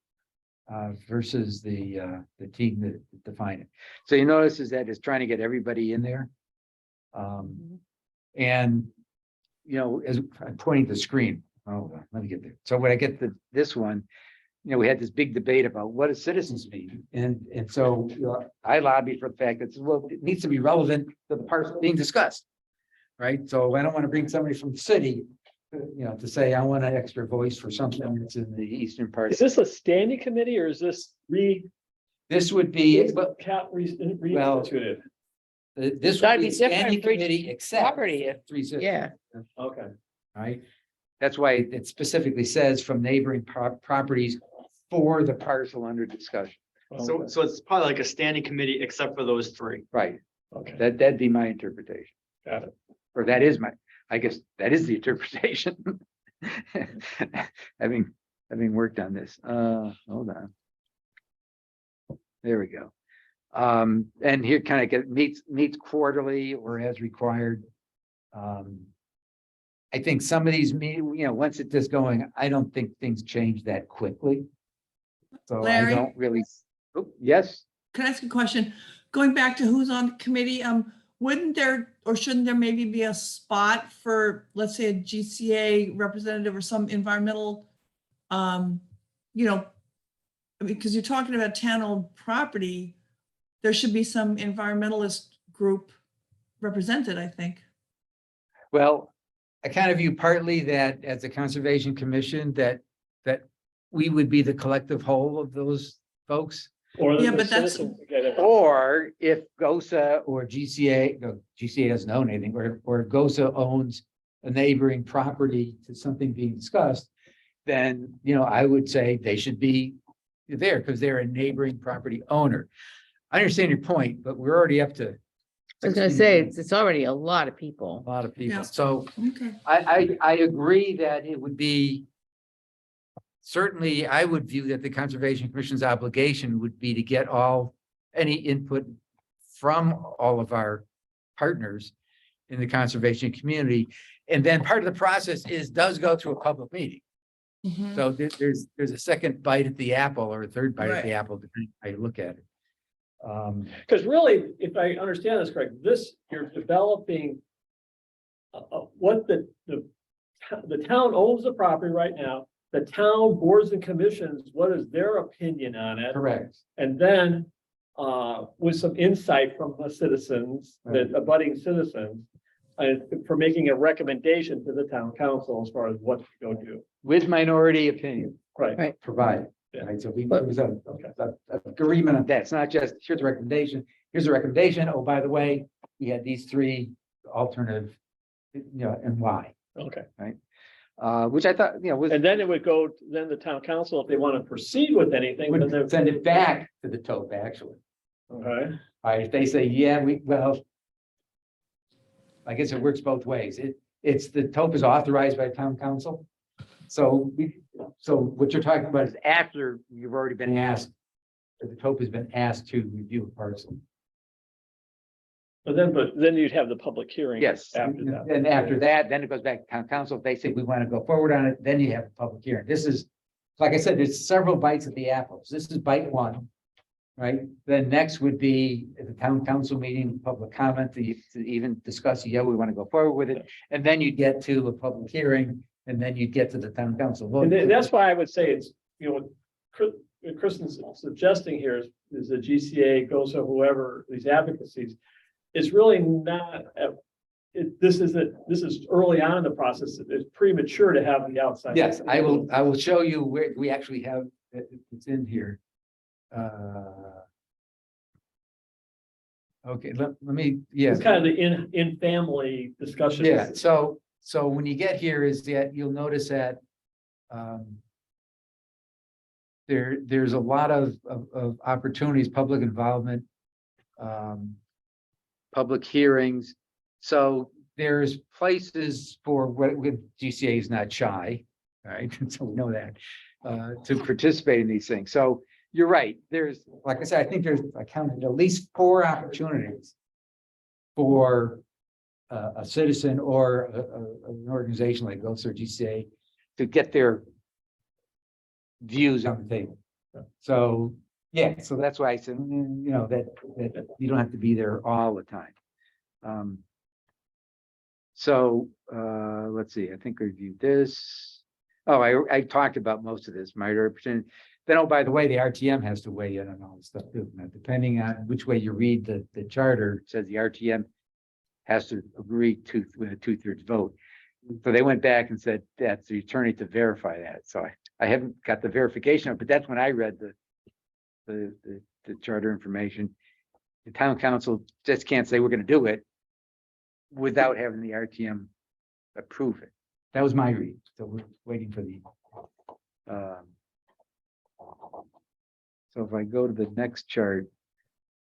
versus the team that defined it. So you notice is that it's trying to get everybody in there. And, you know, as I'm pointing to the screen, let me get there. So when I get to this one, you know, we had this big debate about what does citizens mean? And so I lobbied for the fact that, well, it needs to be relevant to the parts being discussed. Right? So I don't want to bring somebody from the city, you know, to say, I want an extra voice for something that's in the eastern part. Is this a standing committee or is this This would be, well, reinstituted? this Gotta would be be a different standing for each committee except property, if- 3 citizens. Yeah. Okay. Right? That's why it specifically says from neighboring properties for the parcel under discussion. So it's probably like a standing committee except for those 3. Right. Okay, That'd be my interpretation. got it. Or that is I guess that is the interpretation. Having worked on this, hold on. There we go. And here kind of meets quarterly or as required. I think some of these once it gets going, I don't think things change that quickly. So Larry? I don't really, yes, Can I ask a question? Going back to who's on the committee, wouldn't there, or shouldn't there maybe be a spot for, let's say, a GCA representative or some environmental, because you're talking about town-owned property, there should be some environmentalist group represented, I think. well, I kind of view partly that as a conservation commission that we would be the collective whole of those folks. Or Yeah, the but that's- citizens get it. Or if GOSA or GCA, no, GCA doesn't own anything, or GOSA owns a neighboring property to something being discussed, then, I would say they should be there because they're a neighboring property owner. I understand your point, but we're already up to. I was gonna 16 say, it's already a lot of people. A lot of people. Yeah. So Okay. I agree that it would be. Certainly, I would view that the Conservation Commission's obligation would be to get any input from all of our partners in the conservation community. And then part of the process does go through a public meeting. Mhm. So there's a second bite at the apple or a third bite at the Right. apple, depending on how you look at it. Because really, if I understand this correct, you're developing what the town owns the property right now. The town boards and commissions, what is their opinion on it? Correct. And then, with some insight from the citizens, the abutting citizens, for making a recommendation to the town council as far as what to go do. With minority opinion Right. provided. Yeah. Right, so there But- was a agreement on that. It's not just, here's a recommendation, here's a recommendation. Oh, by the way, we had these three alternative, and why, Okay. which I thought, was, And then it would go, then the town council, if they want to proceed with anything, then would they. send it back to the TOP, actually. Okay. All right, if they say, yeah, I guess it works both ways. It's the TOP is authorized by town council. So what you're talking about is after you've already been asked, or the TOP has been asked to review a parcel. But then you'd have the public hearing. Yes, After that. and after that, then it goes back to town council. If they say we want to go forward on it, then you have a public hearing. This is, like I said, there's several bites at the apples. This is bite one. Right? Then next would be at the town council meeting, public comment to even discuss, yeah, we want to go forward with it. And then you get to a public hearing, and then you get to the town council vote. And that's why I would say it's, what Kristen's suggesting here is the GCA, GOSA, whoever, these advocacies. It's really not, this is early on in the process. It's premature to have the outside. Yes, I will show you where we actually have, it's in here. Okay, let me, It's kind of the in family discussion. Yeah, so when you get here is that you'll notice that there's a lot of opportunities, public involvement, public hearings. So there's places for what with GCA is not shy, all right? So we know that to participate in these things. So you're right. There's, like I said, I think I counted at least 4 opportunities for a citizen or an organization like GOSA or GCA to get their views on the table. So, yeah, so that's why I said, that you don't have to be there all the time. Let's see, I think I reviewed this. Oh, I talked about most of this, my opportunity. Then, oh, by the way, the RTM has to weigh in on all this stuff too. Now, depending on which way you read the charter, it says the RTM has to agree with a 2/3 vote. So they went back and said that's the attorney to verify that. So I haven't got the verification, but that's when I read the charter information. The town council just can't say we're going to do it without having the RTM approve it. That was my read. So we're waiting for the. So if I go to the next chart,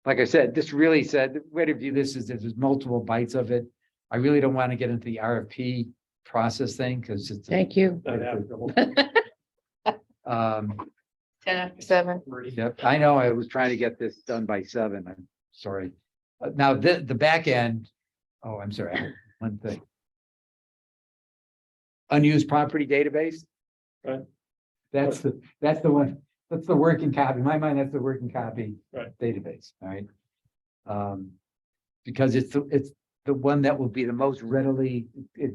like I said, this really said, the way to view this is there's multiple bites of it. I really don't want to get into the RFP process thing because it's. Thank you. 10:07. Yep, I know, I was trying to get this done by 7, I'm sorry. Now, the back end, oh, I'm sorry, I have one thing. Unused property database. Right. That's the one, that's the working copy, in my mind, that's the working copy. Right. Database, all right? Because it's the one that will be the most readily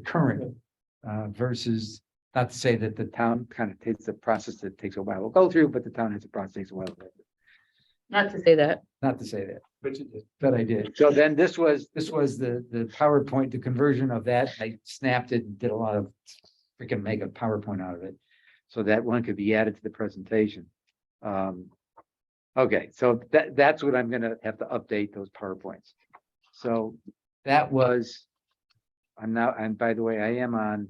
current, versus, not to say that the town kind of takes the process that takes a while to go through, but the town has a process that takes a while. Not to say that. Not to say that, but I did. So then this was the PowerPoint, the conversion of that. I snapped it and did a lot of freaking make a PowerPoint out of it. So that one could be added to the presentation. Okay, so that's what I'm gonna have to update those PowerPoints. So that was, I'm now, and by the way, I am on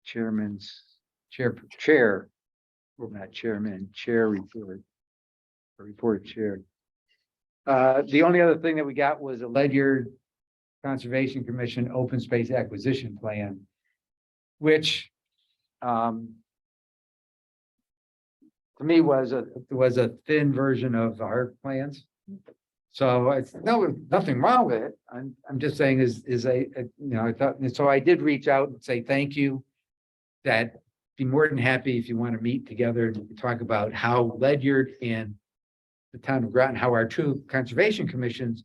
chair, well, not chairman, chair report. Or report chair. The only other thing that we got was a Ledyard Conservation Commission Open Space Acquisition Plan, which, to me was a thin version of our plans. So it's nothing wrong with it. I'm just saying I thought, and so I did reach out and say thank you. That be more than happy if you want to meet together and talk about how Ledyard and the town of Groton, how our two conservation commissions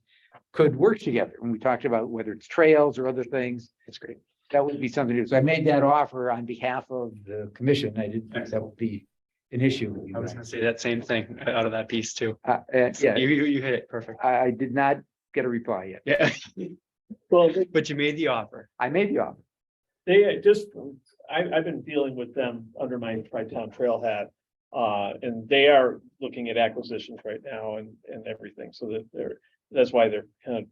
could work together. When we talked about whether it's trails or other things, it's great. That would be something to do. So I made that offer on behalf of the commission. I didn't think that would be an issue. with you I was guys. gonna say that same thing out of that piece too. Yeah, You hit it perfect. I did not get a reply yet. Yeah, Well, but you made the offer. I made the offer. they just, I've been dealing with them under my Tri-Town Trail hat. And they are looking at acquisitions right now and everything, so that that's why they're kind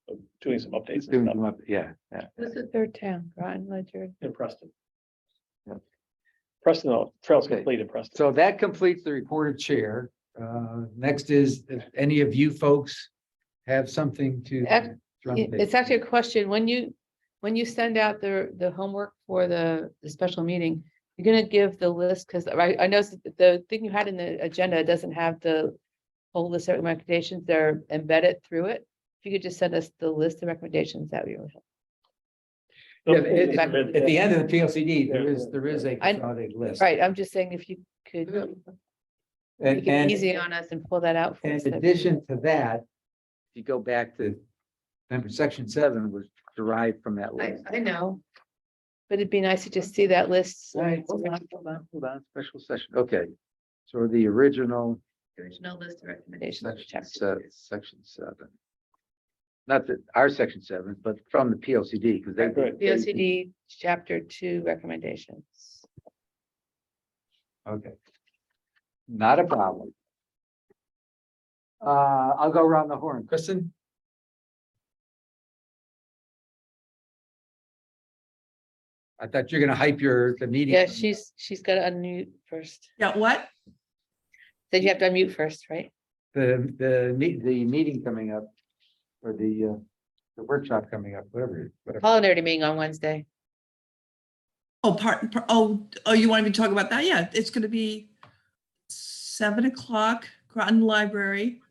of doing some updates Doing and them stuff up, yeah. This is their town, Groton, Ledyard. in Preston. Yeah. Preston, no, trail's Okay. complete in Preston. So that completes the report of chair. Next is, if any of you folks have something to. It's actually a question, when you send out the homework for the special meeting, you're gonna give the list, because I noticed that the thing you had in the agenda doesn't have the whole list of recommendations, they're embedded through it. If you could just send us the list of recommendations, that would be really helpful. At the end of the PLCD, there is a I- consolidated list. Right, I'm just saying if you could make it And easy on us and pull that out. for us, in that'd be- addition to that, if you go back to, remember, section 7 was derived from that list. I know, but it'd be nice to just see that list. All right, hold on, special session, okay. So the original Original list of recommendations. chapter two. section 7. Not that our section 7, but from the PLCD, because they. Right. POCD chapter 2 recommendations. Okay. Not a problem. I'll go around the horn. Kristen? I thought you're gonna hype the meeting. Yeah, she's got to unmute first. Yeah, what? Said you have to unmute first, right? The meeting coming up, or the workshop coming up, whatever. Culinary meeting on Wednesday. Oh, you want me to talk about that? Yeah, it's gonna be 7 o'clock, Groton Library.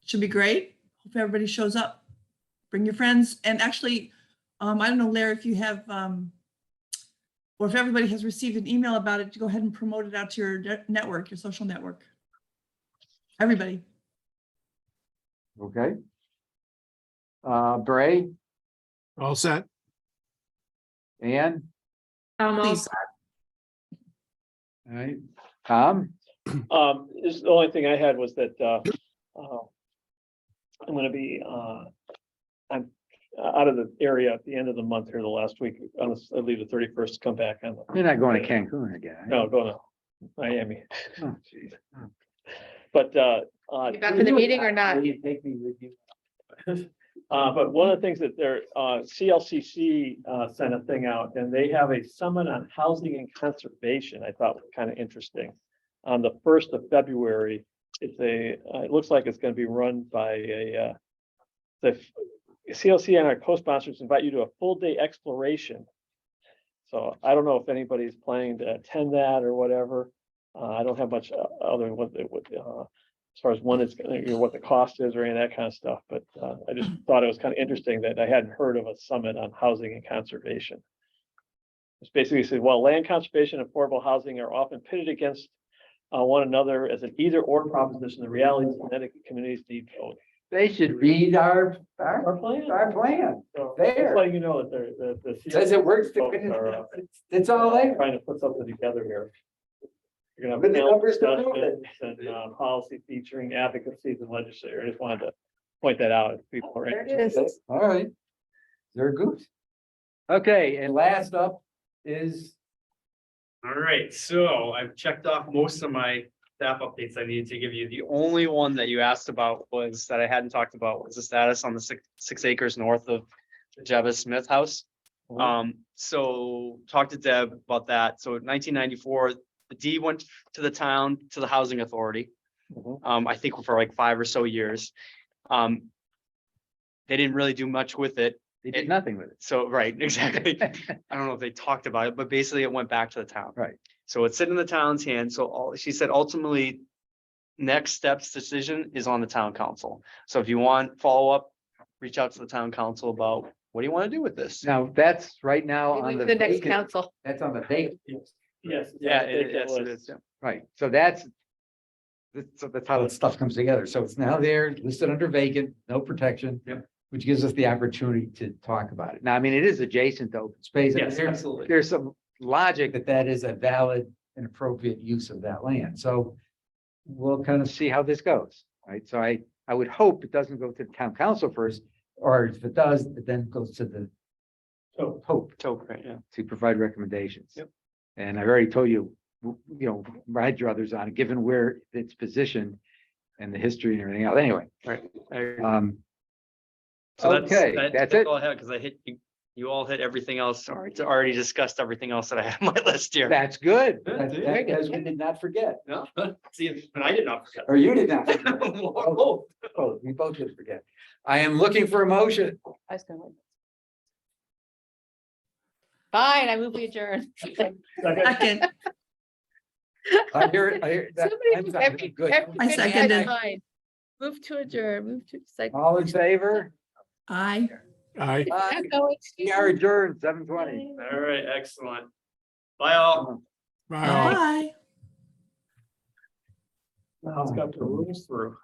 Should be great. Hope everybody shows up. Bring your friends. And actually, I don't know, Larry, if you have, or if everybody has received an email about it, to go ahead and promote it out to your network, your social network. Everybody. Okay. Bray, All set? Ann, Please. all right, Tom, This, the only thing I had was that, I'm gonna be, I'm out of the area at the end of the month here, the last week, I leave the 31st to come back on. you're not going to Cancun again. are you? No, going to Miami, Oh, geez. Oh. but, You back for the meeting or not? Will you take me with you? but one of the things that their CLCC sent a thing out, and they have a summit on housing and conservation. I thought was kind of interesting. On the 1st of February, it's it looks like it's going to be run by the CLC and our co-sponsors invite you to a full day exploration. So I don't know if anybody's planning to attend that or whatever. I don't have much other than what as far as when it's gonna, what the cost is or any of that kind of stuff, but I just thought it was kind of interesting that I hadn't heard of a summit on housing and conservation. It's basically said, well, land conservation and affordable housing are often pitted against one another as an either or proposition. The reality is Connecticut communities need both. They should read our plan. plan. So There. just letting you know that the Says it works. folks are It's all there. trying to put something together here. You're gonna With have the panel numbers to prove it. discussions and policy featuring advocacies and legislature. I just wanted to point that out. If people are There it interested. is. All right. They're good. Okay, and last up is, All right, so I've checked off most of my staff updates I needed to give you. The only one that you asked about was that I hadn't talked about was the status on the 6 acres north of the Jebus Smith house. So talked to Deb about that. So in 1994, the deed went to the town, to the housing authority. I think for like 5 or so years. They didn't really do much with it. They did nothing with it. So, right, exactly. I don't know if they talked about it, but basically it went back to the town. Right. So it's sitting in the town's hands. So she said ultimately, next steps decision is on the town council. So if you want follow-up, reach out to the town council about what do you want to do with this? Now, that's right now on The next vacant- council. That's on the vacant, Yes. Yeah, I think yes, it was. is. Yeah. right, so that's how the stuff comes together. So it's now there, listed under vacant, no protection. Yep. Which gives us the opportunity to talk about it. Now, I mean, it is adjacent to open space. Yes, There's- absolutely. There's some logic that that is a valid and appropriate use of that land. So we'll kind of see how this goes, right? So I would hope it doesn't go to the town council first, or if it does, it then goes to the Hope Right, yeah. to provide recommendations. Yep. And I've already told you, I had druthers on it, given where it's positioned and the history and everything else. Anyway, Right. I agree. So okay, that's it. all I had because I hit you all hit everything else. Already discussed everything else that I had on my list here. That's good. Yeah, That's very good. because we did not forget, No, see, and I did not forget. or you did not. forget. Oh, Oh, we both did forget. I am looking for a motion. I was gonna wait. Fine, I move we adjourn. Second. Second, I hear it. I hear that. Somebody I'm move sorry, every- good. every I good seconded. time. Move to adjourn, move to second. All in favor? aye. I. We are adjourned, 7:20. all right, excellent. Bye all. Bye all. Bye. It's got the rules through.